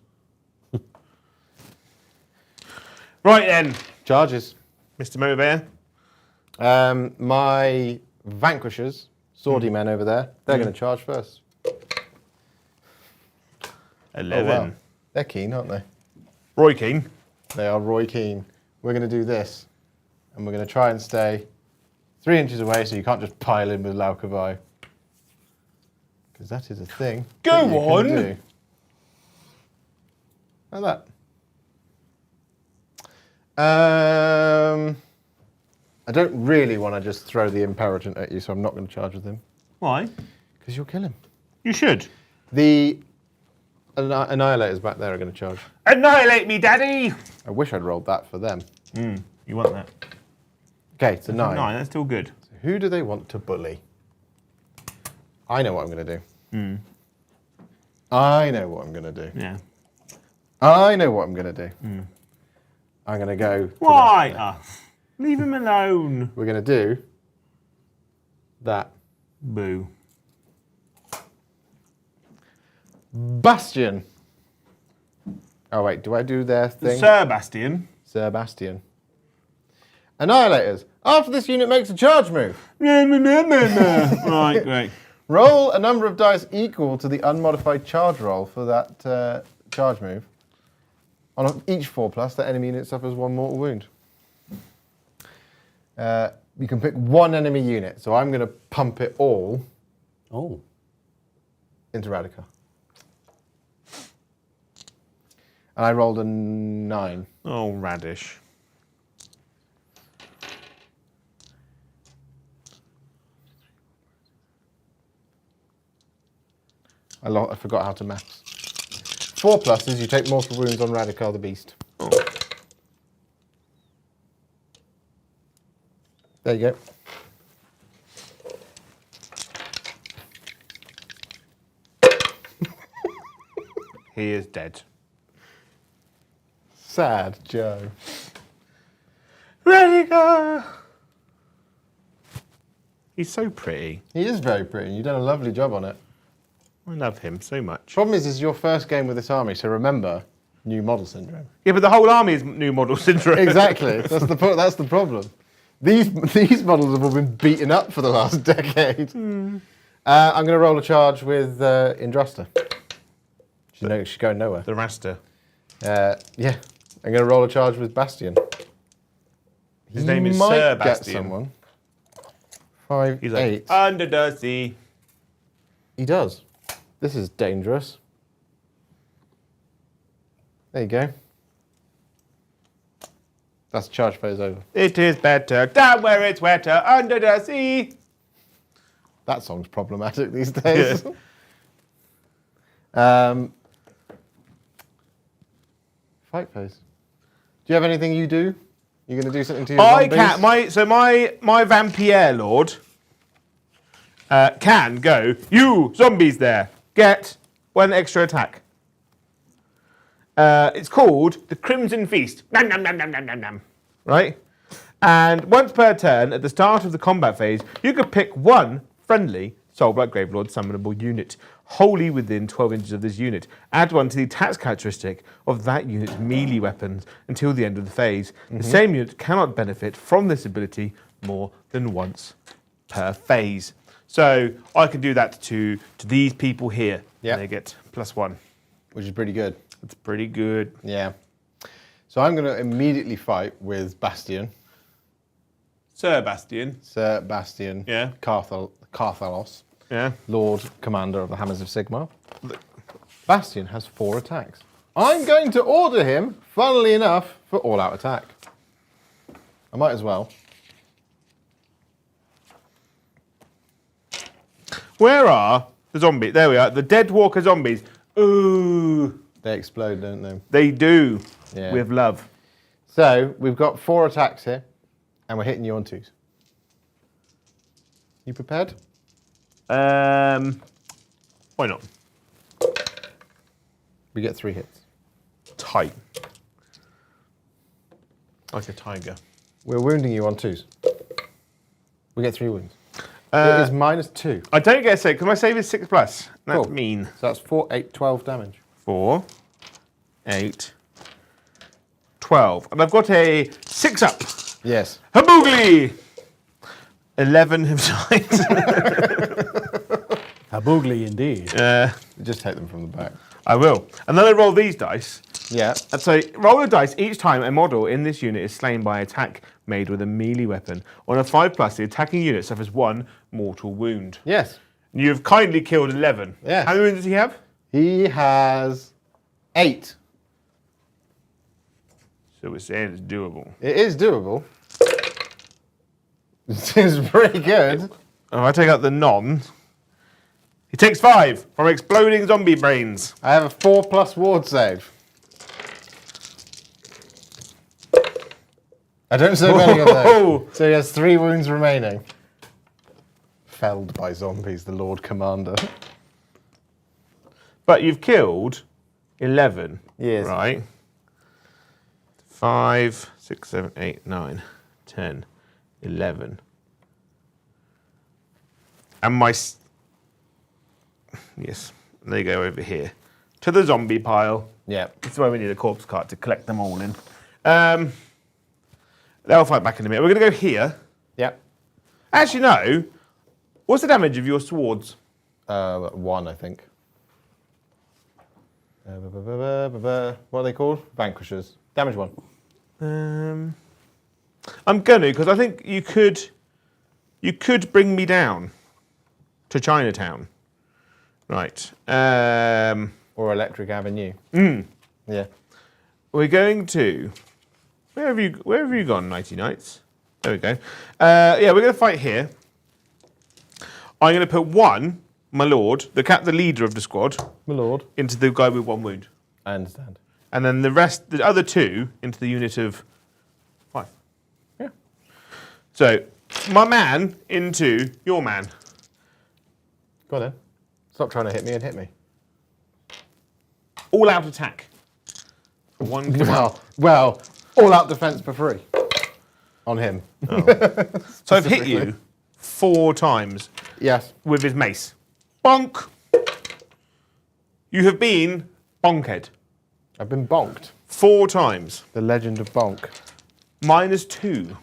Right then, Charges. Mr. Motivator. My vanquishers, swordy men over there, they're going to charge first. 11. Oh, wow. They're keen, aren't they? Roy Keane. They are Roy Keane. We're going to do this, and we're going to try and stay 3 inches away so you can't just pile in with Laukavai. Because that is a thing. Go that you on. can do. Like that. I don't really want to just throw the Imperator at you, so I'm not going to charge with him. Why? Because you'll kill him. You should. The Annihilators back there are going to charge. Annihilate me, Daddy! I wish I'd rolled that for them. You want that? Okay, it's a 9. 9, that's still good. Who do they want to bully? I know what I'm going to do. I know what I'm going to do. Yeah. I know what I'm going to do. I'm going to go... to Why? Leave him alone. We're going to do that. Boo. Bastion. Oh, wait, do I do their thing? Sir Bastian. Sir Bastion. Annihilators. After this unit makes a charge move, Right, great. roll a number of dice equal to the unmodified charge roll for that charge move. On each 4+, that enemy unit suffers 1 mortal wound. You can pick 1 enemy unit, so I'm going to pump it all into Radica. And I rolled a 9. Oh, radish. I forgot how to maths. 4+ is you take mortal wounds on Radical the Beast. Oh. There you go. He is dead. Sad Joe. Ready, go! He's so pretty. He is very pretty. You've done a lovely job on it. I love him so much. Problem is your first game with this army, so remember, new model syndrome. Yeah, but the whole army is new model syndrome. Exactly. That's the problem. These models have all been beaten up for the last decade. I'm going to roll a charge with Indrasta. She's going nowhere. The Raster. Yeah. I'm going to roll a charge with Bastion. His name is might Sir get Bastion. someone. 5, He's 8. like, under the sea. He does. This is dangerous. There you go. That's charge phase over. It is better down where it's wetter, under the sea. That song's problematic these days. Fight phase. Do you have anything you do? You're going to do something to your I zombies? can. My Vampire Lord can go. You zombies there, get 1 extra attack. It's called the Crimson Feast. Nom, nom, nom, nom, nom, nom, nom. Right? And once per turn, at the start of the combat phase, you could pick 1 friendly Soulblight Gravelord summonable unit, wholly within 12 inches of this unit. Add 1 to the attacks characteristic of that unit's melee weapons until the end of the phase. The same unit cannot benefit from this ability more than once per phase. So I can do that to these people here. Yep. They get +1. Which is pretty good. That's pretty good. Yeah. So I'm going to immediately fight with Bastion. Sir Bastion. Sir Bastion. Yeah. Carthalos. Yeah. Lord Commander of the Hammers of Sigmar. Bastion has 4 attacks. I'm going to order him, funnily enough, for all-out attack. I might as well. Where are the zombies? There we are. The Dead Walker zombies. Ooh. They explode, don't they? They do. Yeah. With love. So we've got 4 attacks here, and we're hitting you on 2s. You prepared? Why not? We get 3 hits. Tight. Like a tiger. We're wounding you on 2s. We get 3 wounds. It is -2. I don't get a save because my save is 6+. That's Cool. mean. So that's 4, 8, 12 damage. 4, 8, 12. And I've got a 6-up. Yes. Haboogly! 11 hit points. Haboogly indeed. Just take them from the back. I will. And then I roll these dice. Yeah. And so roll the dice each time a model in this unit is slain by attack made with a melee weapon. On a 5+, the attacking unit suffers 1 mortal wound. Yes. You've kindly killed 11. Yes. How many wounds does he have? He has 8. So we're saying it's doable. It is doable. It is pretty good. If I take out the non, he takes 5 from exploding zombie brains. I have a 4+ ward save. I don't save any of Whoa. those. So he has 3 wounds remaining. Felled by zombies, the Lord Commander. But you've killed 11. Yes. Right? 5, 6, 7, 8, 9, 10, 11. And yes, they go over here to the zombie pile. Yeah. That's why we need a corpse cart to collect them all in. They'll fight back in a minute. We're going to go here. Yeah. Actually, no. What's the damage of your swords? 1, I think. What are they called? Vanquishers. Damage 1. I'm going to, because I think you could bring me down to Chinatown. Right. Or Electric Avenue. Yeah. We're going to... Where have you gone, Nighty Nights? There we go. Yeah, we're going to fight here. I'm going to put 1, my lord, the leader of the squad, My lord. into the guy with 1 wound. I understand. and then the other 2 into the unit of 5. Yeah. So, my man into your man. Go on then. Stop trying to hit me and hit me. All out attack. For 1 command. Well, all out defense for free. On him. So I've hit you 4 times Yes. with his mace. Bonk! You have been bonked. I've been bonked. 4 times. The legend of bonk. -2.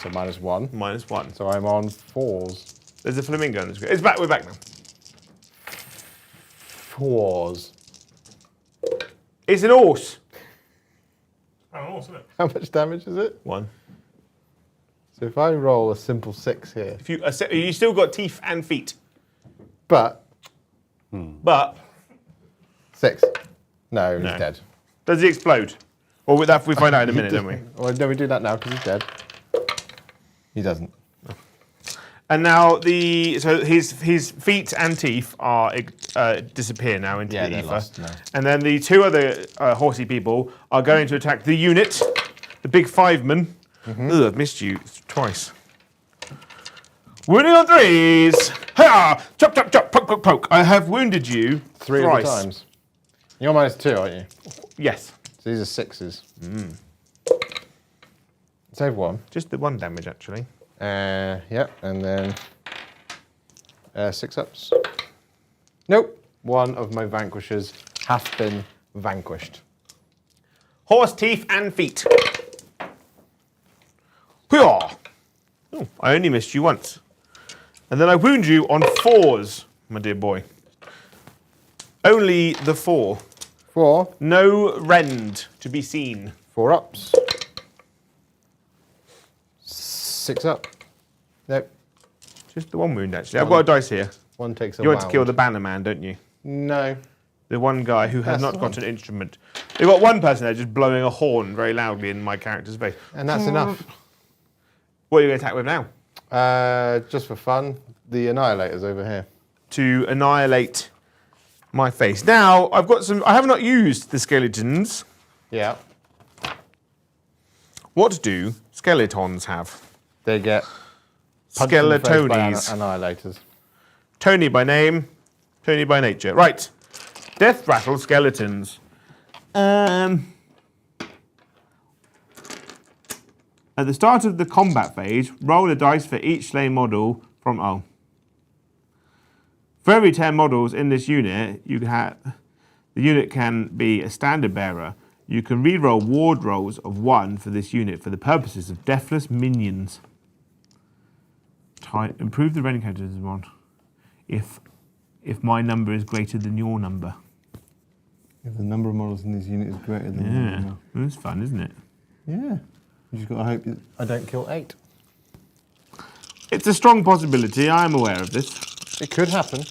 So -1. -1. So I'm on 4s. There's a flamingo on the screen. It's back. We're back now. 4s. It's an horse. Oh, isn't it? How much damage is it? 1. So if I roll a simple 6 here, If you still got teeth and feet, but but 6. No, he's No. dead. does he explode? Well, with that we find out in a minute, don't we? Well, no, we do that now because he's dead. He doesn't. And now his feet and teeth are disappear now into the they're ether. lost now. And then the 2 other horsey people are going to attack the unit, the big 5-man. Ugh, I've missed you twice. Wounding on 3s. Ha! Chop, chop, chop, poke, poke, poke. I have wounded you 3 thrice. of the times. You're -2, aren't you? Yes, So these are 6s. Save 1. just the 1 damage actually. Yep, and then 6 ups. Nope. One of my vanquishers has been vanquished. Horse teeth and feet. Hoo-yah! Oh, I only missed you once. And then I wound you on 4s, my dear boy. Only the 4. 4. No rend to be seen. 4 ups. 6 up. Nope. Just the 1 wound, actually. I've got a dice here. 1 takes a You want to wound. kill the banner man, don't you? No. The one guy who has That's not the got one. an instrument. They've got one person there just blowing a horn very loudly in my character's face. And that's enough. What are you going to attack with now? Just for fun, the Annihilator's over here. To annihilate my face. Now, I've got some... I have not used the skeletons. Yeah. What do skeletons have? They get punched in the face by Skeletonies. Annihilators. Tony by name, Tony by nature. Right. Death rattle skeletons. At the start of the combat phase, roll a dice for each slain model from For every 10 models in this unit, the unit can be a standard bearer. You can re-roll ward rolls of 1 for this unit for the purposes of deathless minions. Improve the rend counter as 1 if my number is greater than your number. If the number of models in this unit is greater than Yeah, that's fun, isn't it? Yeah. You just got to hope I don't kill 8. It's a strong possibility. I am aware of this. It could happen.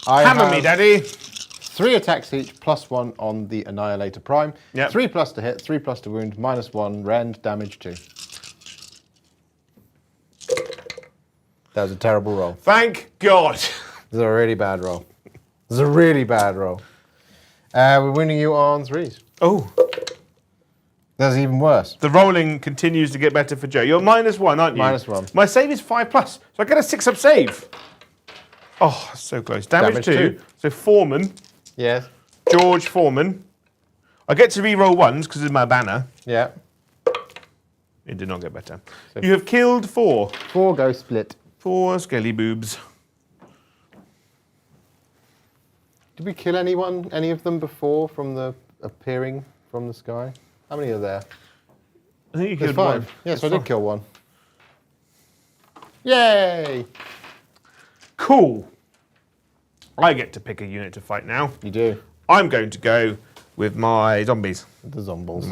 I Hammer me, have Daddy. 3 attacks each, +1 on the Annihilator Prime. Yep. 3 plus to hit, 3 plus to wound, -1, rend, damage 2. That was a terrible roll. Thank God. This is a really bad roll. This is a really bad roll. We're winning you on 3s. Oh, That's even worse. the rolling continues to get better for Joe. You're -1, aren't you? -1. My save is 5+, so I get a 6-up save. Oh, so close. Damage 2. So Foreman, Yes. George Foreman. I get to re-roll 1s because of my banner. Yeah. It did not get better. You have killed 4. 4 go split. 4 skelly boobs. Did we kill any of them before from the appearing from the sky? How many are there? I think you There's killed 5. 1. Yes, I did kill 1. Yay! Cool. I get to pick a unit to fight now. You do. I'm going to go with my zombies. The zombies.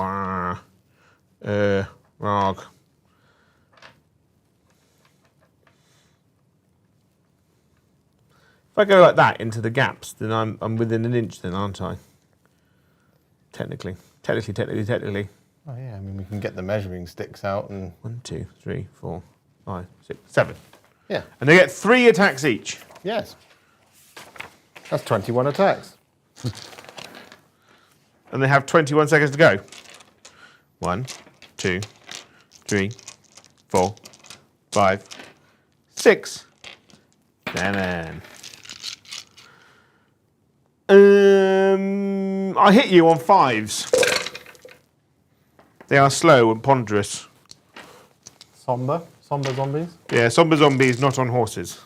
Rog. If I go like that into the gaps, then I'm within an inch then, aren't I? Technically. Oh yeah, I mean we can get the measuring sticks out and 1, 2, 3, 4, 5, 6, 7. yeah. And they get 3 attacks each. Yes. That's 21 attacks. And they have 21 seconds to go. 1, 2, 3, 4, 5, 6, 7. I hit you on 5s. They are slow and ponderous. Somber zombies. Yeah, somber zombies, not on horses.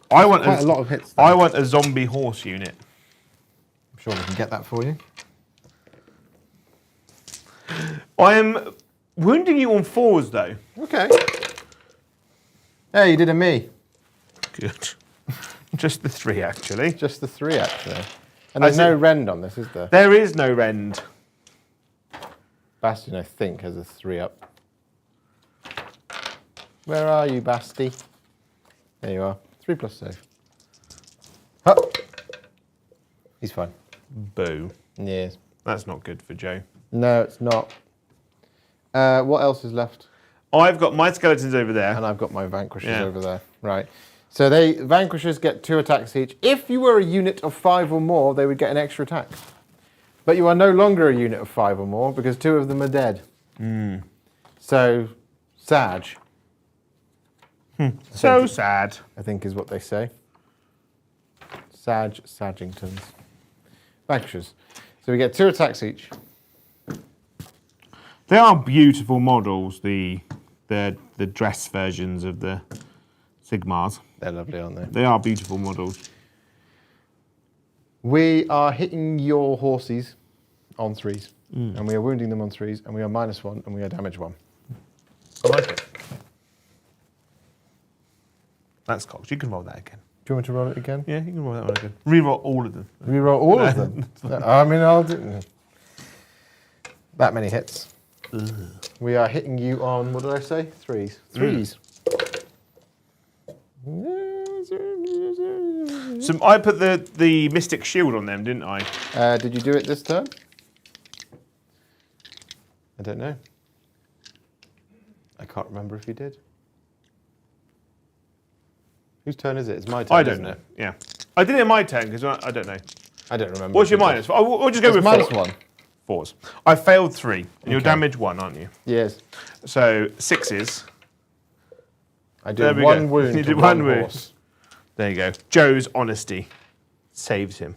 I want Quite a lot of hits. There. I want a zombie horse unit. I'm sure we can get that for you. I am wounding you on 4s though. Okay. Hey, you did a me. Good. Just the 3 actually. Just the 3 actually. And there's no rend on this, is there? There is no rend. Bastion, I think, has a 3 up. Where are you, Basti? There you are. 3+ save. Hup. He's fine. Boo. Yes. That's not good for Joe. No, it's not. What else is left? I've got my skeletons over there. And I've got my vanquishers Yeah. over there. Right. So vanquishers get 2 attacks each. If you were a unit of 5 or more, they would get an extra attack. But you are no longer a unit of 5 or more because 2 of them are dead. So, Sag. So sad. I think is what they say. Sagingtons. Vanquishers. So we get 2 attacks each. They are beautiful models, the dress versions of the Sigmars. They're lovely, aren't they? They are beautiful models. We are hitting your horses on 3s. And we are wounding them on 3s. And we are -1 and we are damage 1. I like it. That's cocked. You can roll that again. Do you want me to roll it again? Yeah, you can roll that one again. Reroll all of them. Reroll all of them? I mean, I'll do... That many hits. We are hitting you on, what did I say? 3s. 3s. So I put the Mystic Shield on them, didn't I? Did you do it this turn? I don't know. I can't remember if you did. Whose turn is it? It's my turn. I don't isn't know. it? Yeah. I did it in my turn because I don't know. I don't remember. What's your if you minus? We'll just go did. with It's 4. -1. 4s. I failed 3. And you're Okay. damage 1, aren't you? Yes. So 6s. I There did we 1 go. wound. You to did one one wound. horse. There you go. Joe's honesty saves him.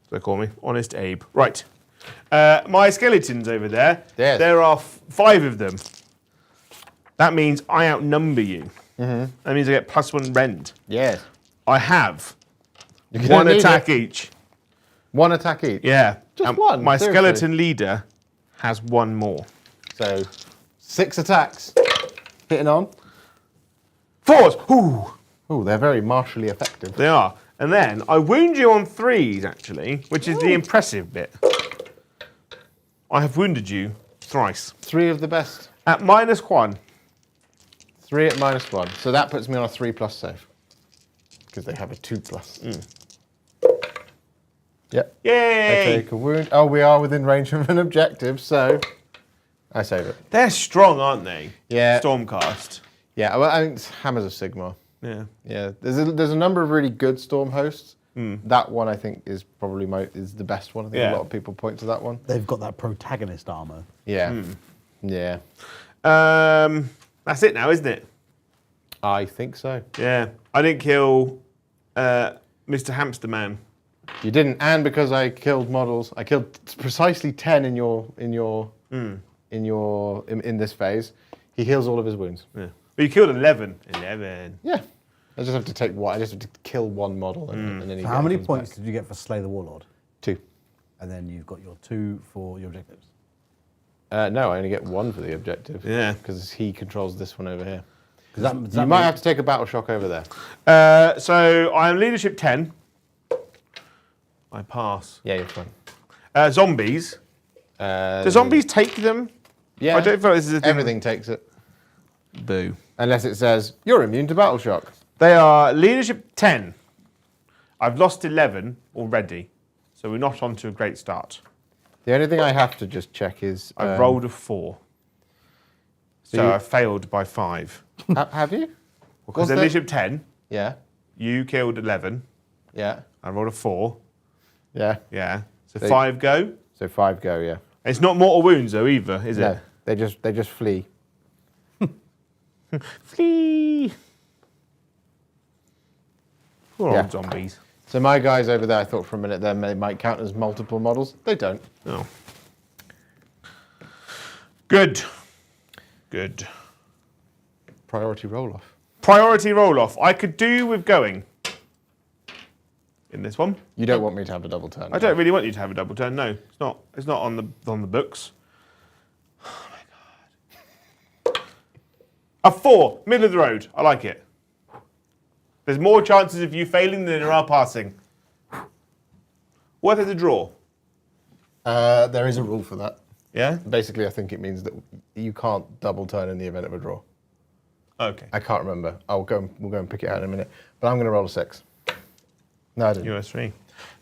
That's what they call me. Honest Abe. Right. My skeletons over there. Yes. There are 5 of them. That means I outnumber you. That means I get +1 rend. Yes. I have You're gonna 1 need attack it. each. 1 attack each. Yeah. Just And 1, My seriously. skeleton leader has 1 more. So 6 attacks. Hitting on. 4s. Ooh. Oh, they're very martially effective. They are. And then I wound you on 3s, actually, which is the impressive bit. I have wounded you thrice. 3 of the best. At -1. 3 at -1. So that puts me on a 3+ save. Because they have a 2+. Yep. I Yay! take a wound. Oh, we are within range of an objective, so I save it. They're strong, aren't they? Yeah. Stormcast. Yeah, well, I think Hammers of Sigmar. Yeah. Yeah, there's a number of really good Storm hosts. That one I think is probably is the best one. I think Yeah. a lot of people point to that one. They've got that protagonist armor. Yeah, yeah, That's it now, isn't it? I think so. Yeah. I didn't kill Mr. Hamster Man. You didn't, and because I killed models, I killed precisely 10 in this phase. He heals all of his wounds. Yeah. But you killed 11. 11. Yeah, I just have to take one. I just have to kill one model, and then he So how many comes points back. did you get for Slay the Warlord? 2. And then you've got your 2 for your objectives. No, I only get 1 for the objective. Yeah. Because he controls this one over here. Does You that might mean- have to take a battle shock over there. So I am leadership 10. I pass. Yeah, you're fine. Zombies. Do zombies take them? Yeah. I don't feel this is a thing. Everything takes it. Boo. Unless it says, you're immune to battle shock. They are leadership 10. I've lost 11 already, so we're not on to a great start. The only thing I have to just check is... I've rolled a 4. So you- I failed by 5. Have you? Because they're there- leadership 10, Yeah, you killed 11. yeah, I rolled a 4. yeah. Yeah. So They- 5 go. So 5 go, yeah. It's not mortal wounds though either, is No, it? they just flee. Flee. Poor Yeah. old zombies. So my guys over there, I thought for a minute there they might count as multiple models. They don't. Oh. Good. Good. Priority roll-off. Priority roll-off. I could do with going in this one. You don't want me to have a double turn. I don't really want you to have a double turn. No, it's not on the books. Oh my god. A 4, middle of the road. I like it. There's more chances of you failing than there are passing. What if it's a draw? There is a rule for that. Yeah. Basically, I think it means that you can't double turn in the event of a draw. Okay. I can't remember. We'll go and pick it out in a minute. But I'm going to roll a 6. No, I didn't. US 3.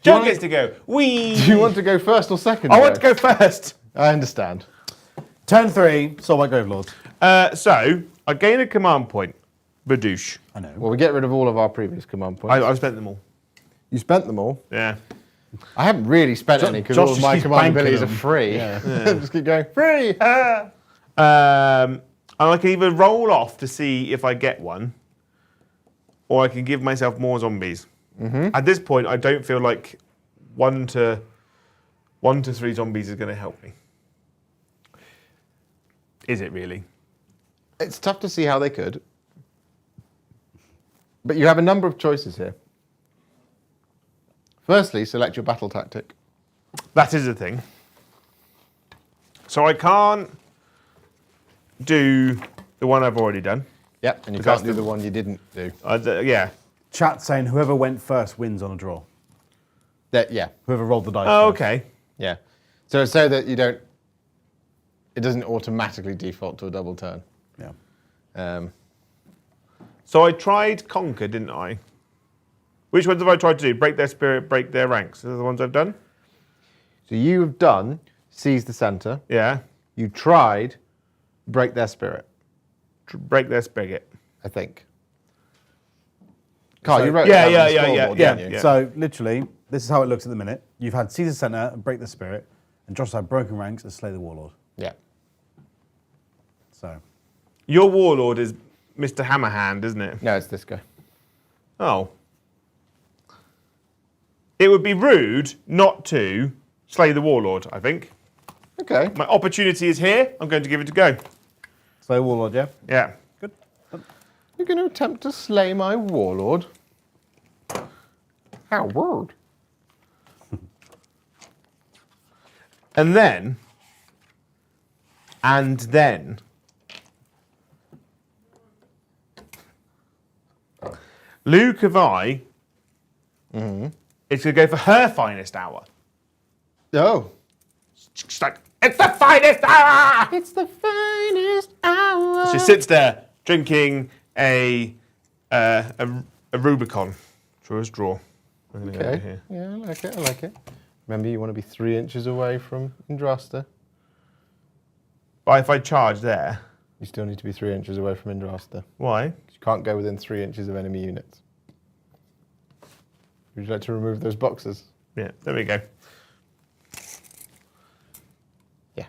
John gets to go. Wee. Do you want to go first or second? I want to go first. I understand. Turn 3, Soulblight Gravelords. So I gain a command point. Badoosh. I know. Well, we get rid of all of our previous command points. I've spent them all. You spent them all. Yeah. I haven't really spent any because Josh all of just my keeps command banking abilities are them. free. Yeah. Just keep going, free! And I can either roll off to see if I get one, or I can give myself more zombies. At this point, I don't feel like 1 to 3 zombies is going to help me. Is it really? It's tough to see how they could. But you have a number of choices here. Firstly, select your battle tactic. That is a thing. So I can't do the one I've already done. Yep, and you Because can't do the one you didn't do. Yeah. Chat saying whoever went first wins on a draw. Yeah, Whoever rolled the dice Oh, first. okay. yeah. So it's so that you don't, it doesn't automatically default to a double turn. Yeah. So I tried Conquer, didn't I? Which ones have I tried to do? Break their spirit, break their ranks. Those are the ones I've done? So you've done seize the center. Yeah. You tried break their spirit, Break their spigot. I think. Carl, So- you wrote Yeah, it down on the yeah, scoreboard, yeah. didn't you? Yeah. So literally, this is how it looks at the minute. You've had Caesar Center and Break the Spirit, and Josh had Broken Ranks and Slay the Warlord. Yeah. So Your warlord is Mr. Hammerhand, isn't it? No, it's this guy. Oh. It would be rude not to slay the warlord, I think. Okay. My opportunity is here. I'm going to give it a go. Slay Warlord, yeah. Yeah. Good. You're going to attempt to slay my warlord? How rude. And then, Luke of I is going to go for her finest hour. Oh. She's like, it's the finest hour! It's the finest hour. She sits there drinking a Rubicon. Draw his draw. I'm going to go over Okay. here. Yeah, I like it. I like it. Remember, you want to be 3 inches away from Indrasta. But if I charge there, You still need to be 3 inches away from Indrasta. why? You can't go within 3 inches of enemy units. Would you like to remove those boxes? Yeah, there we go. Yeah.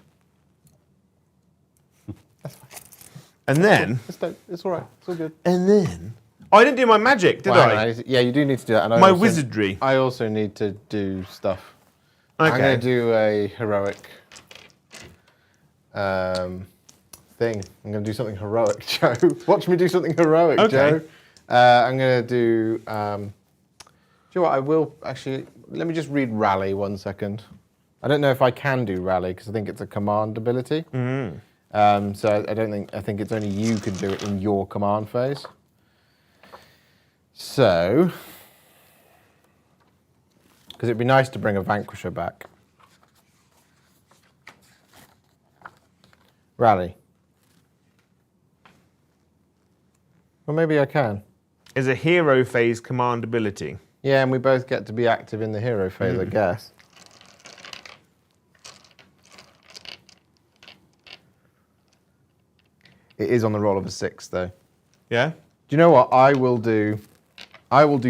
That's fine. And then, It's all right. It's all good. oh, I didn't do my magic, did Well, I? hang on, yeah, you do need to do that. And My wizardry. I also need to do stuff. Okay. I'm going to do a heroic thing. I'm going to do something heroic, Joe. Watch me do something heroic, Okay. Joe. I'm going to do... do you know what? I will actually... Let me just read Rally 1 second. I don't know if I can do Rally because I think it's a command ability. So I don't think... I think it's only you can do it in your command phase. So... Because it'd be nice to bring a Vanquisher back. Rally. Well, maybe I can. Is a hero phase command ability. Yeah, and we both get to be active in the hero phase, I guess. It is on the roll of a 6, though. Do Yeah? you know what? I will do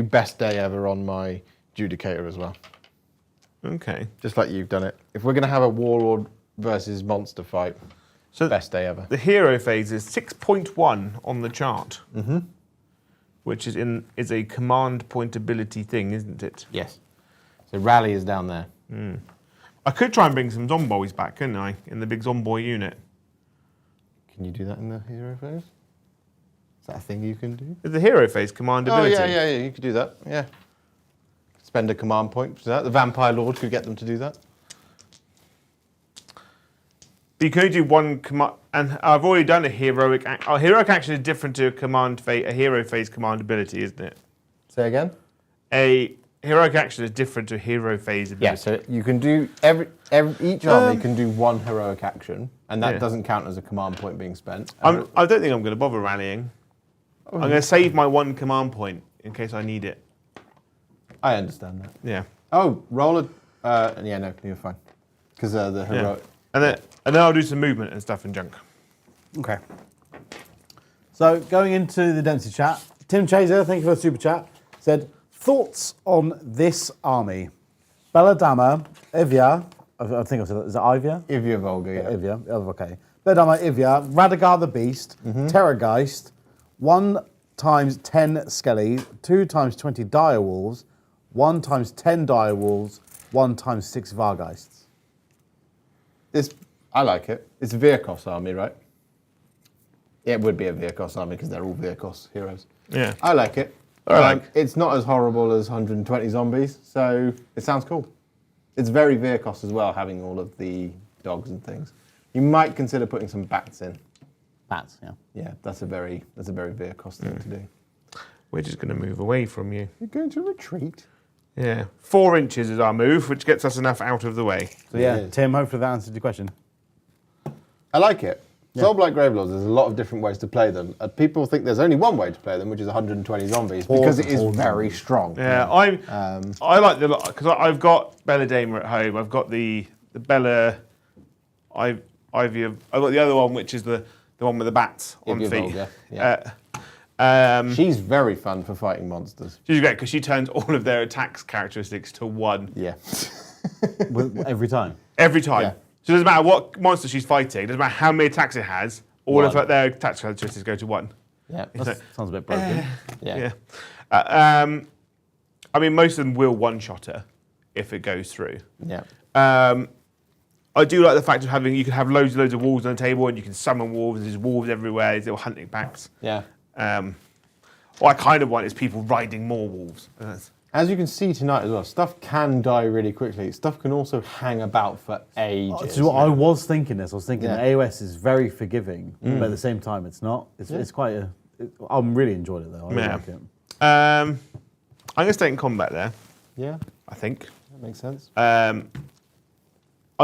best day ever on my Judicator as well. Okay. Just like you've done it. If we're going to have a warlord versus monster fight, So best day ever. the hero phase is 6.1 on the chart, which is a command point ability thing, isn't it? Yes. So rally is down there. I could try and bring some zombies back, couldn't I, in the big zombie unit? Can you do that in the hero phase? Is that a thing you can do? It's the hero phase command ability. Oh, yeah, you could do that, yeah. Spend a command point for that. The Vampire Lord could get them to do that. But you can only do one command, and I've already done a heroic. Heroic action is different to a hero phase command ability, isn't it? Say again? A heroic action is different to hero phase ability. Yeah, so you can do each army can do one heroic action, and that doesn't count as a command point being spent. I don't think I'm going to bother rallying. I'm going to save my one command point in case I need it. I understand that. Yeah. Oh, roll a... yeah, no, you're fine. Because the heroic... And then I'll do some movement and stuff and junk. Okay. So going into the density chat, Tim Chaser, thank you for the super chat, said, thoughts on this army? Belladama, Ivia, I think I said that, is it Ivia? Ivia Volga, yeah. Ivia, oh, okay. Belladama, Ivia, Radagar the Beast, Terrorgeist, 1 times 10 Skelly, 2 times 20 Direwolves, 1 times 10 Direwolves, 1 times 6 Vargeists. I like it. It's a Virkos army, right? Yeah, it would be a Virkos army because they're all Virkos heroes. Yeah. I like it. It's not as horrible as 120 zombies, so it sounds cool. It's very Virkos as well, having all of the dogs and things. You might consider putting some bats in. Bats, yeah. Yeah, that's a very Virkos thing to do. We're just going to move away from you. You're going to retreat? Yeah. 4 inches is our move, which gets us enough out of the way. So yeah, It is. Tim, hopefully that answered your question. I like it. Soulblight Gravelords, there's a lot of different ways to play them. People think there's only one way to play them, which is 120 zombies, because it is very strong. Yeah, I like the because I've got Belladama at home. I've got the Bella Ivy. I've got the other one, which is the one with the bats on Ivy feet. Volga, yeah. She's very fun for fighting monsters. She's great because she turns all of their attacks characteristics to 1 Yeah. Every time. every time. Yeah. So it doesn't matter what monster she's fighting. It doesn't matter how many attacks it has. All of their attack characteristics go to 1. Yeah. That sounds a bit broken. Yeah. Yeah. I mean, most of them will one-shot her if it goes through. Yeah. I do like the fact of having, you can have loads and loads of wolves on the table and you can summon wolves, there's wolves everywhere, these little hunting packs. Yeah. What I kind of want is people riding more wolves. As you can see tonight as well, stuff can die really quickly. Stuff can also hang about for ages. This is what I was thinking this. I was thinking Yeah. that AoS is very forgiving, but at the same time it's not. It's quite a... I'm really enjoying it though. I really like it. I'm going to stay in combat there, Yeah, I think. that makes sense. I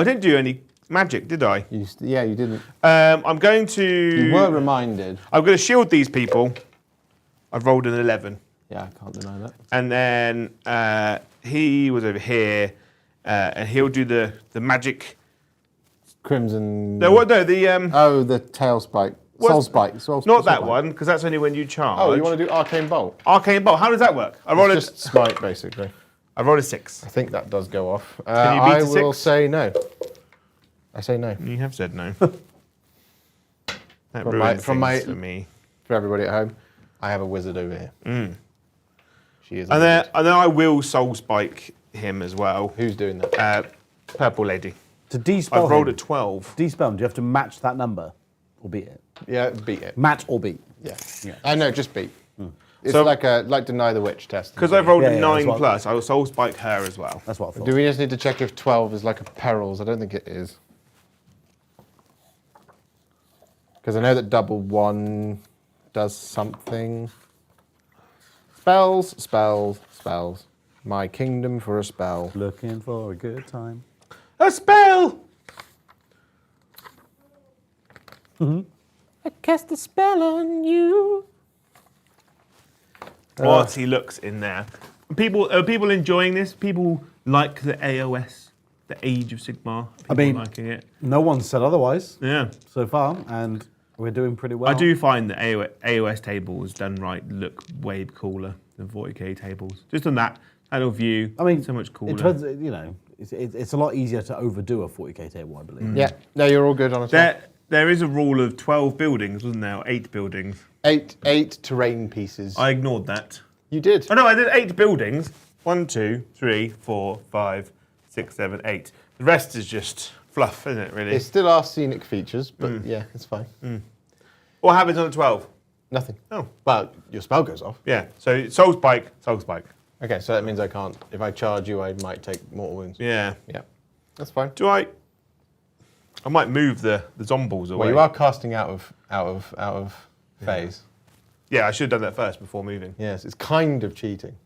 didn't do any magic, did I? You didn't. I'm going to... You were reminded. I'm going to shield these people. I've rolled an 11. Yeah, I can't deny that. And then he was over here, and he'll do the magic. Crimson. No, what? No, the Oh, the tail spike. Soul spike. not that one, because that's only when you charge. Oh, you want to do arcane bolt? Arcane bolt. How does that work? I rolled It's just smite, basically. I rolled a 6. I think that does go off. Can you beat I a will 6? say no. I say no. You have said no. That From ruins my- things for me. For everybody at home, I have a wizard over here. She is. And then I will soul spike him as well. Who's doing that? Purple lady. To de-spell I've rolled him, a 12. de-spell him, do you have to match that number? Or beat it? Yeah, beat it. Match or beat? Yeah. I know, just beat. It's So- like deny the witch test. Because I've rolled Yeah, a yeah, 9 that's what- plus, I will soul spike her as well. That's what I thought. Do we just need to check if 12 is like a perils? I don't think it is. Because I know that double 1 does something. Spells, spells, spells. My kingdom for a spell. Looking for a good time. A spell! I cast a spell on you. What he looks in there. Are people enjoying this? People like the AoS, the Age of Sigmar. People mean- liking it. No one said otherwise Yeah. so far, and we're doing pretty well. I do find that AoS tables done right look way cooler than 40k tables. Just on that little view. I mean, so much cooler. It depends, you know, it's a lot easier to overdo a 40k table, I believe. Yeah. No, you're all good on a There is a rule of 12 buildings, wasn't there? Or 8 buildings. eight terrain pieces. I ignored that. You did. Oh no, I did 8 buildings. 1, 2, 3, 4, 5, 6, 7, 8. The rest is just fluff, isn't it, really? It still are scenic features, but yeah, it's fine. What happens on the 12? Nothing. Oh. Well, your spell goes off. Yeah, so Soulblight. Okay, so that means I can't. If I charge you, I might take mortal wounds. Yeah. Yeah, that's fine. I might move the zombies away. Well, you are casting out of phase. Yeah, I should have done that first before moving. Yes, it's kind of cheating.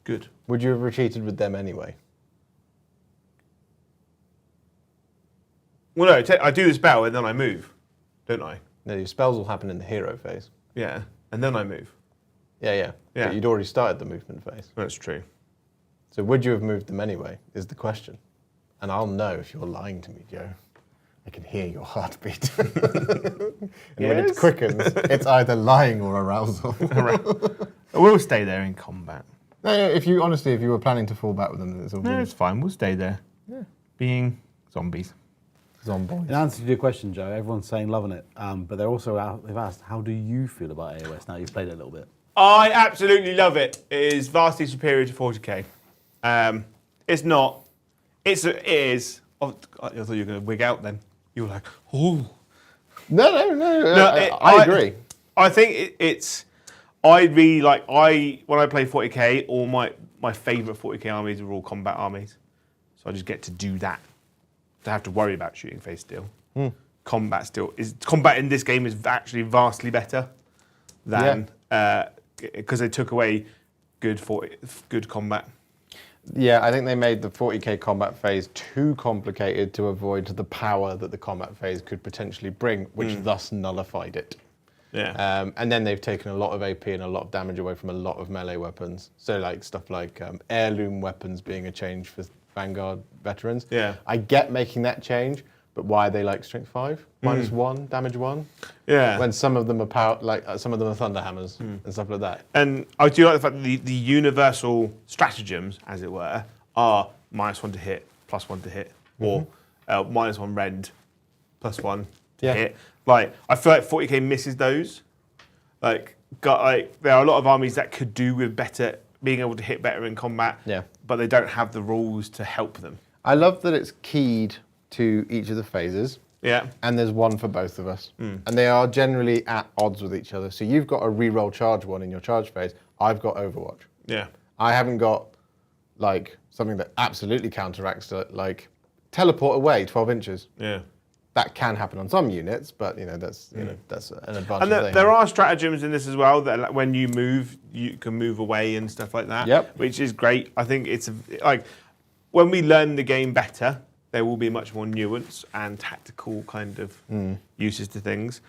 Good. Would you have retreated with them anyway? Well, no, I do the spell and then I move, don't I? No, your spells will happen in the hero phase. Yeah, and then I move. Yeah. Yeah. But you'd already started the movement phase. That's true. So would you have moved them anyway, is the question. And I'll know if you're lying to me, Joe. I can hear your heartbeat. And when it Yes? quickens, it's either lying or arousal. I will stay there in combat. No, if you were planning to fall back with them, then it's all No, good. it's fine. We'll stay there. Yeah. Being zombies. Zombie. In answer to your question, Joe, everyone's saying loving it, but they've asked, how do you feel about AoS now you've played it a little bit? I absolutely love it. It is vastly superior to 40k. It's not. It is. Oh, I thought you were going to wig out then. You were like, oh. No. I agree. I think it's. I really like. When I play 40k, all my favourite 40k armies are all combat armies. So I just get to do that. To have to worry about shooting phase still. Combat in this game is actually vastly better than because they took away good combat. Yeah, I think they made the 40k combat phase too complicated to avoid the power that the combat phase could potentially bring, which thus nullified it. Yeah. And then they've taken a lot of AP and a lot of damage away from a lot of melee weapons. So like stuff like heirloom weapons being a change for Vanguard veterans. Yeah. I get making that change, but why are they like strength 5? -1, damage 1? Yeah. When some of them are some of them are thunder hammers and stuff like that. And I do like the fact that the universal stratagems, as it were, are -1 to hit, +1 to hit, or -1 rend, +1 to hit. Like I feel like 40k misses those. There are a lot of armies that could do with being able to hit better in combat. Yeah. But they don't have the rules to help them. I love that it's keyed to each of the phases. Yeah. And there's one for both of us. And they are generally at odds with each other. So you've got a reroll charge one in your charge phase. I've got Overwatch. Yeah. I haven't got like something that absolutely counteracts it, like teleport away 12 inches. Yeah. That can happen on some units, but that's that's an advantage. And there are stratagems in this as well that like, when you move, you can move away and stuff like that. Yep. Which is great. I think it's when we learn the game better, there will be much more nuance and tactical kind of uses to things.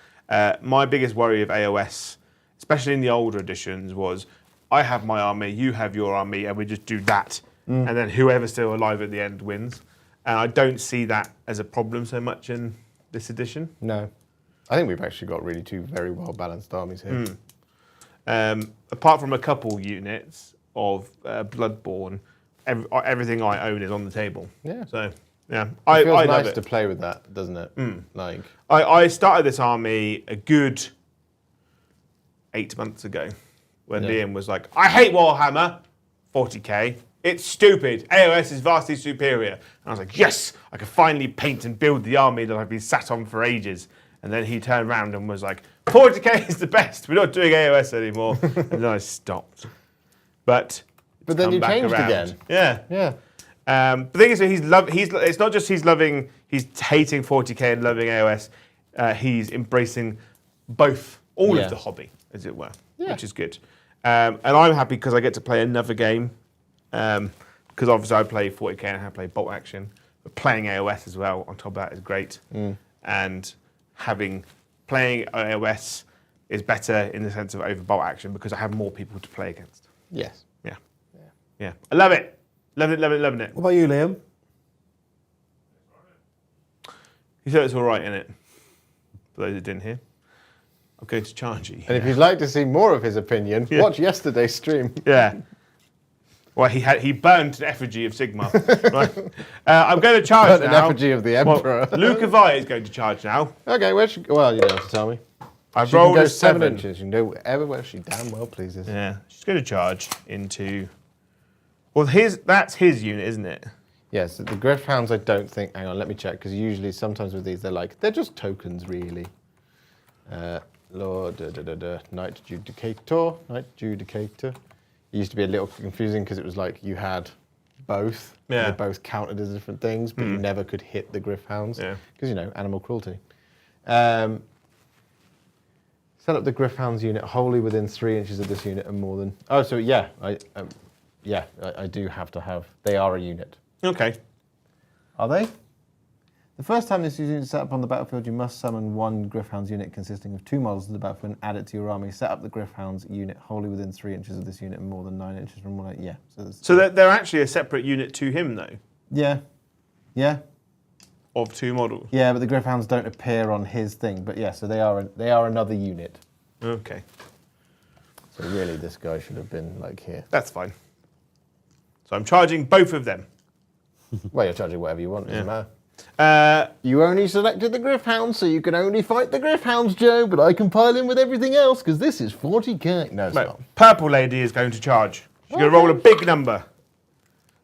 My biggest worry of AoS, especially in the older editions, was I have my army, you have your army, and we just do that, and then whoever's still alive at the end wins. And I don't see that as a problem so much in this edition. No. I think we've actually got really two very well balanced armies here. Apart from a couple units of Bloodborne, everything I own is on the table. Yeah. So, yeah. It feels I love nice it. to play with that, doesn't it? Like I started this army a good 8 months ago when Liam was like, I hate Warhammer 40k. It's stupid. AoS is vastly superior. And I was like, yes, I can finally paint and build the army that I've been sat on for ages. And then he turned around and was like, 40k is the best. We're not doing AoS anymore. And then I stopped. But then you changed again. Yeah. Yeah. The thing is, it's not just he's hating 40k and loving AoS. He's embracing all of the hobby, as it were, which is good. And I'm happy because I get to play another game. Because obviously I play 40k and I play bolt action, but playing AoS as well on top of that is great. And playing AoS is better in the sense of over bolt action because I have more people to play against. Yes. Yeah. I love it. Loving it. What about you, Liam? He said it's all right, innit? For those that didn't hear. I'm going to charge you. And if you'd like to see more of his opinion, watch yesterday's stream. Yeah. Well, he burned an effigy of Sigmar. Right. I'm going to charge An now. effigy of the Emperor. Well, Lukavai is going to charge now. Okay, where's she? Well, you don't have to tell me. I've She can rolled go a 7 7. inches. You can do whatever where she damn well pleases. Yeah, she's going to charge into. Well, that's his unit, isn't it? Yes, the Griffhounds, I don't think. Hang on, let me check, because usually, sometimes with these, they're just tokens, really. Lord, Knight Judicator. It used to be a little confusing because it was like you had both. Yeah. They both counted as different things, but you never could hit the Griffhounds. Yeah. Because, animal cruelty. Set up the Griffhounds unit wholly within 3 inches of this unit and more than. Oh, so yeah, I do have to have. They are a unit. Okay. Are they? The first time this unit is set up on the battlefield, you must summon 1 Griffhounds unit consisting of 2 models of the battlefield and add it to your army. Set up the Griffhounds unit wholly within 3 inches of this unit and more than 9 inches from one. Yeah. So they're actually a separate unit to him, though. Yeah. Yeah. Of 2 models. Yeah, but the Griffhounds don't appear on his thing. But yeah, so they are another unit. Okay. So really, this guy should have been like here. That's fine. So I'm charging both of them. Well, you're charging whatever you want. Doesn't matter. You You only selected the Griffhounds, so you can only fight the Griffhounds, Joe. But I can pile in with everything else because this is 40k. No, it's not. Purple lady is going to charge. She's going to roll a big number.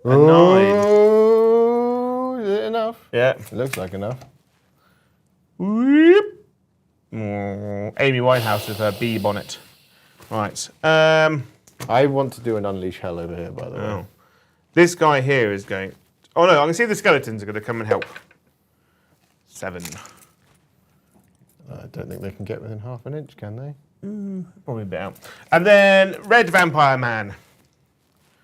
A 9. Oh, is it enough? Yeah. It looks like enough. Whoop. Amy Winehouse with her bee bonnet. Right. I want to do an Unleash Hell over here, by the way. Oh. This guy here is going. Oh no! I can see the skeletons are going to come and help. 7. I don't think they can get within half an inch, can they? Probably a bit out. And then Red Vampire Man.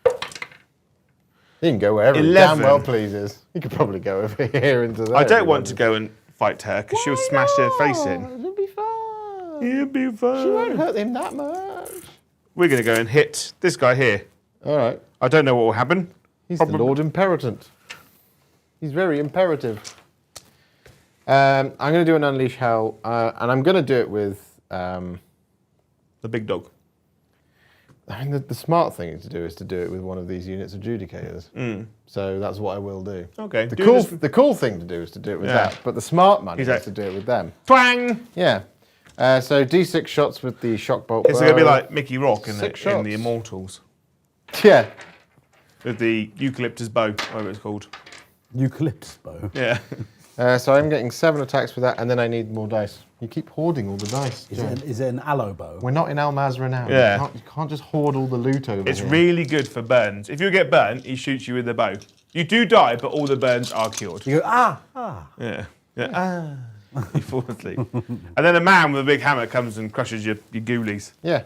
He can go wherever he 11. damn well pleases. He could probably go over here into that. I don't want to go and fight her because she'll smash her face in. It'll be fun. It'll be fun. She won't hurt him that much. We're going to go and hit this guy here. All right. I don't know what will happen. He's the Lord Imperatant. He's very imperative. I'm going to do an Unleash Hell, and I'm going to do it with... The big dog. I mean, the smart thing to do is to do it with one of these units of Judicators. So that's what I will do. Okay. The cool thing to do is to do it with that, but the smart money is to do it with them. Twang! Yeah. So D6 shots with the shock bolt. It's going to be like Mickey Rock in 6 the shots. Immortals. Yeah. With the eucalyptus bow, whatever it's called. Eucalyptus bow. Yeah. So I'm getting 7 attacks with that, and then I need more dice. You keep hoarding all the dice. Is it an aloe bow? We're not in Al Mazrah now. Yeah. You can't just hoard all the loot over It's here. really good for burns. If you get burnt, he shoots you with the bow. You do die, but all the burns are cured. You go, ah. Yeah. You fall asleep. And then a man with a big hammer comes and crushes your ghoulies. Yeah.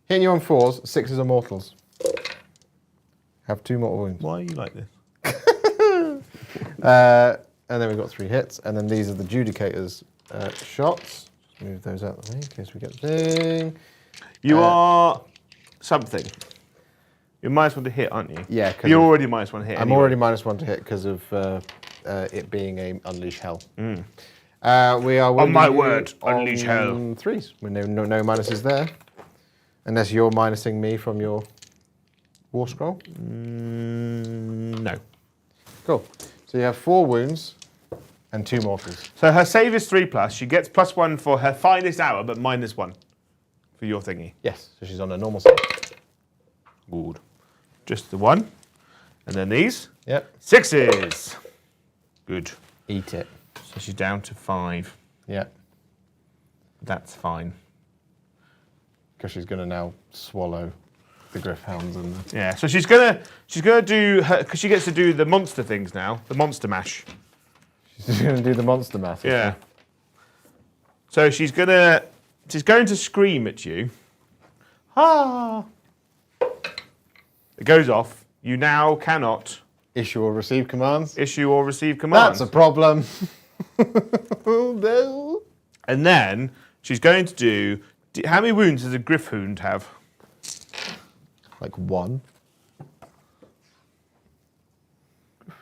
Hitting you on 4s, 6s are mortals. Have 2 mortal wounds. Why are you like this? And then we've got 3 hits, and then these are the Judicators shots. Move those out of the way in case we get the thing. You are something. You're -1 to hit, aren't you? Yeah. You're already -1 to hit. I'm anyway. already -1 to hit because of it being a Unleash Hell. We are On my winning word, on Unleash Hell. 3s. With no minuses there. Unless you're minusing me from your War Scroll. No. Cool. So you have 4 wounds and 2 mortals. So her save is 3+. She gets +1 for her finest hour, but -1 for your thingy. Yes. So she's on a normal save. Good. Just the 1. And then these. Yep. 6s. Good. Eat it. So she's down to 5. Yeah. That's fine. Because she's going to now swallow the Griffhounds and the... Yeah. So she's gonna do her because she gets to do the monster things now. The monster mash. She's going to do the monster math. Yeah. So she's going to scream at you. Ah. It goes off. You now cannot Issue or receive commands. issue or receive commands. That's a problem. No. And then she's going to do. How many wounds does a Griffhound have? Like 1.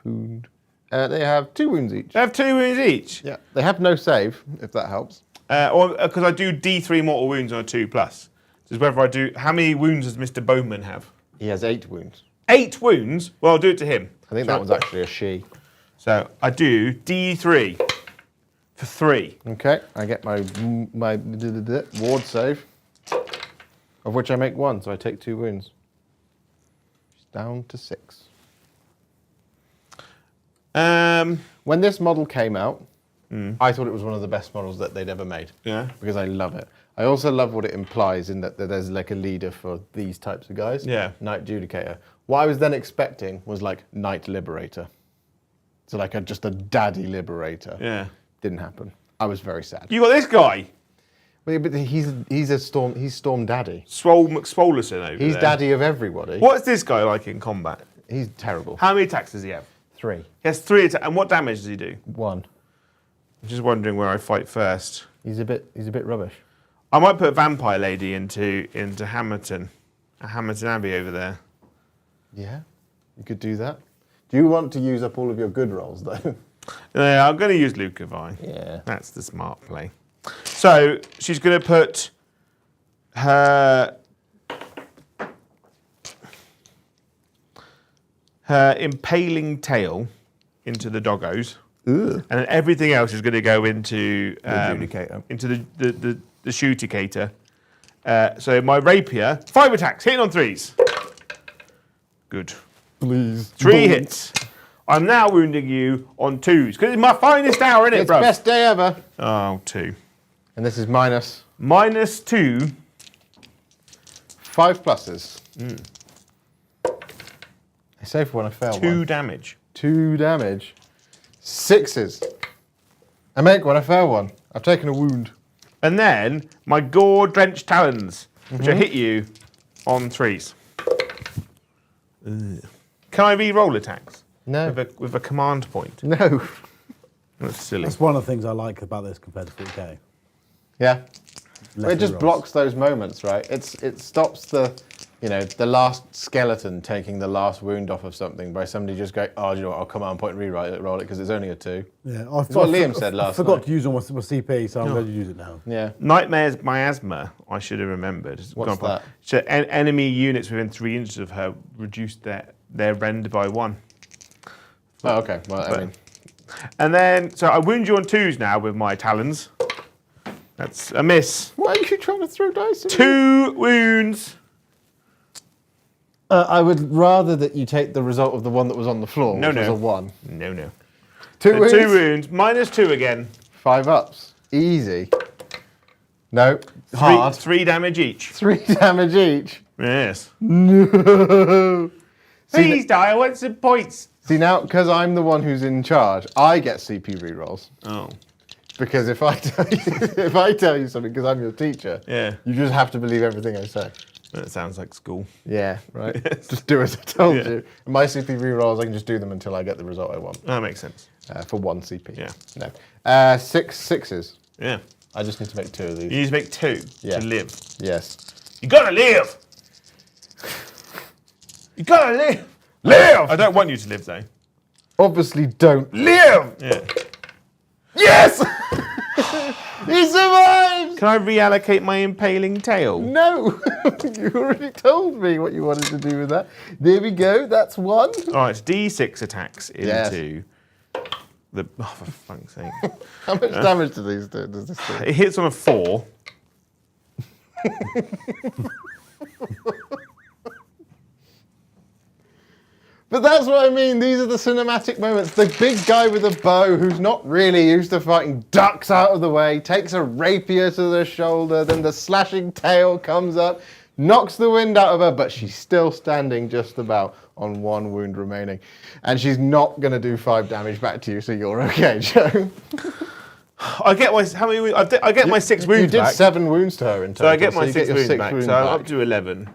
Food. They have 2 wounds each. They have 2 wounds each. Yeah. They have no save, if that helps. Or because I do D3 mortal wounds on a 2+. So it's whether I do. How many wounds does Mr. Bowman have? He has 8 wounds. 8 wounds. Well, I'll do it to him. I think that one's actually a she. So I do D3 for 3. Okay, I get my ward save, of which I make 1, so I take 2 wounds. She's down to 6. When this model came out, I thought it was one of the best models that they'd ever made. Yeah. Because I love it. I also love what it implies in that there's like a leader for these types of guys. Yeah. Knight Judicator. What I was then expecting was like Knight Liberator. So like just a daddy liberator. Yeah. Didn't happen. I was very sad. You got this guy, But he's Storm Daddy. Swole McSwolerson over He's there. daddy of everybody. What's this guy like in combat? He's terrible. How many attacks does he have? 3. He has 3 attacks. And what damage does he do? 1. I'm just wondering where I fight first. He's a bit rubbish. I might put Vampire Lady into Hamilton Abbey over there. Yeah, you could do that. Do you want to use up all of your good rolls though? Yeah, I'm going to use Lucavine. Yeah. That's the smart play. So she's going to put her impaling tail into the doggos. Ugh. And then everything else is going to go into Adjudicator. into the shooticator. So my rapier, 5 attacks, hitting on 3s. Good. Please. 3 hits. I'm now wounding you on 2s because it's my finest hour, isn't it, It's bro? best day ever. Oh, 2. And this is minus -2. 5 pluses. I save for when I fail 2 one. damage. 2 damage. 6s. I make one, I fail one. I've taken a wound. And then my gore-drenched talons, which I hit you on 3s. Ugh. Can I re-roll attacks? No. With a command point. No. That's silly. That's one of the things I like about this compared to 40k. Yeah. Less It just rerolls. blocks those moments, right? It stops the last skeleton taking the last wound off of something by somebody just going, oh, do you know what, I'll command point and roll it because it's only a 2. Yeah, That's what Liam said last I forgot night. to use all my CP, so I'm going to use it now. Yeah. Nightmare's miasma, I should have remembered. What's that? So enemy units within 3 inches of her reduced their rend by 1. Oh, okay. Well, I mean, And then, so I wound you on 2s now with my talons. That's a miss. why are you trying to throw dice at me? 2 wounds. I would rather that you take the result of the one that was on the floor, No, which was no. a 1. No. 2 wounds. 2 wounds, -2 again. 5 ups. Easy. No. Hard. 3 damage each. 3 damage each. Yes. No. Please die, I want some points. See now, because I'm the one who's in charge, I get CP rerolls. Oh. Because if I tell you something, because I'm your teacher, Yeah. you just have to believe everything I say. That sounds like school. Yeah, right. Just do as I told Yeah. you. And my CP rerolls, I can just do them until I get the result I want. That makes sense. For 1 CP. Yeah. No. 6 sixes. Yeah. I just need to make 2 of You these. need to make 2 Yeah. to live. Yes. You gotta live! You gotta live! Live! I don't want you to live though. Obviously don't. Live! Yeah. Yes! He survived! Can I reallocate my impaling tail? No! You already told me what you wanted to do with that. There we go, that's 1. Alright, it's D6 attacks Yes. into the. Oh, for fuck's sake. How much damage do these do? Does this do? It hits on a 4. But that's what I mean. These are the cinematic moments. The big guy with a bow who's not really used to fighting ducks out of the way, takes a rapier to the shoulder, then the slashing tail comes up, knocks the wind out of her, but she's still standing just about on 1 wound remaining. And she's not going to do 5 damage back to you, so you're okay, Joe. I get my how many? I get my 6 wounds You did back. 7 wounds to her in total. So I get my you 6 your wounds 6 back. wounds So I'm back. up to 11.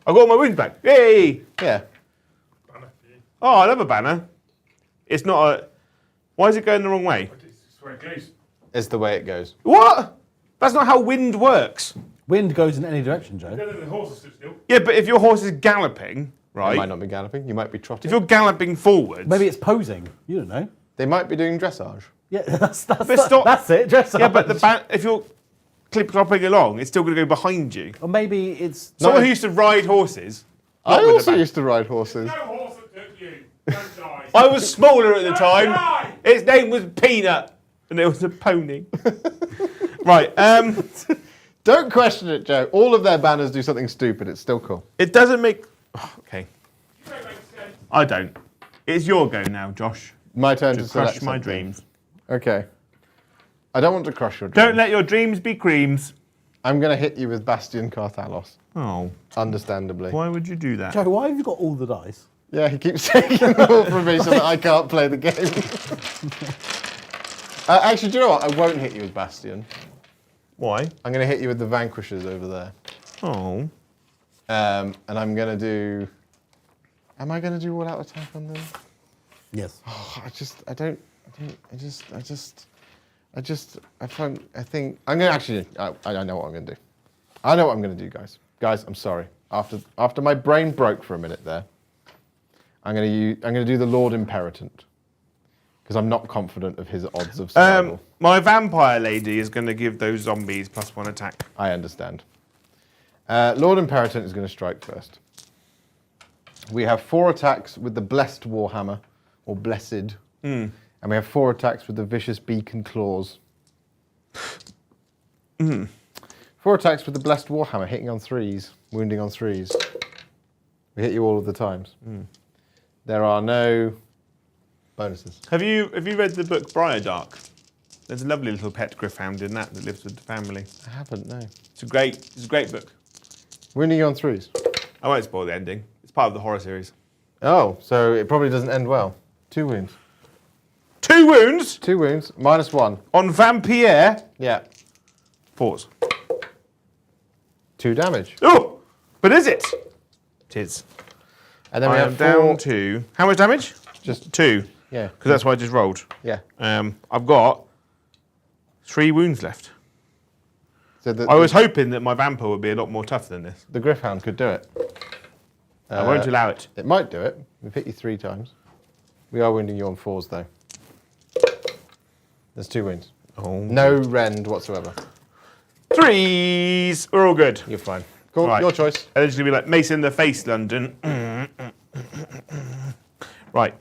I got my wounds back. Yay! Yeah. Banner for you. Oh, I love a banner. It's not a. Why is it going the wrong way? It's where it goes. It's the way it goes. What? That's not how wind works. Wind goes in any direction, Joe. Yeah, the horses sit still. Yeah, but if your horse is galloping, You right? might not be galloping. You might be trotting. If you're galloping forwards. Maybe it's posing. You don't know. They might be doing dressage. Yeah, that's But stop- that's it. Dress Yeah, up. but if you're clip-clopping along, it's still going to go behind you. Or maybe it's Someone who used to ride horses, I with the also back. used to ride horses. No horse that took you. Don't die. I was smaller at the time. die! Its name was Peanut, and it was a pony. Right. Don't question it, Joe. All of their banners do something stupid. It's still cool. It doesn't make. Oh, okay. You don't make sense. I don't. It's your go now, Josh. My turn to To select crush my something. dreams. Okay. I don't want to crush your dreams. Don't let your dreams be creams. I'm going to hit you with Bastion Carthalos. Oh, Understandably. why would you do that? Joe, why have you got all the dice? Yeah, he keeps taking them all from me so that I can't play the game. Actually, do you know what? I won't hit you with Bastion. Why? I'm going to hit you with the Vanquishers over there. Oh. And I'm going to do... Am I going to do all-out attack on them? Yes. Oh, I think I'm going to actually, I know what I'm going to do. I know what I'm going to do, guys. Guys, I'm sorry. After my brain broke for a minute there, I'm going to do the Lord Imperatant. Because I'm not confident of his odds of survival. My vampire lady is going to give those zombies +1 attack. I understand. Lord Imperatant is going to strike first. We have 4 attacks with the Blessed Warhammer, or Blessed. And we have 4 attacks with the Vicious Beacon Claws. 4 attacks with the Blessed Warhammer, hitting on 3s, wounding on 3s. We hit you all of the times. There are no bonuses. Have you read the book Briardark? There's a lovely little pet griffhound in that lives with the family. I haven't, no. It's a great book. Wounding you on 3s. I won't spoil the ending. It's part of the horror series. Oh, so it probably doesn't end well. 2 wounds. 2 wounds 2 wounds, -1. on Vampire. Yeah. Pause. 2 damage. Oh, but is it? It is. And then we I have am 4. down to how much damage? Just 2. Yeah. Because that's what I just rolled. Yeah. I've got 3 wounds left. So I was hoping that my vampire would be a lot more tough than this. the Griffhound could do it. I won't allow it. It might do it. We've hit you 3 times. We are wounding you on 4s though. There's 2 wounds. Oh. No rend whatsoever. 3s. We're all good. You're fine. Cool. Right. Your choice. And it's going to be like Mace in the face, London. Right.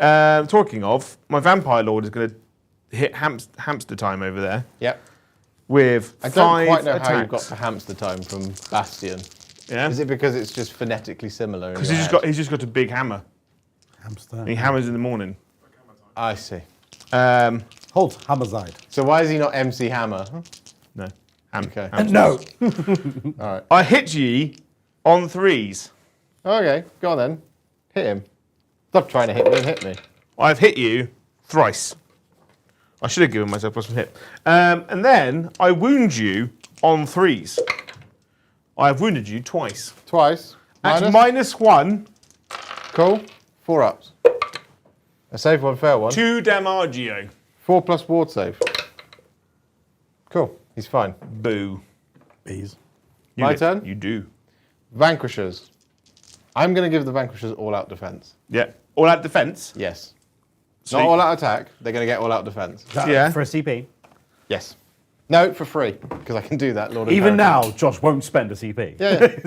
Talking of, my vampire lord is going to hit hamster time over there Yep. with I 5 don't quite know attacks. how you got the hamster time from Bastion. Yeah. Is it because it's just phonetically similar? Because he's just got a big hammer. Hamster. And he hammers in the morning. I see. Hold Hammerside. So why is he not MC Hammer? No. Okay. No. All right. I hit ye on 3s. Okay. Go on then. Hit him. Stop trying to hit me and hit me. I've hit you thrice. I should have given myself +1 hit. And then I wound you on 3s. I have wounded you twice. Twice. That's Minus. -1. Cool. 4 ups. A save one, fair one. 2 damaggio. 4 plus ward save. Cool. He's fine. Boo. Bees. You My get- turn? You do. Vanquishers. I'm going to give the Vanquishers all-out defense. Yeah. All out defense. Yes. So Not you- all-out attack. They're going to get all-out defense. Yeah. For a CP. Yes. No, for free, because I can do that, Lord Even Imperator. now, Josh won't spend a CP. Yeah.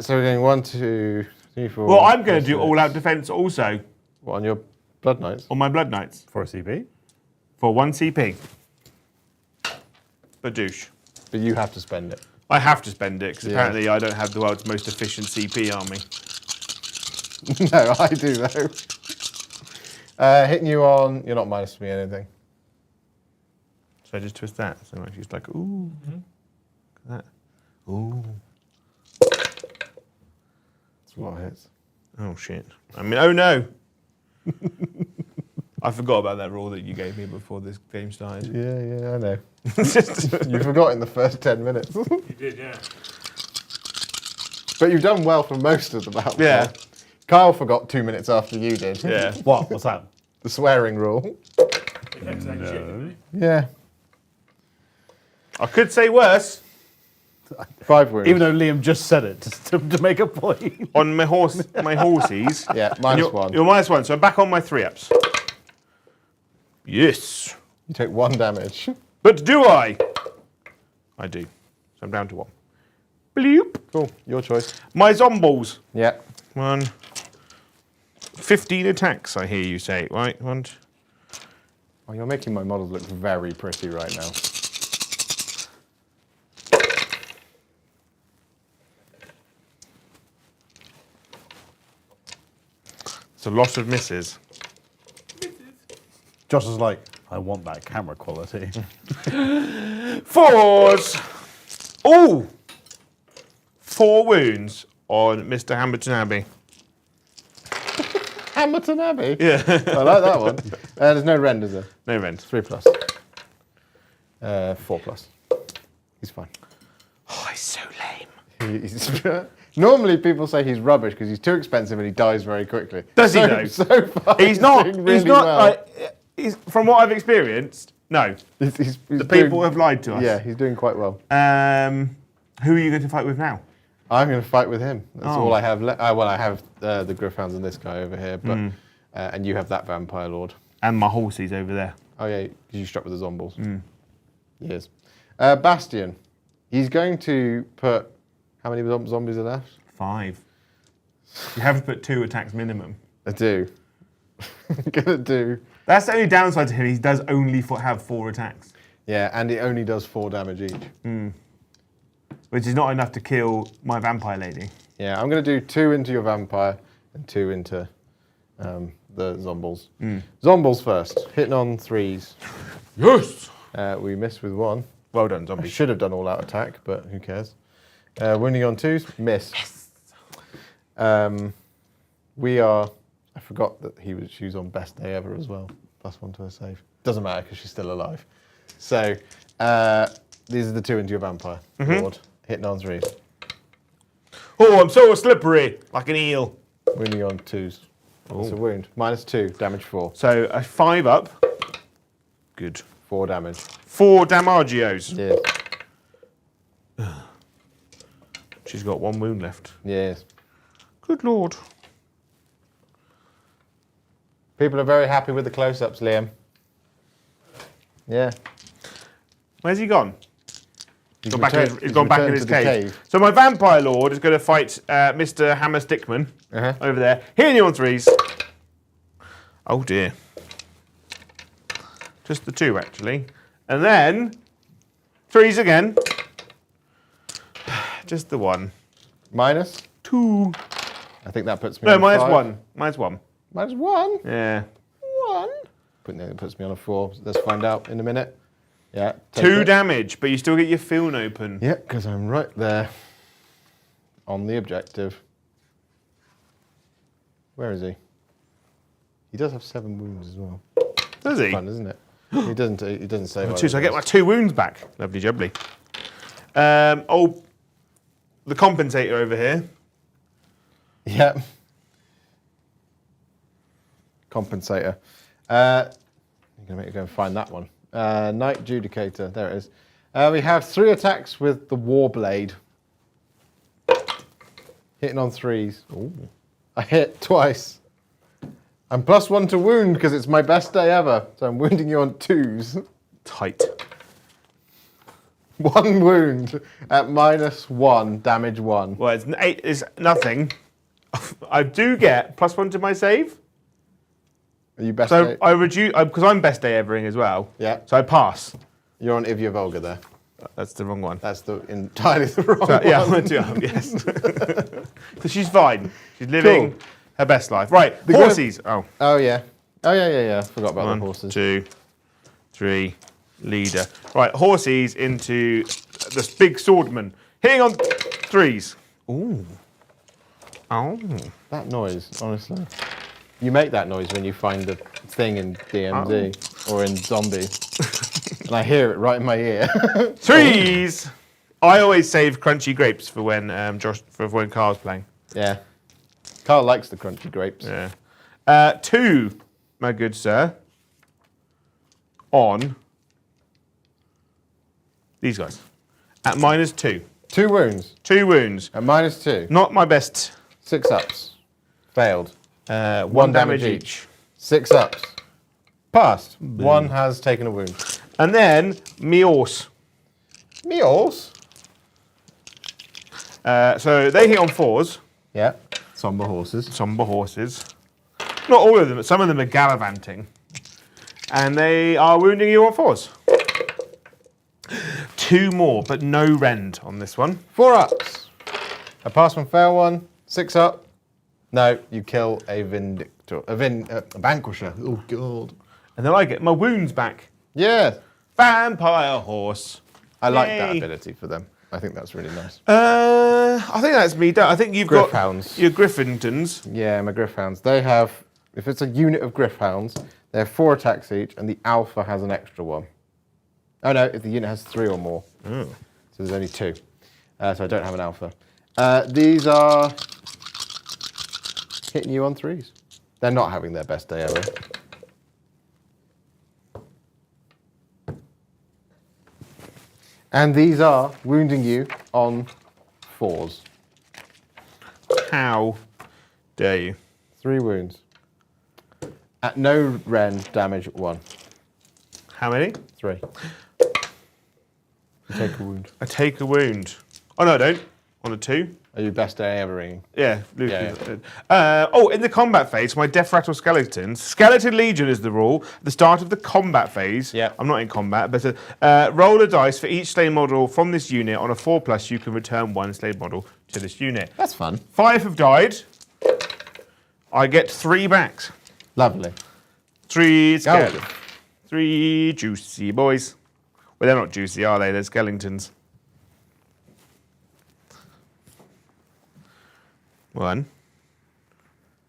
So we're going 1, 2, 3, 4. Well, I'm going to 5, do 6. all out defense also What, on your Blood Knights? on my Blood Knights For a CP. for 1 CP. Badoosh. But you have to spend it. I have to spend it because Yeah. apparently I don't have the world's most efficient CP army. No, I do though. Hitting you on, you're not minus me anything. So I just twist that. So I'm just like, ooh. Look at that. Ooh. That's what hits. Oh, shit. I mean, oh no. I forgot about that rule that you gave me before this game started. Yeah, I know. You forgot in the first 10 minutes. You did, yeah. But you've done well for most of the battle. Yeah. Kyle forgot 2 minutes after you did. Yeah. What? What's that? The swearing rule. They kept saying shit, didn't Yeah. I could say worse 5 wounds. Even though Liam just said it to make a point. on my horses. Yeah, And minus you're, 1. You're -1, so I'm back on my 3-ups. Yes. You take 1 damage. But do I? I do. So I'm down to 1. Bloop. Cool. Your choice. My zombies. Yeah. 15 attacks, I hear you say. Right, one. Oh, you're making my models look very pretty right now. It's a lot of misses. Josh is like, I want that camera quality. 4s. Oh! 4 wounds on Mr. Hamilton Abbey. Hamilton Abbey? Yeah. I like that one. There's no rend, is there? No rent. 3+. 4+. He's fine. Oh, he's so lame. He's normally people say he's rubbish because he's too expensive and he dies very quickly. Does he though? So far, He's not. doing He's really not. well. Like, he's, from what I've experienced, no. He's The people have lied to us. Yeah, he's doing quite well. Who are you going to fight with now? I'm going to fight with him. That's Oh. all I have left. Well, I have the Griffhounds and this guy over here, but and you have that Vampire Lord. And my horses over there. Oh yeah, because you struck with the zombies. Yes. Bastion. He's going to put. How many zombies are left? 5. You have to put 2 attacks minimum. I do. I'm gonna do. That's the only downside to him. He does only have 4 attacks, Yeah, and it only does 4 damage each. which is not enough to kill my vampire lady. Yeah, I'm going to do 2 into your vampire and 2 into the zombies. Zombies first. Hitting on 3s. Yes. We missed with 1. Well done, I zombie. should have done all out attack, but who cares? Wounding on 2s. Miss. We are. I forgot that she was on best day ever as well. +1 to her save. Doesn't matter because she's still alive. So these are the 2 into your vampire. Lord. Hitting on 3s. Oh, I'm so slippery, like an eel. Wounding on 2s. It's a wound. -2, damage 4. So a 5 up. Good. 4 damage. 4 damagios. Yes. She's got 1 wound left. Yes. Good lord. People are very happy with the close-ups, Liam. Yeah. Where's he gone? He's Gone back in his, returned- he's gone back in returned his to the cave. So my vampire lord is going to fight Mr. Hammer Stickman over there. Hitting you on 3s. Oh dear. Just the 2 actually. And then 3s again. Just the 1. -2. I think that puts me No, on minus 5. 1. -1. -1? Yeah. 1? That puts me on a 4. Let's find out in a minute. Yeah. 2 damage, but you still get your field open. Yeah, because I'm right there on the objective. Where is he? He does have 7 wounds as well. Does he? Fun, isn't it? He doesn't say. So I get my 2 wounds back. Lovely jubbly. Oh, the compensator over here. Yep. Compensator. I'm going to make you go and find that one. Knight Judicator. There it is. We have 3 attacks with the Warblade. Hitting on 3s. Ooh. I hit twice. I'm +1 to wound because it's my best day ever. So I'm wounding you on 2s. Tight. 1 wound at -1, damage 1. Well, it's 8 is nothing. I do get +1 to my save. Are you best So day? I reduce, because I'm best day evering as well. Yeah. So I pass. You're on Ivia Volga there. That's the wrong one. That's entirely the wrong one. Yeah, I went to yes. So she's fine. She's living Cool. her best life. Right, The horses. Oh. Oh, yeah. Oh, yeah. Forgot about 1, the horses. 2, 3, leader. Right, horses into this big swordman. Hitting on 3s. Ooh. Oh. That noise, honestly. You make that noise when you find a thing in DMZ or in Zombie. And I hear it right in my ear. 3s. I always save crunchy grapes for when when Carl's playing. Yeah. Carl likes the crunchy grapes. Yeah. 2, my good sir, on these guys at -2. 2 wounds 2 wounds. at -2. Not my best. 6 ups. Failed. 1 damage each. 6 ups. Passed. 1 has taken a wound. And then Mios. Meals? So they hit on 4s. Yeah. Somber horses. Somber horses. Not all of them, but some of them are gallivanting. And they are wounding you on 4s. 2 more, but no rend on this one. 4 ups. A pass one, fail one. 6 up. No, you kill a vindictor. A vanquisher. Oh, God. And then I get my wounds back. Yeah. Vampire horse. I like that Yay. ability for them. I think that's really nice. I think that's me done. I think you've got Griffhounds. your Griffingtons. Yeah, my Griffhounds. They have, if it's a unit of Griffhounds, they have 4 attacks each, and the Alpha has an extra one. Oh no, if the unit has 3 or more. Oh. So there's only 2. So I don't have an Alpha. These are hitting you on 3s. They're not having their best day ever. And these are wounding you on 4s. How dare you? 3 wounds. At no rend, damage 1. How many? 3. You take a wound. I take a wound. Oh no, I don't. On a 2. Are you best day ever ringing? Yeah. Yeah, In the combat phase, my Death Rattle Skeletons. Skeleton Legion is the rule. At the start of the combat phase. Yeah. I'm not in combat, but roll a dice for each slain model from this unit. On a 4+, you can return 1 slain model to this unit. That's fun. 5 have died. I get 3 backs. Lovely. 3 scared. Go. 3 juicy boys. Well, they're not juicy, are they? They're skeletons. 1,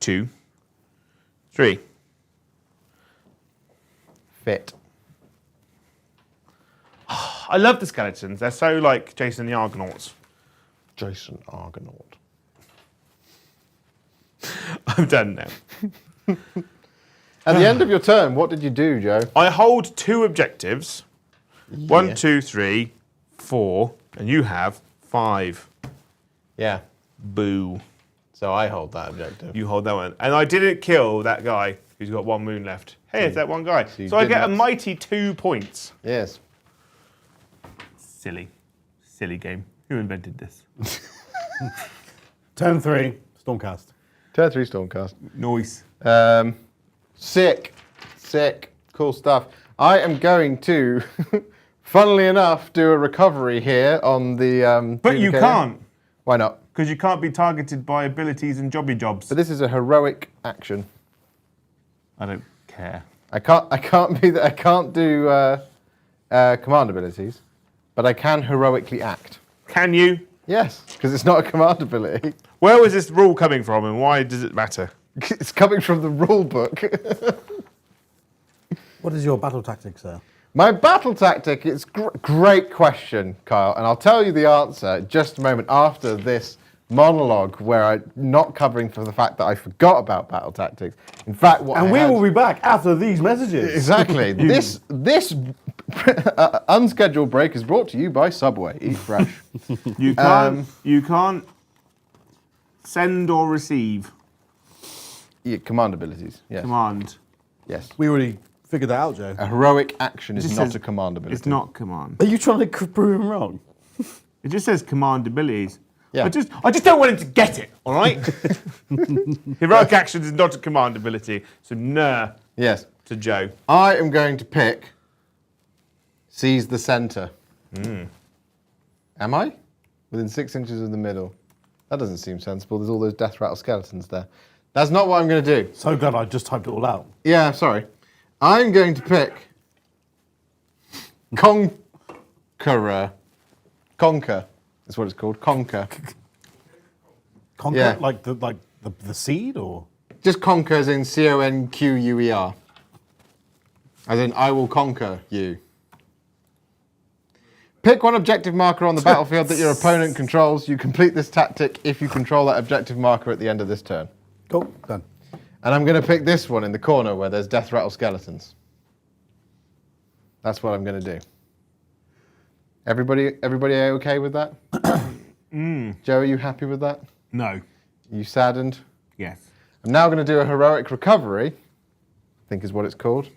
2, 3. Fit. I love the skeletons. They're so like Jason the Argonauts. Jason Argonaut. I'm done now. At the end of your turn, what did you do, Joe? I hold 2 objectives. 1, 2, 3, 4, and you have 5. Yeah. Boo. So I hold that objective. You hold that one. And I didn't kill that guy who's got 1 wound left. Hey, it's that one guy. you So I did get a not- mighty 2 points. Yes. Silly. Silly game. Who invented this? Turn 3, Stormcast. Turn 3 Stormcast. Noise. Sick. Sick. Cool stuff. I am going to, funnily enough, do a recovery here on the... But you Judicator. can't. Why not? Because you can't be targeted by abilities and jobby jobs. But this is a heroic action. I don't care. I can't do command abilities, but I can heroically act. Can you? Yes, because it's not a command ability. Where was this rule coming from and why does it matter? It's coming from the rule book. What is your battle tactic, sir? My battle tactic, it's great question, Kyle, and I'll tell you the answer just a moment after this monologue where I'm not covering for the fact that I forgot about battle tactics. In fact, what And we will be back after these messages. Exactly. This unscheduled break is brought to you by Subway. Eat fresh. You can't send or receive Yeah, command abilities. Yes. command. Yes. We already figured that out, Joe. A heroic action is just not says- a command ability. It's not command. Are you trying to prove him wrong? It just says command abilities. Yeah. I just don't want him to get it, all right? Heroic actions is not a command ability, so nah Yes. to Joe. I am going to pick seize the center. Am I? Within 6 inches of the middle. That doesn't seem sensible. There's all those death rattle skeletons there. That's not what I'm going to do. So glad I just typed it all out. Yeah, sorry. I'm going to pick Conqueror. Conquer is what it's called. Conquer. Conquer, Yeah. like the seed, or Just conquer as in Conquer. As in, I will conquer you. Pick one objective marker on the battlefield that your opponent controls. You complete this tactic if you control that objective marker at the end of this turn. cool, done. And I'm going to pick this one in the corner where there's death rattle skeletons. That's what I'm going to do. Everybody okay with that? Joe, are you happy with that? No. Are you saddened? Yes. I'm now going to do a heroic recovery, I think is what it's called,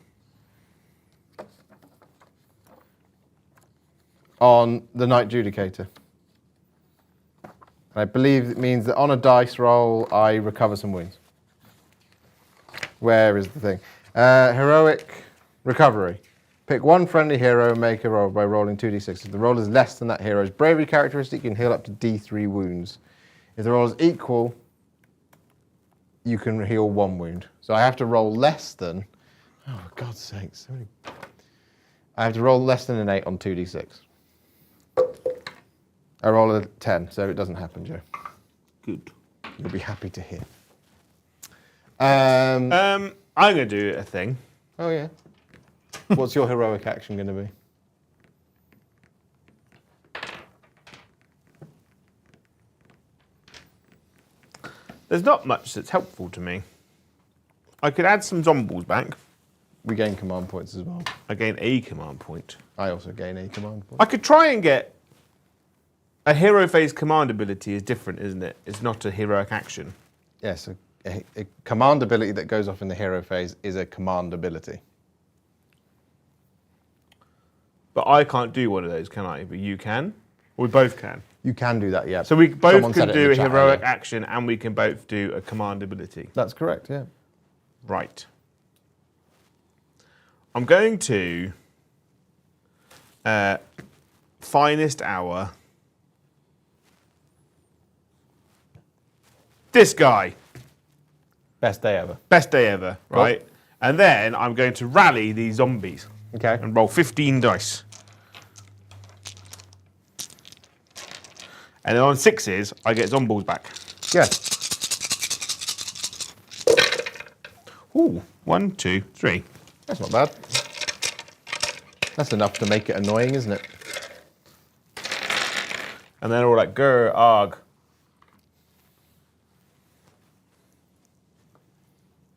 on the Knight Judicator. I believe it means that on a dice roll, I recover some wounds. Where is the thing? Heroic recovery. Pick one friendly hero and make a roll by rolling 2d6. If the roll is less than that hero's bravery characteristic, you can heal up to d3 wounds. If the roll is equal, you can heal 1 wound. So I have to roll less than... Oh, for God's sake. I have to roll less than an 8 on 2d6. I roll a 10, so it doesn't happen, Joe. Good. You'll be happy to hear. I'm going to do a thing. Oh, yeah. What's your heroic action going to be? There's not much that's helpful to me. I could add some zombies back. We gain command points as well. I gain a command point. I also gain a command point. I could try and get... A hero phase command ability is different, isn't it? It's not a heroic action. Yes, a command ability that goes off in the hero phase is a command ability. But I can't do one of those, can I? But you can? Or we both can? You can do that, yeah. So we both Someone said can it in do the a chat heroic earlier. action and we can both do a command ability. That's correct, yeah. Right. I'm going to finest hour. This guy. Best day ever. Best day ever, right? And then I'm going to rally these zombies. Okay. And roll 15 dice. And then on 6s, I get zombies back. Yeah. Ooh, 1, 2, 3. That's not bad. That's enough to make it annoying, isn't it? And then all like, grr, arg.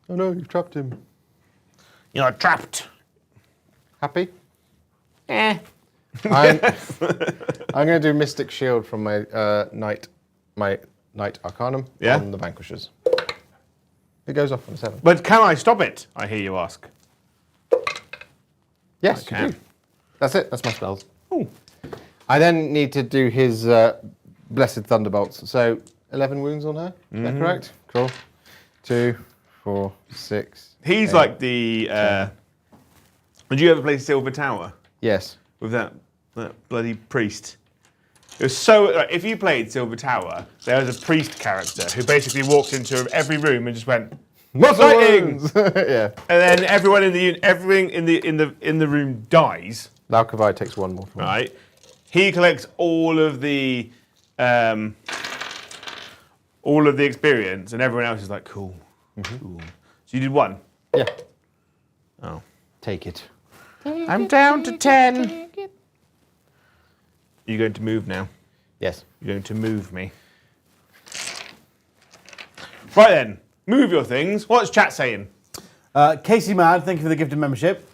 Oh no, you've trapped him. You're trapped. Happy? I'm going to do Mystic Shield from my Knight Arcanum on the Vanquishers. It goes off on a 7. But can I stop it? I hear you ask. Yes, I you can. do. That's it. That's my spells. Ooh. I then need to do his Blessed Thunderbolts. So 11 wounds on her. Is that correct? Cool. 2, 4, 6. He's 8. like the. Did you ever play Silver Tower Yes. with that bloody priest? It was so. If you played Silver Tower, there was a priest character who basically walked into every room and just went, Fighting! "Fighting!" Yeah. And then everyone everything in the room dies. Laukavai takes 1 more. Right. He collects all of the experience, and everyone else is like, cool. Cool. So you did 1. Yeah. Oh. Take it. I'm down to 10. You're going to move now. Yes. You're going to move me. Right then, move your things. What's chat saying? Casey Mad, thank you for the gifted membership.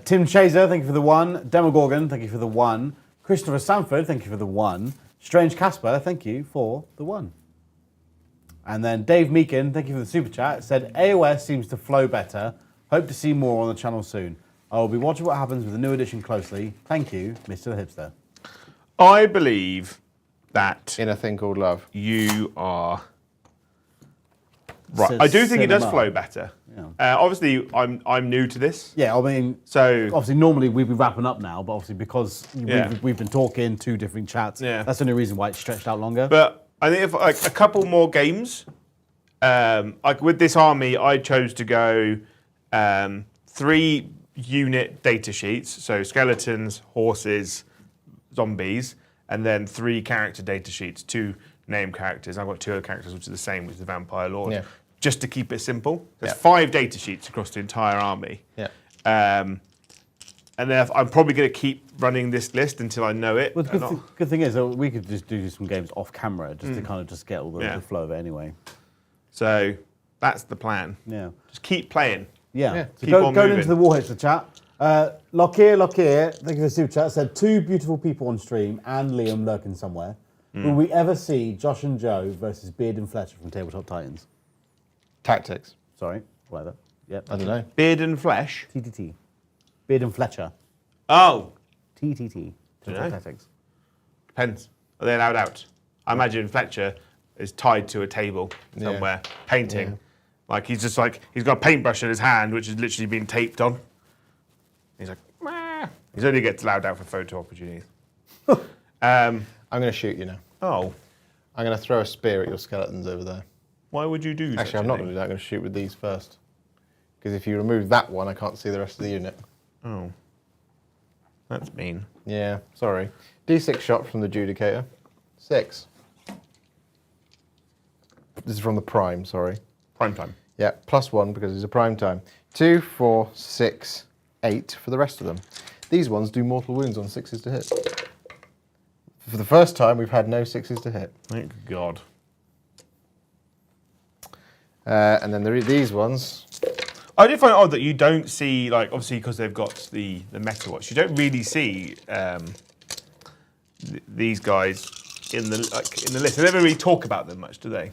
Tim Chaser, thank you for the 1. Demogorgon, thank you for the 1. Christopher Sanford, thank you for the 1. Strange Casper, thank you for the 1. And then Dave Meakin, thank you for the super chat, said AoS seems to flow better. Hope to see more on the channel soon. I will be watching what happens with the new edition closely. Thank you, Mr. the Hipster. I believe that In a thing called love. you are right. I do think it does Cinema. flow better. Yeah. Obviously, I'm new to this, Yeah, I mean, so obviously normally we'd be wrapping up now, but obviously because Yeah. we've been talking 2 different chats, Yeah. that's the only reason why it's stretched out longer. But I think if like a couple more games, like with this army, I chose to go 3 unit data sheets, so skeletons, horses, zombies, and then 3 character data sheets, 2 name characters. I've got 2 other characters which are the same, which is the Vampire Lord. Yeah. Just to keep it simple. There's Yeah. 5 data sheets across the entire army. Yeah. And then I'm probably going to keep running this list until I know it. Well, the good thing is we could just do some games off camera just to kind of just get all Yeah. the flow of it anyway. So that's the plan. Yeah. Just keep playing. Yeah. Yeah. So Keep on going moving. into the Warhits chat. Lockyer, thank you for the super chat, said 2 beautiful people on stream and Liam lurking somewhere. Will we ever see Josh and Joe versus Beard and Fletcher from Tabletop Titans? Tactics. Sorry, whatever. Yep. I don't know. Beard and flesh. TTT. Beard and Fletcher. Oh, TTT. Dunno. Tabletop Tactics. depends. Are they allowed out? I imagine Fletcher is tied to a table somewhere, painting. Yeah. Like he's just like, he's got a paintbrush in his hand, which has literally been taped on. He's like, "Meh." He's only gets allowed out for photo opportunities. I'm going to shoot you now. Oh, I'm going to throw a spear at your skeletons over there. why would you do Actually, I'm not going to do that. I'm going to shoot with these first. Because if you remove that one, I can't see the rest of the unit. Oh, that's mean. Yeah, sorry. D6 shot from the Judicator. 6. This is from the Prime, sorry. Prime time. Yeah, +1 because it's a prime time. 2, 4, 6, 8 for the rest of them. These ones do mortal wounds on 6s to hit. For the first time, we've had no 6s to hit. Thank God. And then there are these ones. I do find it odd that you don't see, like, obviously because they've got the metal watch, you don't really see these guys in the list. They never really talk about them much, do they?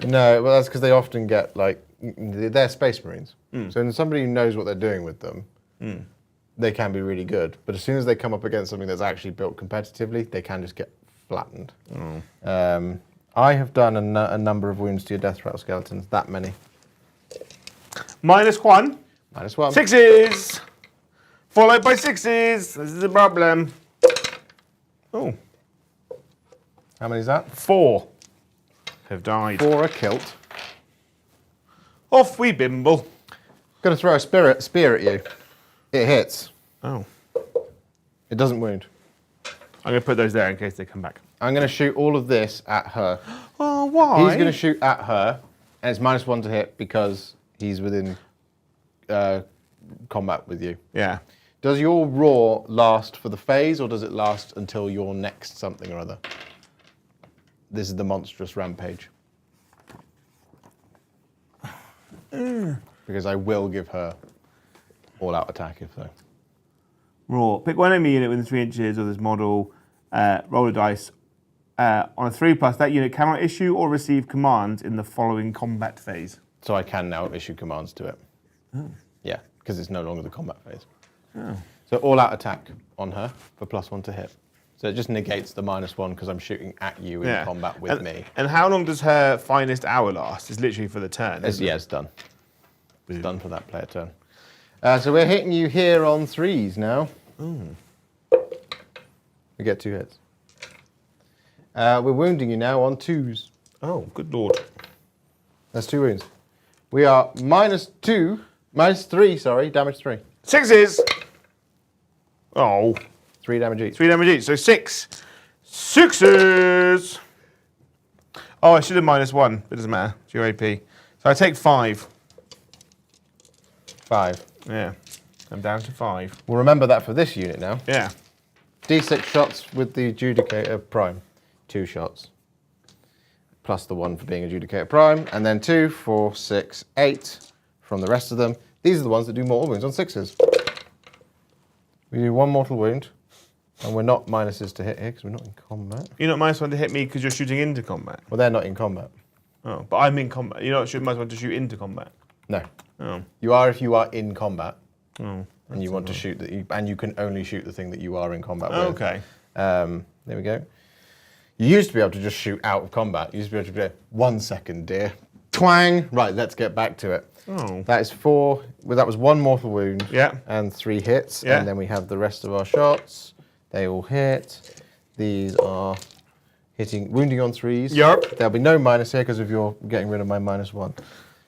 No, well, that's because they often get, like, they're Space Marines. So when somebody who knows what they're doing with them, they can be really good. But as soon as they come up against something that's actually built competitively, they can just get flattened. I have done a number of wounds to your Death Rattle skeletons, that many. -1. -1. 6s! Followed by 6s. This is a problem. Oh, How many is that? 4 have died. 4 are kilt. Off we bimble. Gonna throw a spear at you. It hits. Oh. It doesn't wound. I'm going to put those there in case they come back. I'm gonna shoot all of this at her. Oh, why? He's gonna shoot at her, and it's -1 to hit because he's within combat with you. Yeah. Does your roar last for the phase, or does it last until your next something or other? This is the monstrous rampage. Because I will give her all-out attack if so. Raw. Pick one enemy unit within 3 inches of this model. Roll a dice. On a 3+, that unit cannot issue or receive commands in the following combat phase. So I can now issue commands to it. Yeah, because it's no longer the combat phase. So all-out attack on her for +1 to hit. So it just negates the -1 because I'm shooting at you in combat with me. And how long does her finest hour last? It's literally for the turn. It's done. It's done for that player turn. So we're hitting you here on 3s now. We get 2 hits. We're wounding you now on 2s. Oh, good lord. That's 2 wounds. We are -3, sorry, damage 3. 6s! Oh. 3 damage each. 3 damage each, so 6. 6s! Oh, I should have -1, but it doesn't matter. It's your AP. So I take 5. 5. Yeah. I'm down to 5. We'll remember that for this unit now. Yeah. D6 shots with the Adjudicator Prime. 2 shots. Plus the 1 for being Adjudicator Prime. And then 2, 4, 6, 8 from the rest of them. These are the ones that do mortal wounds on 6s. We do 1 mortal wound. And we're not minuses to hit here because we're not in combat. You're not -1 to hit me because you're shooting into combat. Well, they're not in combat. Oh, but I'm in combat. You're not -1 to shoot into combat. No. Oh. You are if you are in combat. Oh. And you want to shoot and you can only shoot the thing that you are in combat with. Okay. There we go. You used to be able to just shoot out of combat. You used to be able to go, 1 second, dear. Twang! Right, let's get back to it. Oh. That is 4. Well, that was 1 mortal wound. Yeah. And 3 hits. Yeah. And then we have the rest of our shots. They all hit. These are wounding on 3s. Yep. There'll be no minus here because of your getting rid of my -1.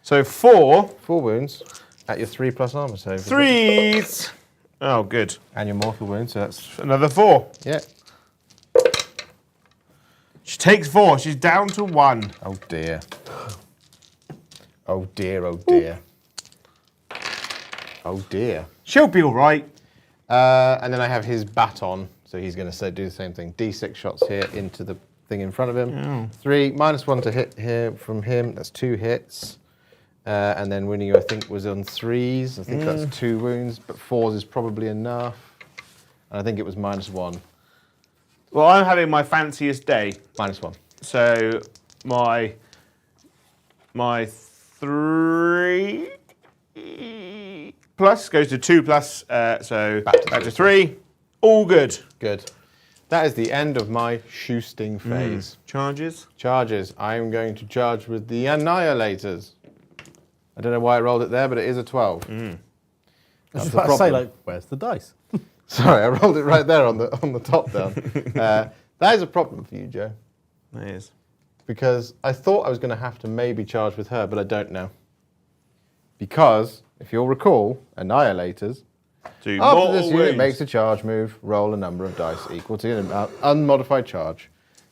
So 4. 4 wounds at your 3+ armor save. 3s! Oh, good. And your mortal wound, so that's, Another 4. yeah. She takes 4. She's down to 1. Oh dear. Oh dear, oh dear. Oh dear. She'll be all right. And then I have his baton, so he's going to do the same thing. D6 shots here into the thing in front of him. 3, -1 to hit here from him. That's 2 hits. And then winning you, I think, was on 3s. I think that's 2 wounds, but 4s is probably enough. And I think it was -1. Well, I'm having my fanciest day. -1. So my 3 plus goes to 2+, so back to 3. All good. Good. That is the end of my shoosting phase. Charges. Charges. I'm going to charge with the Annihilators. I don't know why I rolled it there, but it is a 12. I That's was the about to say, problem. like, where's the dice? Sorry, I rolled it right there on the top down. That is a problem for you, Joe, That is. because I thought I was going to have to maybe charge with her, but I don't now. Because, if you'll recall, Annihilators, Do after mortal this unit wounds. makes a charge move, roll a number of dice equal to an unmodified charge.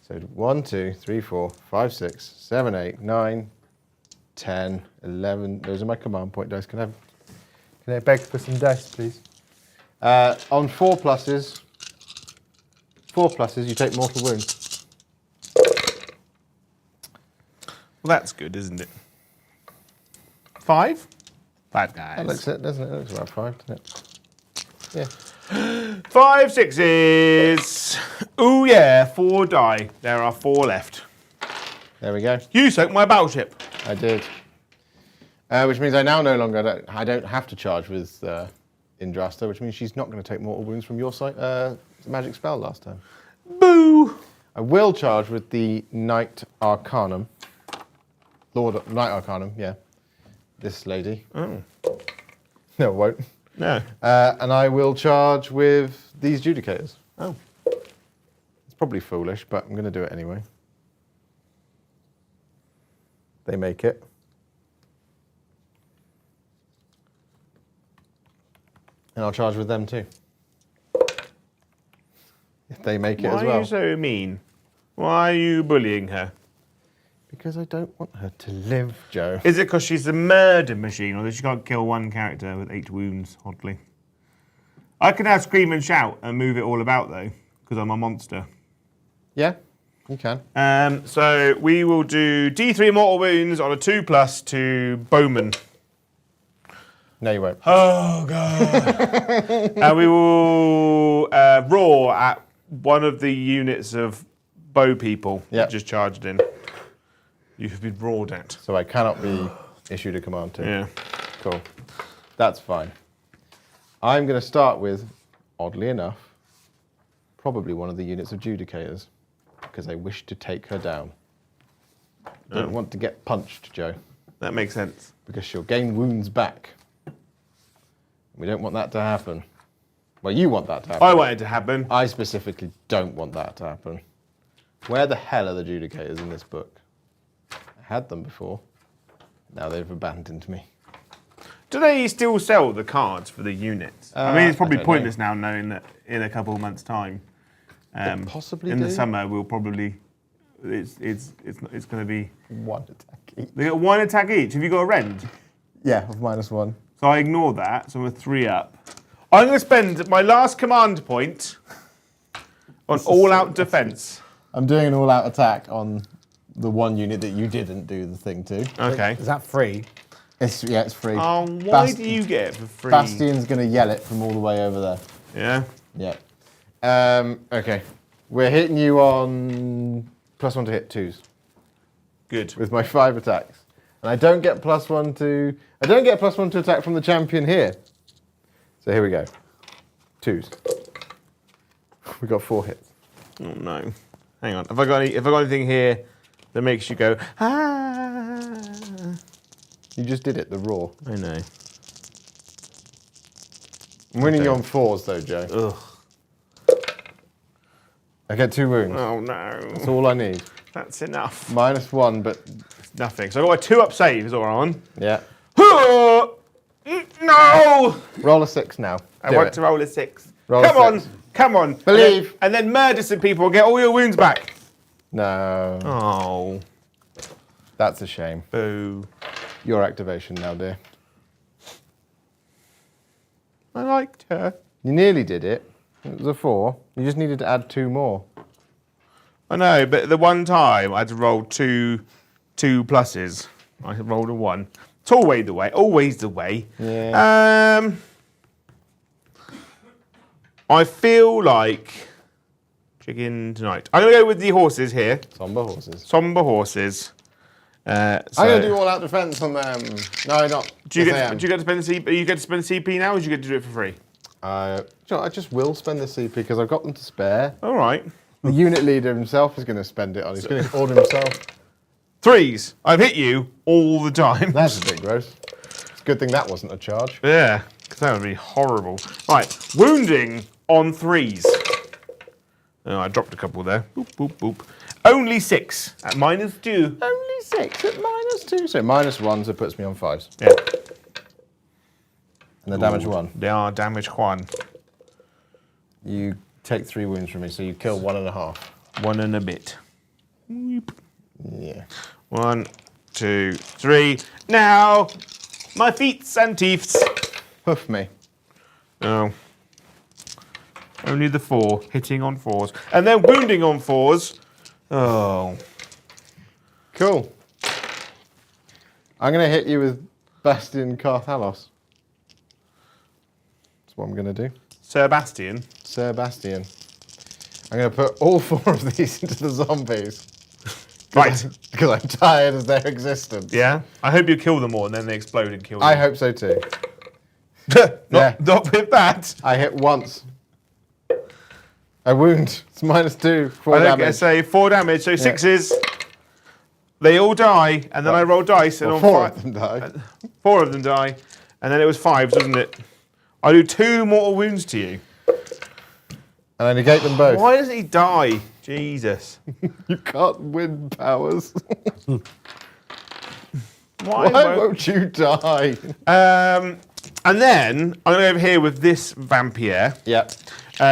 So 1, 2, 3, 4, 5, 6, 7, 8, 9, 10, 11. Those are my command point dice. Can I beg for some dice, please? On 4 pluses, you take mortal wounds. Well, that's good, isn't it? 5? 5 guys. That looks it, doesn't it? It looks about 5, doesn't it? Yeah. 5 sixes. Ooh yeah, 4 die. There are 4 left. There we go. You sunk my battleship. I did. Which means I now no longer I don't have to charge with Indrasta, which means she's not going to take mortal wounds from your magic spell last time. Boo! I will charge with the Knight Arcanum. Knight Arcanum, yeah. This lady. Oh. No, it won't. No. And I will charge with these Judicators. Oh. It's probably foolish, but I'm going to do it anyway. They make it. And I'll charge with them too. If they make it Why as are well. you so mean? Why are you bullying her? Because I don't want her to live, Joe. Is it because she's a murder machine, or that she can't kill one character with 8 wounds, oddly? I can now scream and shout and move it all about, though, because I'm a monster. Yeah, you can. So we will do D3 mortal wounds on a 2+ to Bowman. No, you won't. Oh, God. And we will roar at one of the units of bow people that just charged in. You have been roared at. So I cannot be issued a command to. Yeah. Cool. That's fine. I'm going to start with, oddly enough, probably one of the units of Judicators, because I wish to take her down. Don't want to get punched, Joe, That makes sense. because she'll gain wounds back. We don't want that to happen. Well, you want that to happen. I want it to happen. I specifically don't want that to happen. Where the hell are the Judicators in this book? I had them before. Now they've abandoned me. Do they still sell the cards for the units? I mean, it's probably I don't pointless now, knowing that in a couple of months' time, possibly in the do. summer, we'll probably it's going to be. One attack each. They got 1 attack each. Have you got a rend? Yeah, of -1. So I ignore that. So I'm a 3 up. I'm going to spend my last command point on all-out defense. I'm doing an all-out attack on the one unit that you didn't do the thing to. Okay. Is that free? It's free. Oh, why do you get it for free? Bastion's going to yell it from all the way over there. Yeah. Yeah. Okay. We're hitting you on +1 to hit 2s Good. with my 5 attacks. And I don't get +1 to... I don't get +1 to attack from the champion here. So here we go. 2s. We got 4 hits. Oh no. Hang on. Have I got anything here that makes you go, ah? You just did it, the roar. I know. I'm winning you Okay. on 4s though, Joe. Ugh. I get 2 wounds. Oh no. That's all I need. That's enough. -1, but Nothing. So I got a 2 up save is all on. yeah. No! Roll a 6 now. I Do want it. to roll a 6. Roll a Come on. 6. Come on. Believe. And then murder some people and get all your wounds back. No. Oh. That's a shame. Boo. Your activation now, dear. I liked her. You nearly did it. It was a 4. You just needed to add 2 more. I know, but the one time I had to roll two pluses. I rolled a 1. It's always the way. Always the way. Yeah. I feel like chicken tonight. I'm gonna go with the horses here. Somber horses. Somber horses. I'm going to do all-out defense on them. No, not. Do you Yes, I am. get to spend the CP? You get to spend the CP now, or do you get to do it for free? I just will spend the CP because I've got them to spare. All right. The unit leader himself is going to spend it on. He's going to order himself. 3s. I've hit you all the time. That's a bit gross. It's a good thing that wasn't a charge. Yeah, because that would be horrible. Right, wounding on 3s. Oh, I dropped a couple there. Boop, boop, boop. Only 6 at -2. Only 6 at -2. So -1, so it puts me on 5s. Yeah. And the damage 1. They are damage 1. You take 3 wounds from me, so you kill 1.5. 1 and a bit. Weep. Yeah. 1, 2, 3. Now, my feets and teeths. Puff me. Oh. Only the 4, hitting on 4s. And then wounding on 4s. Oh. Cool. I'm going to hit you with Bastion Carthalos. That's what I'm going to do. Sir Bastian. Sir Bastian. I'm going to put all 4 of these into the zombies. Right. Because I'm tired of their existence. Yeah? I hope you kill them all and then they explode and kill you. I hope so too. Not with that. I hit once. I wound. It's -2. 4 I don't damage. get say 4 damage, so 6s. They all die, and then I roll dice, and Well, on 4 of them die. 4 of them die, and then it was 5s, wasn't it? I do 2 mortal wounds to you. And I negate them both. Why doesn't he die? Jesus. You can't win powers. Why won't you die? And then I'm going to go over here with this vampire, Yep.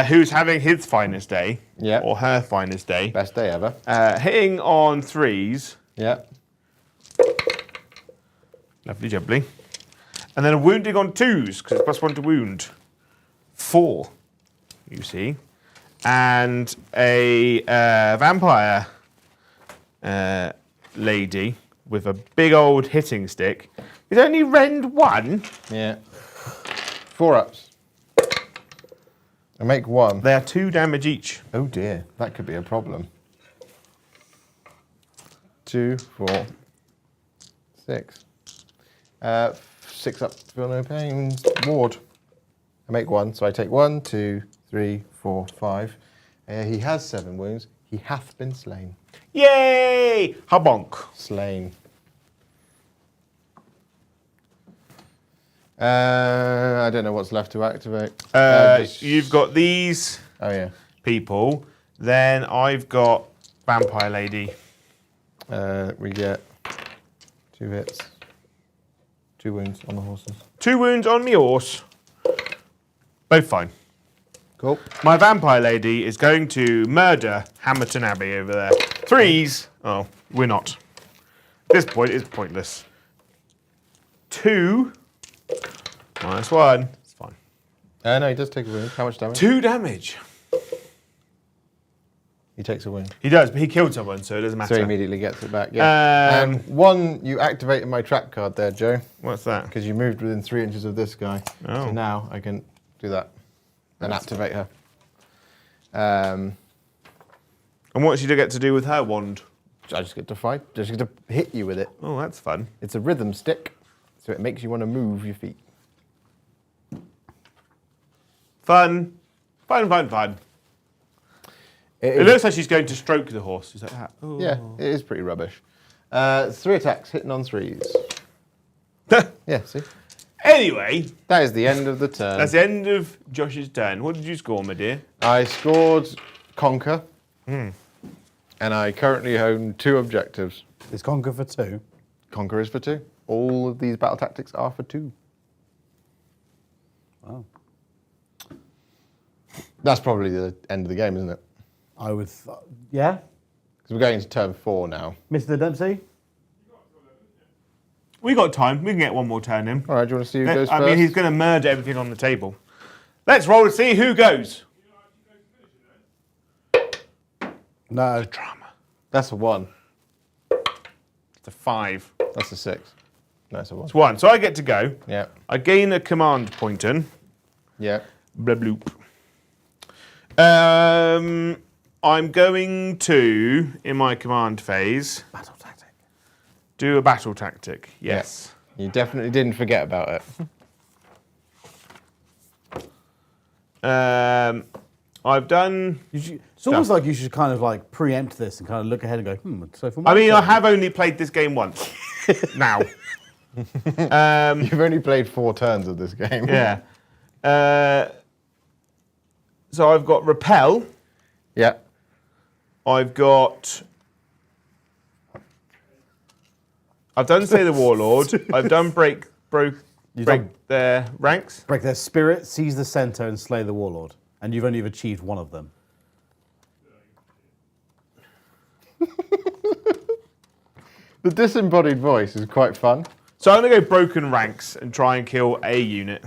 who's having his finest day, Yep. or her finest day, Best day ever. hitting on 3s. Yep. Lovely jubbly. And then a wounding on 2s, because it's +1 to wound. 4, you see. And a vampire lady with a big old hitting stick. Is only rend 1. Yeah. 4 ups. I make 1. They are 2 damage each. Oh dear, that could be a problem. 2, 4, 6. 6 up, feel no pain. Ward. I make 1, so I take 1, 2, 3, 4, 5. He has 7 wounds. He hath been slain. Yay! Habonk. Slain. I don't know what's left to activate. You've got these Oh yeah. people. Then I've got vampire lady. We get 2 hits. 2 wounds on the horses. 2 wounds on me horse. Both fine. Cool. My vampire lady is going to murder Hammerton Abbey over there. 3s. Oh, we're not. At this point, it's pointless. 2 -1. It's fine. No, he does take a wound. How much damage? 2 damage. He takes a wound. He does, but he killed someone, so it doesn't matter. So he immediately gets it back. Yeah. Um, 1, you activated my trap card there, Joe, What's that? because you moved within 3 inches of this guy. Oh. So now I can do that and activate her. And what should I get to do with her wand? I just get to fight. Just get to hit you with it. Oh, that's fun. It's a rhythm stick, so it makes you want to move your feet. Fun. Fun, fun, fun. It looks like she's going to stroke the horse. Is that that? Oh. Yeah, it is pretty rubbish. 3 attacks, hitting on 3s. Yeah, see? Anyway, That is the end of the turn. that's the end of Josh's turn. What did you score, my dear? I scored Conquer, and I currently own 2 objectives. Is Conquer for 2? Conquer is for 2. All of these battle tactics are for 2. Wow. That's probably the end of the game, isn't it? I would. Yeah? Because we're going into turn 4 now. Mr. Dempsey? We got time. We can get one more turn in. All right, do you want to see who goes I first? mean, he's going to murder everything on the table. Let's roll to see who goes. No. Drama. That's a 1. It's a 5. That's a 6. No, it's a 1. It's 1. So I get to go. Yeah. I gain a command point in. Yeah. Blah bloop. I'm going to, in my command phase, Battle tactic. do a battle tactic. Yes. You definitely didn't forget about it. I've done. It's almost like you should kind of like preempt this and kind of look ahead and go, so for my I mean, I turn- have only played this game once. Now. You've only played 4 turns of this game. Yeah. So I've got repel. Yeah. I've done Slay the Warlord. I've done break done- their ranks. break their spirit, seize the center, and slay the warlord. And you've only achieved one of them. The disembodied voice is quite fun. So I'm going to go broken ranks and try and kill a unit.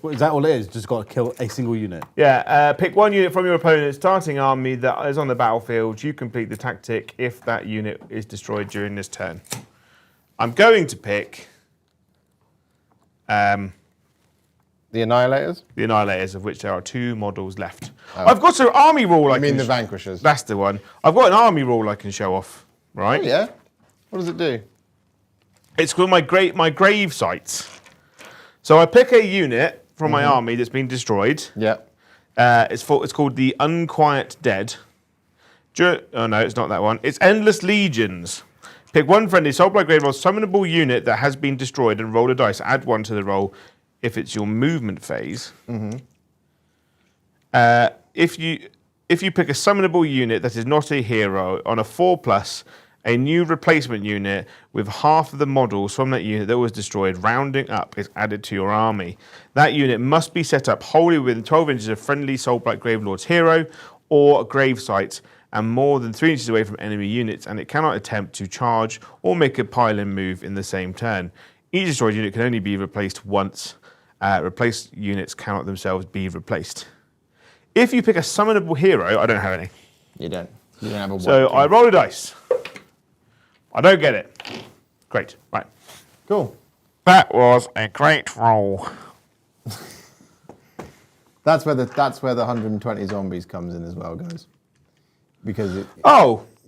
Is that all it is? Just got to kill a single unit. Yeah, pick one unit from your opponent's starting army that is on the battlefield. You complete the tactic if that unit is destroyed during this turn. I'm going to pick The Annihilators? the Annihilators, of which there are 2 models left. I've got an army rule I I mean can the Vanquishers. That's the one. I've got an army rule I can show off, right? Oh, yeah? What does it do? It's called my grave sites. So I pick a unit from my army that's been destroyed. Yeah. It's called the Unquiet Dead. Oh no, it's not that one. It's Endless Legions. Pick one friendly Soulblight Gravelords summonable unit that has been destroyed and roll a dice. Add 1 to the roll if it's your movement phase. If you pick a summonable unit that is not a hero on a 4+, a new replacement unit with half of the models from that unit that was destroyed, rounding up, is added to your army. That unit must be set up wholly within 12 inches of friendly Soulblight Gravelords hero or a grave site and more than 3 inches away from enemy units, and it cannot attempt to charge or make a pile-in move in the same turn. Each destroyed unit can only be replaced once. Replaced units cannot themselves be replaced. If you pick a summonable hero, I don't have any. You don't. You don't have a So one. I roll a dice. I don't get it. Great. Right. Cool. That was a great roll. That's where the 120 zombies comes in as well, guys. Because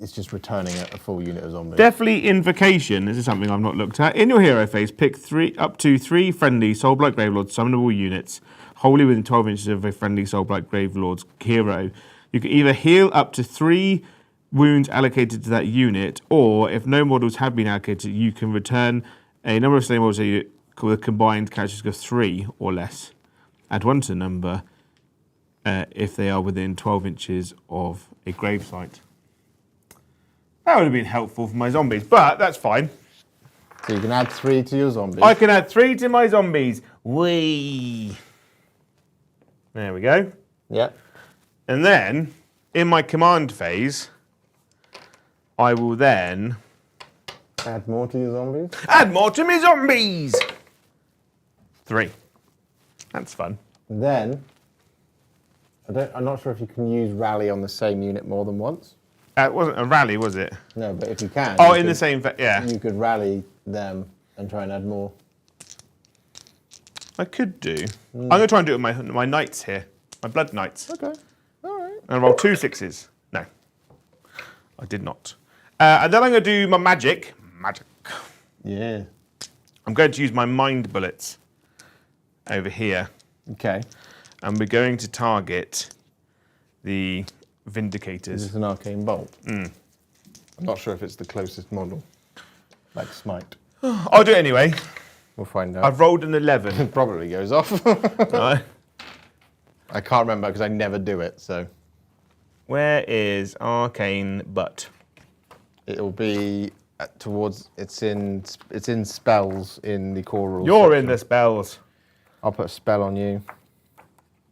it's just returning a full unit of zombies. Definitely Invocation. This is something I've not looked at. In your hero phase, pick up to 3 friendly Soulblight Gravelords summonable units, wholly within 12 inches of a friendly Soulblight Gravelords hero. You can either heal up to 3 wounds allocated to that unit, or if no models have been allocated, you can return a number of slain models with a combined characteristic of 3 or less. Add 1 to the number if they are within 12 inches of a grave site. That would have been helpful for my zombies, but that's fine. So you can add 3 to your zombies. I can add 3 to my zombies. Whee! There we go. Yep. And then, in my command phase, I will then Add more to your zombies. add more to my zombies. 3. That's fun. And then, I'm not sure if you can use rally on the same unit more than once. It wasn't a rally, was it? No, but if you can. Oh, you in the could- same... yeah. You could rally them and try and add more. I could do. I'm going to try and do it with my knights here. My blood knights. Okay. All right. And roll 2 6s. No. I did not. And then I'm going to do my magic. Magic. Yeah. I'm going to use my mind bullets over here. Okay. And we're going to target the Is Vindicators. this an arcane bolt? I'm not sure if it's the closest model. Like Smite. I'll do it anyway. We'll find out. I've rolled an 11. It probably goes off. Right. I can't remember because I never do it, so Where is Arcane Butt? it'll be towards. It's in spells in the core rules. You're in section. the spells. I'll put a spell on you.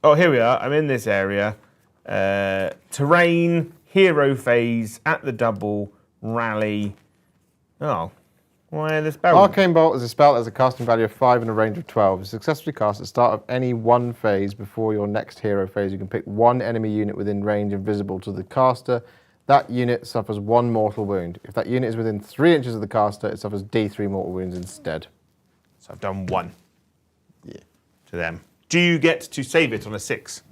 Oh, here we are. I'm in this area. Terrain, hero phase, at the double, rally. Oh, why the spell? Arcane Bolt is a spell that has a casting value of 5 and a range of 12. It's successfully cast at the start of any one phase before your next hero phase. You can pick one enemy unit within range invisible to the caster. That unit suffers 1 mortal wound. If that unit is within 3 inches of the caster, it suffers D3 mortal wounds instead. So I've done 1 Yeah. to them. Do you get to save it on a 6?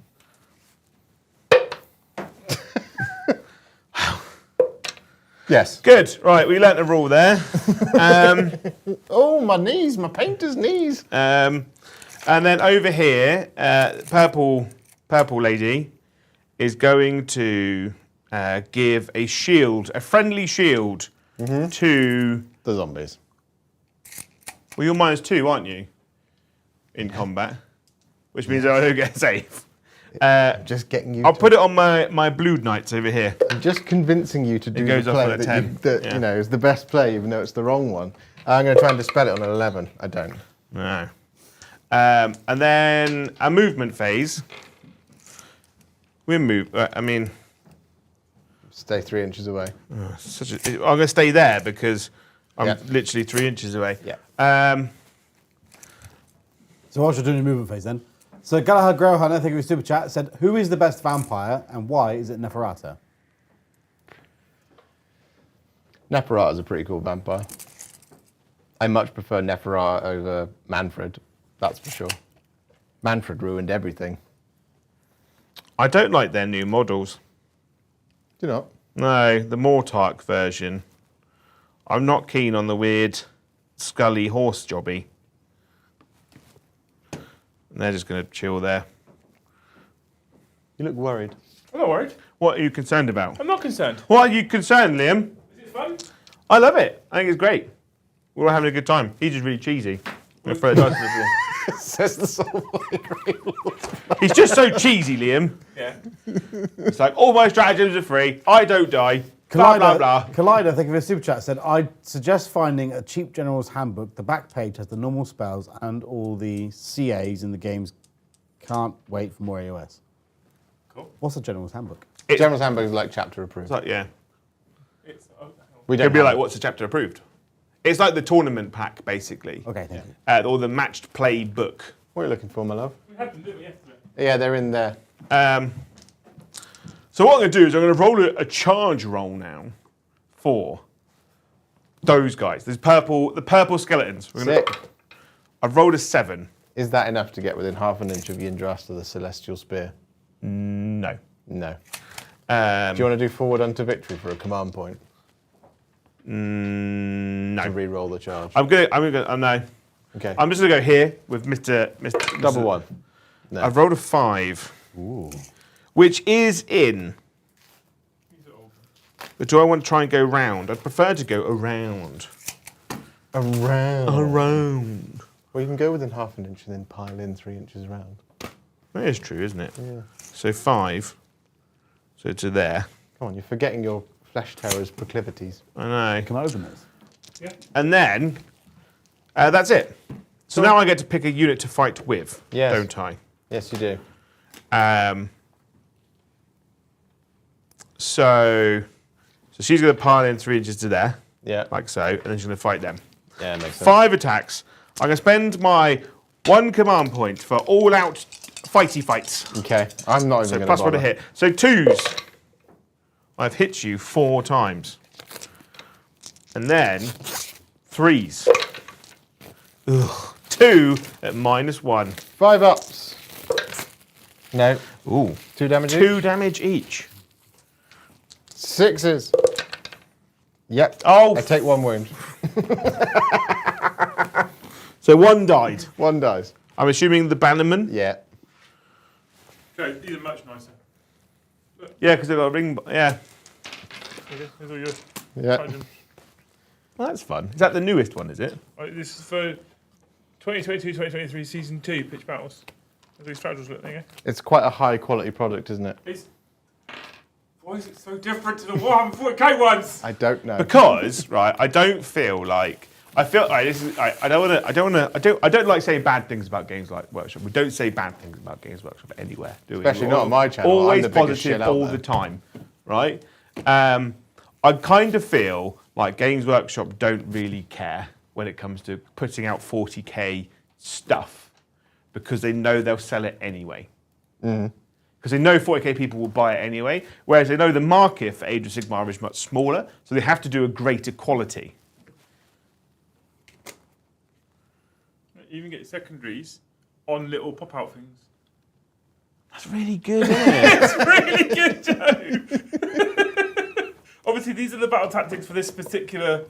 Yes. Good. Right, we learnt a rule there. Oh, my knees, my painter's knees. And then over here, purple purple lady is going to give a shield, a friendly shield, to... The zombies. Well, you're -2, aren't you? In combat. Which means I don't get a save. Just getting you. I'll put it on my blue knights over here. I'm just convincing you to do goes the off play on a that, 10. you know is the best play, even though it's the wrong one. I'm going to try and dispel it on an 11. I don't. No. And then a movement phase. We move. I mean, Stay 3 inches away. I'm going to stay there because I'm Yeah. literally 3 inches away. Yeah. So whilst you're doing your movement phase then. So Galahad Grailhunter, thank you for your super chat, said, who is the best vampire and why is it Neferata? Neferata is a pretty cool vampire. I much prefer Neferata over Manfred, that's for sure. Manfred ruined everything. I don't like their new models. Do you not? No, the Mortark version. I'm not keen on the weird scully horse jobby. And they're just going to chill there. You look worried. I'm not worried. What are you concerned about? I'm not concerned. What are you concerned, Liam? Is it fun? I love it. I think it's great. We're all having a good time. He's just really cheesy. I'm gonna throw the dice on the floor. Says the Soulblight Gravelords. He's just so cheesy, Liam. Yeah. It's like, all my stratagems are free. I don't die. Blah, blah, blah. Collider, thank you for your super chat, said, I'd suggest finding a cheap General's Handbook. The back page has the normal spells and all the CAs in the games. Can't wait for more AoS. Cool. What's a General's Handbook? General's Handbook is like chapter approved. It's like, yeah. It's, We It'd don't be have like, it. what's the chapter approved? It's like the tournament pack, basically. Okay, thank you. Or the matched play book. What are you looking for, my love? we had them, didn't we, yesterday? Yeah, they're in there. So what I'm going to do is I'm going to roll a charge roll now for those guys. There's the purple skeletons. Sick. I've rolled a 7. Is that enough to get within half an inch of Yindrasta, the Celestial Spear? No. No. Do you want to do forward unto victory for a command point? No. To re-roll the charge. I'm gonna. No. Okay. I'm just gonna go here with Mr. Double one. No. I've rolled a 5, Ooh. which is in. These are old. But do I want to try and go round? I'd prefer to go around. Around. Around. Well, you can go within half an inch and then pile in 3 inches around. That is true, isn't it? Yeah. So 5. So to there. Come on, you're forgetting your Flesh Terror's proclivities. I know. Can I open this? Yeah. And then that's it. So now I get to pick a unit to fight with, Yes. don't I? Yes, you do. So she's going to pile in 3 inches to there, Yeah. like so, and then she's going to fight them. Yeah, makes sense. 5 attacks. I'm going to spend my 1 command point for all-out fighty fights. Okay. I'm not even So going to plus 1 bother. to hit. So 2s. I've hit you 4 times. And then 3s. Ugh. 2 at -1. 5 ups. No. Ooh. 2 damage. 2 damage each. 6s. Yep. Oh. I take 1 wound. So 1 died. 1 dies. I'm assuming the bannerman? Yeah. Okay, these are much nicer. Yeah, because they've got a ring. Yeah. Okay, here's all yours. Yeah. Imagine. Well, that's fun. Is that the newest one, is it? This is for 2022-2023 Season 2 pitch battles. As these strategies look, there you go. It's quite a high quality product, isn't it? Why is it so different to the Warhammer 40k ones? I don't know. Because, right, I don't feel like. I feel like this is. I don't like saying bad things about Games like Workshop. We don't say bad things about Games Workshop anywhere, do we? Especially We're not on my channel. I'm Always the biggest shit positive out all there. the time, right? I kind of feel like Games Workshop don't really care when it comes to putting out 40k stuff because they know they'll sell it anyway. Because they know 40k people will buy it anyway, whereas they know the market for Age of Sigmar is much smaller, so they have to do a greater quality. You even get secondaries on little pop-out things. That's really good, isn't it? It's really good, Joe. Obviously, these are the battle tactics for this particular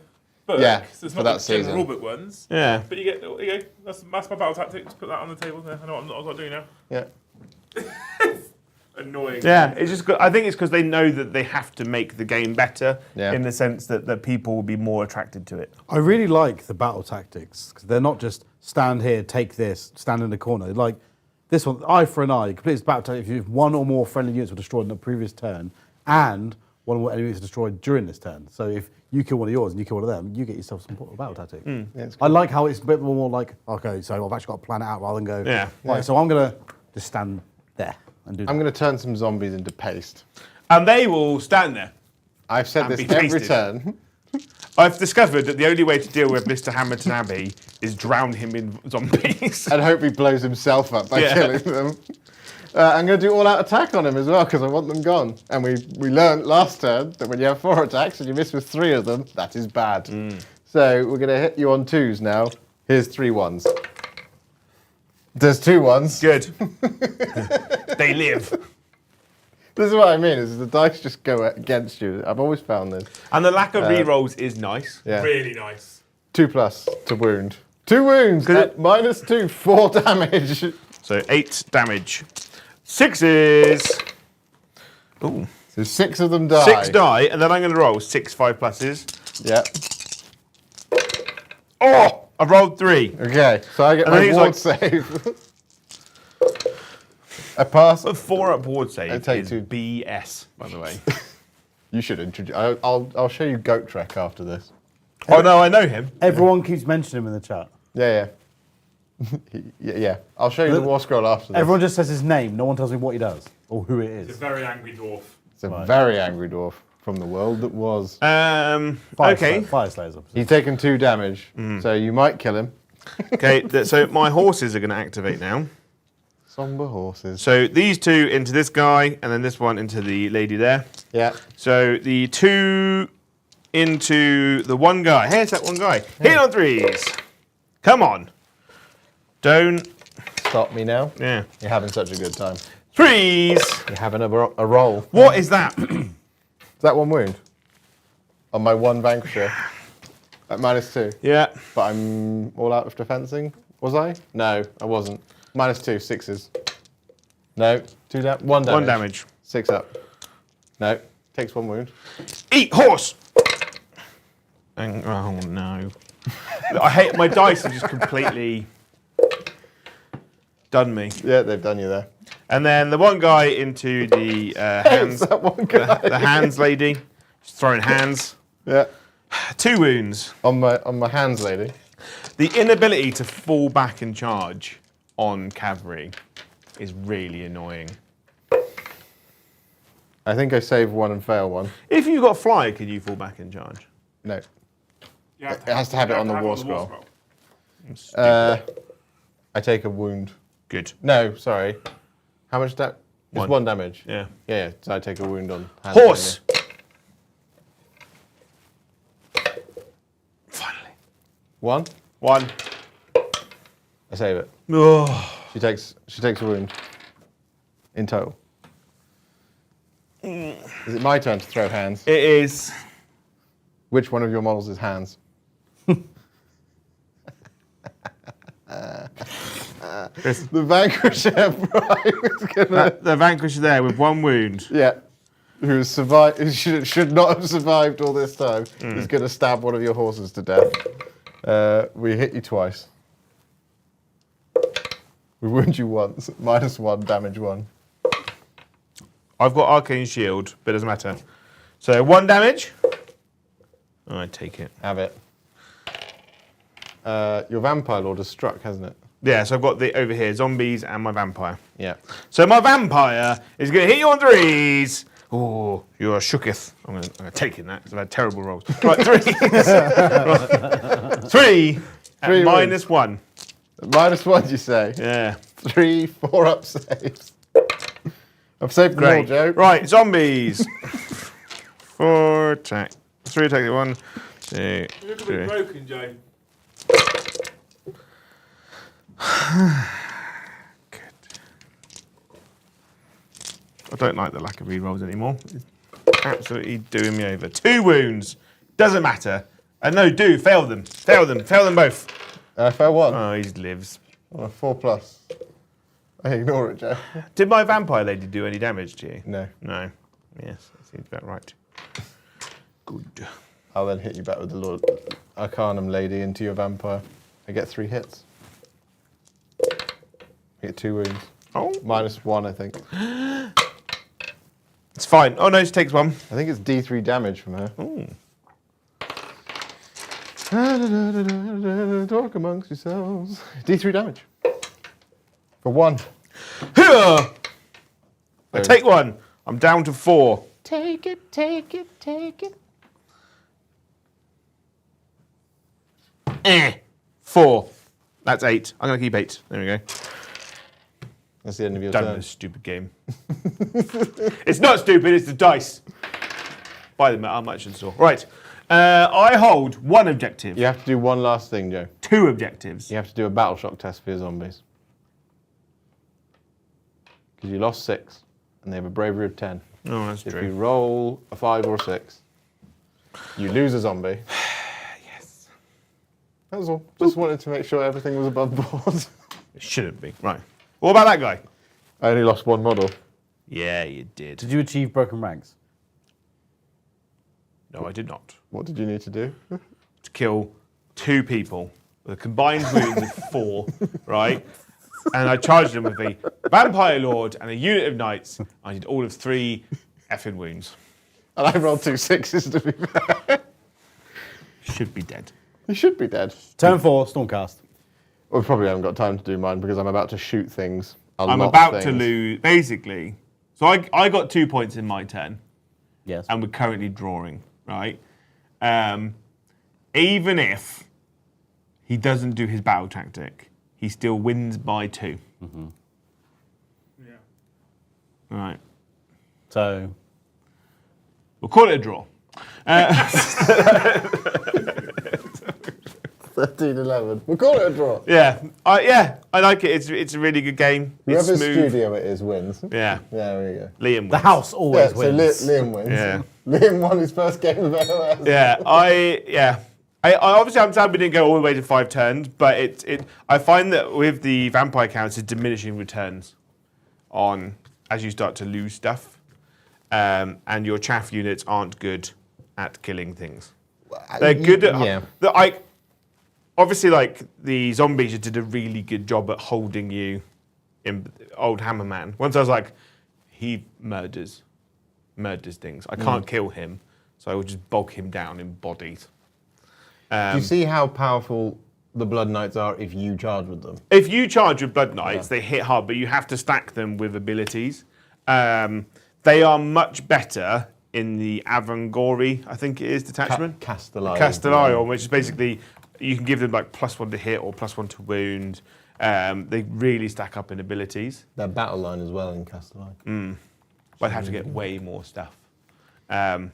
book. Yeah, so it's for not that the general season. rulebook ones. Yeah. But you get, there you go. That's my battle tactics. Put that on the table there. I know what I've got to do now. Yeah. annoying. Yeah, it's just. I think it's because they know that they have to make the game better Yeah. in the sense that people will be more attracted to it. I really like the battle tactics because they're not just stand here, take this, stand in the corner. Like this one, eye for an eye. Complete battle tactic. If one or more friendly units were destroyed in the previous turn, and one or more enemies were destroyed during this turn. So if you kill one of yours and you kill one of them, you get yourself some battle tactic. Yeah, it's I like how it's a bit more like, okay, so I've actually got to plan it out rather than go, Yeah. right, so I'm going to just stand there and do that. I'm going to turn some zombies into paste. And they will stand there. I've said And this be every pasted. turn. I've discovered that the only way to deal with Mr. Hamilton Abbey is drown him in zombies. And hope he blows himself up by Yeah. killing them. I'm going to do all-out attack on him as well because I want them gone. And we learned last turn that when you have 4 attacks and you miss with 3 of them, that is bad. So we're going to hit you on 2s now. Here's 3 1s. There's 2 1s. Good. They live. This is what I mean, is the dice just go against you. I've always found this. And the lack of rerolls is nice. Yeah. Really nice. 2+ to wound. 2 wounds at -2, 4 damage. So 8 damage. 6s. Ooh. So 6 of them die. 6 die, and then I'm going to roll 6 5+s. Yeah. Oh! I rolled 3. Okay, so I get And then my he's ward save. I pass. But 4 up ward save I take is 2. BS, by the way. You should introduce. I'll show you Goat Trek after this. Oh no, I know him. Everyone keeps mentioning him in the chat. Yeah. Yeah. I'll show you the War Scroll after this. Everyone just says his name. No one tells me what he does or who it It's a is. very angry dwarf. It's a very angry dwarf from the world that was. Okay. Fire Slayers. Obviously. He's taken 2 damage, so you might kill him. Okay, so my horses are going to activate now. Somber horses. So these 2 into this guy, and then this one into the lady there. Yeah. So the 2 into the one guy. Here's that one guy. Hit on 3s. Come on. Don't. Stop me now. Yeah. You're having such a good time. 3s. You're having a roll. What is that? Is that 1 wound? On my 1 Vanquisher. At -2. Yeah. But I'm all out of defensing. Was I? No, I wasn't. -2, 6s. No, 1 damage. 1 damage. 6 up. No, takes 1 wound. Eat horse. Oh no. I hate my dice have just completely done me. Yeah, they've done you there. And then the one guy into the hands. That one guy. The hands lady. Just throwing hands. Yeah, 2 wounds. on my hands, lady. The inability to fall back and charge on cavalry is really annoying. I think I save 1 and fail 1. If you got fly, can you fall back and charge? No. You have It has to have it on the war scroll. I take a wound. Good. No, sorry. How much damage? Just 1 damage. Yeah. Yeah, so I take a wound on hands. Horse. Finally. 1. 1. I save it. Oh. She takes a wound. In total. Is it my turn to throw hands? It is. Which one of your models is hands? The Vanquisher, right? The vanquisher there with 1 wound. Yeah. Who survived? Who should not have survived all this time? Is going to stab one of your horses to death. We hit you twice. We wound you once. -1, damage 1. I've got arcane shield, but it doesn't matter. So 1 damage. Oh, I take it. Have it. Your Vampire Lord has struck, hasn't it? Yeah, so I've got the over here zombies and my vampire. Yeah. So my vampire is going to hit you on 3s. Oh, you are shooketh. I'm going to take in that because I've had terrible rolls. Right, 3s. 3 at 3 -1. -1, you say? Yeah. 3 4-up saves. I've saved them all, Great. Joe. Right, zombies. 4 attack. 3 attack. 1, 2, You're a little 3. bit broken, Joe. Good. I don't like the lack of rerolls anymore. It's absolutely doing me over. 2 wounds. Doesn't matter. No, fail them. Fail them. Fail them both. Fail 1. Oh, he lives. On a 4+. I ignore it, Joe. Did my vampire lady do any damage to you? No. No. Yes, that seems about right. Good. I'll then hit you back with the Lord Arcanum lady into your vampire. I get 3 hits. I get 2 wounds. Oh. -1, I think. It's fine. Oh, no, she takes 1. I think it's D3 damage from her. Ooh. Talk amongst yourselves. D3 damage. For 1. I take 1. I'm down to 4. Take it, take it, take it. 4. That's 8. I'm going to keep 8. There we go. That's the end of your Done turn. this stupid game. It's not stupid, it's the dice. Buy them at our merchant store. Right. I hold 1 objective. You have to do one last thing, Joe. 2 objectives. You have to do a battle shock test for your zombies. Because you lost 6, and they have a bravery of 10. Oh, that's If true. you roll a 5 or a 6, you lose a zombie. Yes. That was all. Just wanted to make sure everything was above board. It shouldn't be. Right. What about that guy? I only lost 1 model. Yeah, you did. Did you achieve broken ranks? No, I did not. What did you need to do? To kill 2 people with a combined wound of 4, right? And I charged them with a vampire lord and a unit of knights. I did all of 3 effing wounds. And I rolled 2 6s to be fair. Should be dead. You should be dead. Turn 4, Stormcast. We probably haven't got time to do mine because I'm about to shoot things. I'm about to lose, basically. So I got 2 points in my turn, Yes. and we're currently drawing, right? Even if he doesn't do his battle tactic, he still wins by 2. Mm-hmm. Yeah. All right. So, We'll call it a draw. 13-11. We'll call it a draw. Yeah, I like it. It's a really good game. It's Whoever smooth. studio it is wins. Yeah, Yeah, there you go. Liam wins. the house always So wins. Liam wins. Yeah. Liam won his first game of AoS. I obviously I'm sad we didn't go all the way to 5 turns, but I find that with the vampire counts, it's diminishing returns on as you start to lose stuff, and your chaff units aren't good at killing things. They're good at obviously, like, the zombies did a really good job at holding you in old Hammerman. Once I was like, he murders things. I can't kill him, so I would just bog him down in bodies. Do you see how powerful the Blood Knights are if you charge with them? If you charge with Blood Knights, they hit hard, but you have to stack them with abilities. They are much better in the Avangori, I think it is, detachment. Castellario, which is basically, you can give them like +1 to hit or +1 to wound. They really stack up in abilities. Their battle line as well in Castelline. But I'd have to get way more stuff. I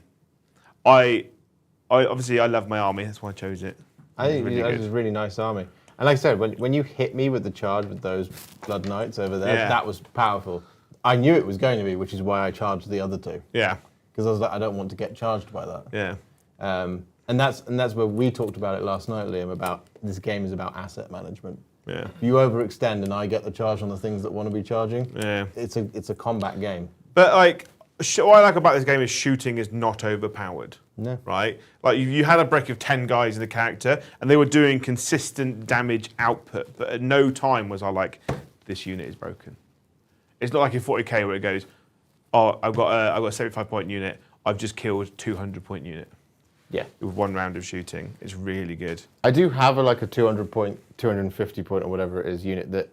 obviously I love my army, that's why I chose it. I think really that good. was a really nice army. And like I said, when you hit me with the charge with those Blood Knights over there, Yeah. that was powerful. I knew it was going to be, which is why I charged the other 2. Yeah, Because I was like, I don't want to get charged by that. yeah. And that's where we talked about it last night, Liam, about this game is about asset management. Yeah. If you overextend and I get the charge on the things that want to be charging, Yeah. it's a combat game. But like, what I like about this game is shooting is not overpowered. No. Right? Like, you had a break of 10 guys in the character, and they were doing consistent damage output, but at no time was I like, this unit is broken. It's not like in 40k where it goes, oh, I've got a 75-point unit, I've just killed 200-point unit. Yeah. With 1 round of shooting. It's really good. I do have a 200-point, 250-point or whatever it is unit that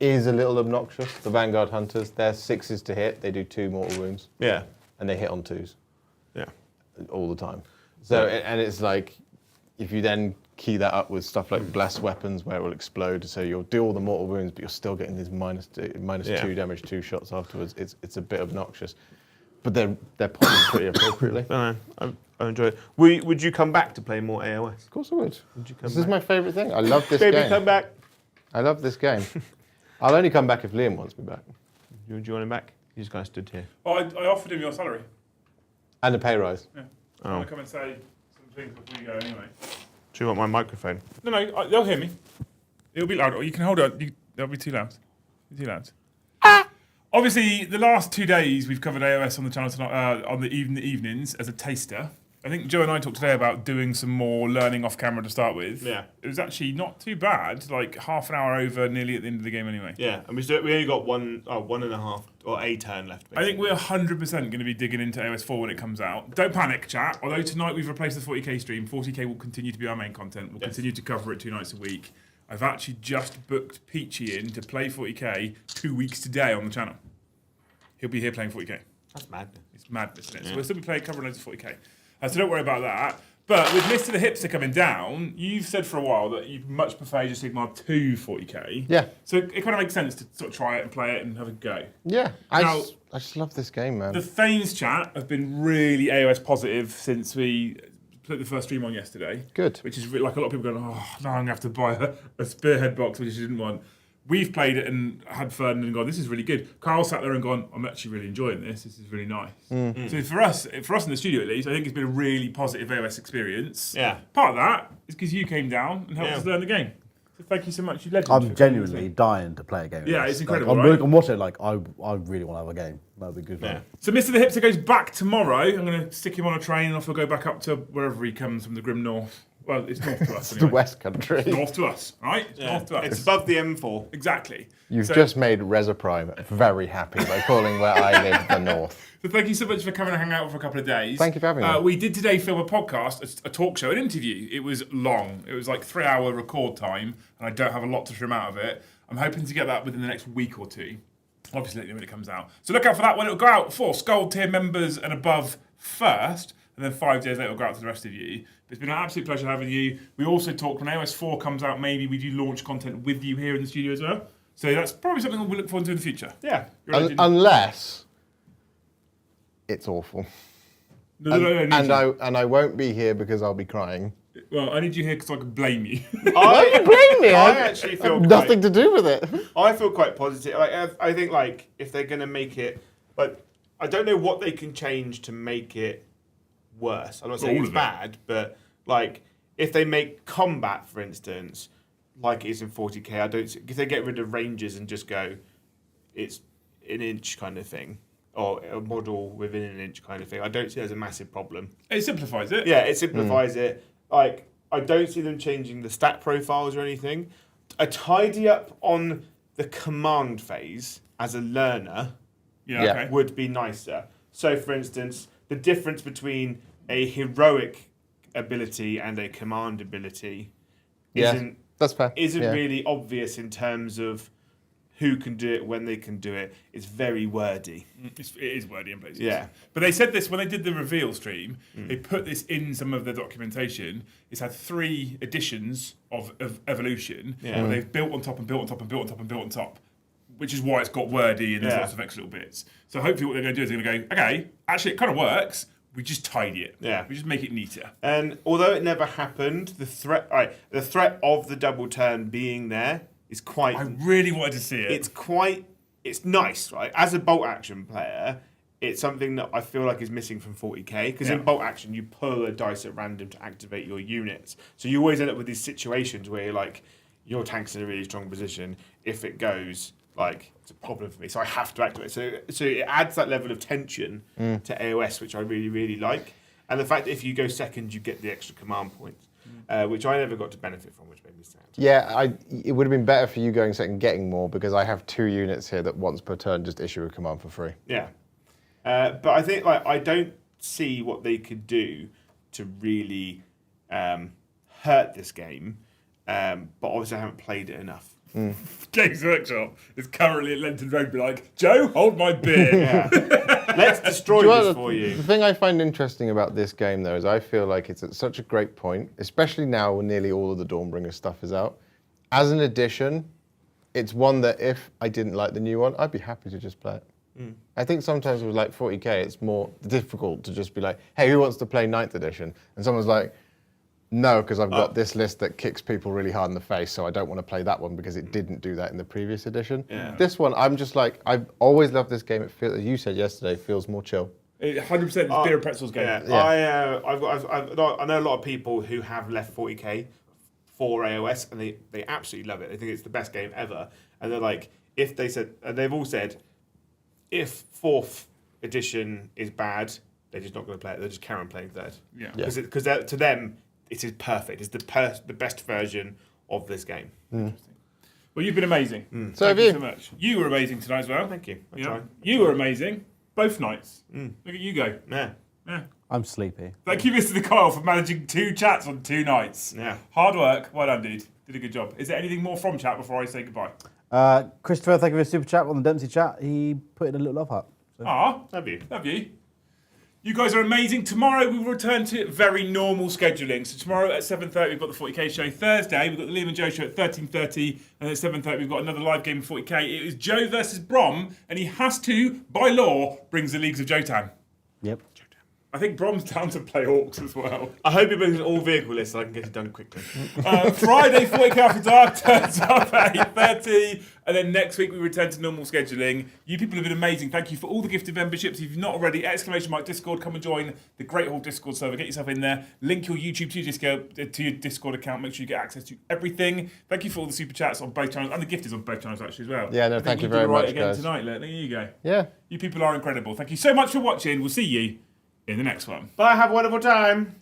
is a little obnoxious. The Vanguard Hunters, they're 6s to hit, they do 2 mortal wounds, Yeah. and they hit on 2s Yeah. all the time. So, and it's like, if you then key that up with stuff like blessed weapons where it will explode, so you'll do all the mortal wounds, but you're still getting these minus 2 damage, 2 shots afterwards. It's a bit obnoxious, but they're pointed pretty appropriately. I enjoy it. Would you come back to play more AoS? Of course I would. Would you come This back? is my favourite thing. I love this Baby, game. come back. I love this game. I'll only come back if Liam wants me back. Do you want him back? You just kind of stood here. Oh, I offered him your salary. And a pay rise. Yeah. Oh. I want to come and say some things before you go anyway. Do you want my microphone? No, they'll hear me. It'll be loud. Or you can hold it. That'll be too loud. Too loud. Obviously, the last 2 days we've covered AoS on the channel tonight, on the evenings as a taster. I think Joe and I talked today about doing some more learning off camera to start with. Yeah. It was actually not too bad, like half an hour over nearly at the end of the game anyway. Yeah, and we only got one and a half or a turn left. Basically. I think we're 100% going to be digging into AoS 4 when it comes out. Don't panic, chat. Although tonight we've replaced the 40k stream, 40k will continue to be our main content. We'll continue to cover it 2 nights a week. I've actually just booked Peachy in to play 40k 2 weeks today on the channel. He'll be here playing 40k. That's madness. It's madness, isn't it? Yeah. So we'll still be playing covering loads of 40k. So don't worry about that. But with Mr. the Hipster coming down, you've said for a while that you much prefer your Sigmar to 40k. Yeah. So it kind of makes sense to sort of try it and play it and have a go. Yeah. Now- I just love this game, man. The Thanes chat have been really AoS positive since we put the first stream on yesterday. Good. Which is like a lot of people going, oh, now I'm going to have to buy a Spearhead box, which I didn't want. We've played it and had fun and gone, this is really good. Carl sat there and gone, I'm actually really enjoying this. This is really nice. So for us in the studio at least, I think it's been a really positive AoS experience. Yeah. Part of that is because you came down and helped us learn the game. So thank you so much, you legend. I'm genuinely dying to play a game. of Yeah, this. it's incredible, Like, right? I'm watching it like I really want to have a game. That would be good fun. Yeah. So Mr. the Hipster goes back tomorrow. I'm going to stick him on a train and off he'll go back up to wherever he comes from the grim north. Well, it's north to us The anyway. West Country. North to us, right? It's north to us. It's above the M4. Exactly. You've So- just made Reza Prime very happy by calling where I live the North. So thank you so much for coming and hanging out for a couple of days. Thank you for having me. We did today film a podcast, a talk show, an interview. It was long. It was like 3-hour record time, and I don't have a lot to trim out of it. I'm hoping to get that within the next week or two. Obviously, let you know when it comes out. So look out for that when it'll go out for Skull tier members and above first, and then 5 days later it'll go out to the rest of you. It's been an absolute pleasure having you. We also talked when AoS 4 comes out, maybe we do launch content with you here in the studio as well. So that's probably something we'll look forward to in the future. Yeah. You're a legend. Unless it's awful. No, And I won't be here because I'll be crying. Well, I need you here because I can blame you. Why do you blame me? I actually feel nothing to do with it. I feel quite positive. Like I think like if they're gonna make it, like I don't know what they can change to make it worse. I'm not saying All it's of it. bad, but like if they make combat, for instance, like it is in 40k, I don't. If they get rid of ranges and just go, it's an inch kind of thing, or a model within an inch kind of thing, I don't see it as a massive problem. It simplifies it. Yeah, it simplifies it. Like, I don't see them changing the stat profiles or anything. A tidy up on the command phase as a learner Yeah, Yeah. okay. would be nicer. So, for instance, the difference between a heroic ability and a command ability Yeah, that's fair. isn't Yeah. really obvious in terms of who can do it, when they can do it. It's very wordy. It is wordy in places. Yeah. But they said this when they did the reveal stream. They put this in some of their documentation. It's had 3 editions of evolution. Yeah. Where they've built on top and built on top and built on top and built on top. Which is why it's got wordy and there's Yeah. lots of extra little bits. So hopefully what they're going to do is they're going to go, okay, actually it kind of works. We just tidy it. Yeah. We just make it neater. And although it never happened, the threat of the double turn being there is quite. I really wanted to see it. It's nice, right? As a bolt action player, it's something that I feel like is missing from 40k, because in Yeah. bolt action you pull a dice at random to activate your units. So you always end up with these situations where you're like, your tank's in a really strong position. If it goes, like, it's a problem for me, so I have to activate. So it adds that level of tension to AoS, which I really, really like. And the fact that if you go second, you get the extra command points, which I never got to benefit from, which made me sad. Yeah, it would have been better for you going second, getting more, because I have 2 units here that once per turn just issue a command for free. Yeah. But I think I don't see what they could do to really hurt this game. But obviously I haven't played it enough. Games Workshop is currently at Lenton Road be like, Joe, hold my beer. Yeah. Let's destroy Do you know this what, for you. The thing I find interesting about this game, though, is I feel like it's at such a great point, especially now when nearly all of the Dawnbringer stuff is out. As an addition, it's one that if I didn't like the new one, I'd be happy to just play it. I think sometimes with like 40k, it's more difficult to just be like, hey, who wants to play 9th edition? And someone's like, no, because I've got this list that kicks people really hard in the face, so I don't want to play that one because it didn't do that in the previous edition. Yeah. This one, I'm just like, I've always loved this game. It feels, as you said yesterday, feels more chill. 100% it's beer and pretzels game. Yeah. I know a lot of people who have left 40k for AoS, and they absolutely love it. They think it's the best game ever. And they're like, if they said, and they've all said, if 4th edition is bad, they're just not going to play it. They'll just carry on playing 3rd. Yeah. Because to them, it is perfect. It's the best version of this game. Well, you've been amazing. So have Thank you you. so much. You were amazing tonight as well. Thank you. I Yeah. try. You were amazing. Both nights. Look at you go. Yeah. Yeah. I'm sleepy. Thank you, Mr. Coyle, for managing 2 chats on 2 nights. Yeah. Hard work. Well done, dude. Did a good job. Is there anything more from chat before I say goodbye? Christopher, thank you for the super chat on the Dempsey chat. He put in a little love heart. So. Ah, Love you. love you. You guys are amazing. Tomorrow we will return to very normal scheduling. So tomorrow at 7:30 we've got the 40k show. Thursday we've got the Liam and Joe show at 13:30, and at 7:30 we've got another live game of 40k. It is Joe versus Brom, and he has to, by law, brings the Leagues of Jotan. Yep. I think Brom's down to play Orcs as well. I hope he brings an all vehicle list so I can get it done quickly. Friday, 40k After Dark turns up at 8:30, and then next week we return to normal scheduling. You people have been amazing. Thank you for all the gifted memberships. If you've not already, !Discord, come and join the Great Hall Discord server. Get yourself in there. Link your YouTube to your Discord account. Make sure you get access to everything. Thank you for all the super chats on both channels, and the gifters on both channels actually as well. Yeah, no, I think thank you did very it right much, again guys. tonight. There you go. Yeah. You people are incredible. Thank you so much for watching. We'll see you in the next one. Bye, have a wonderful time.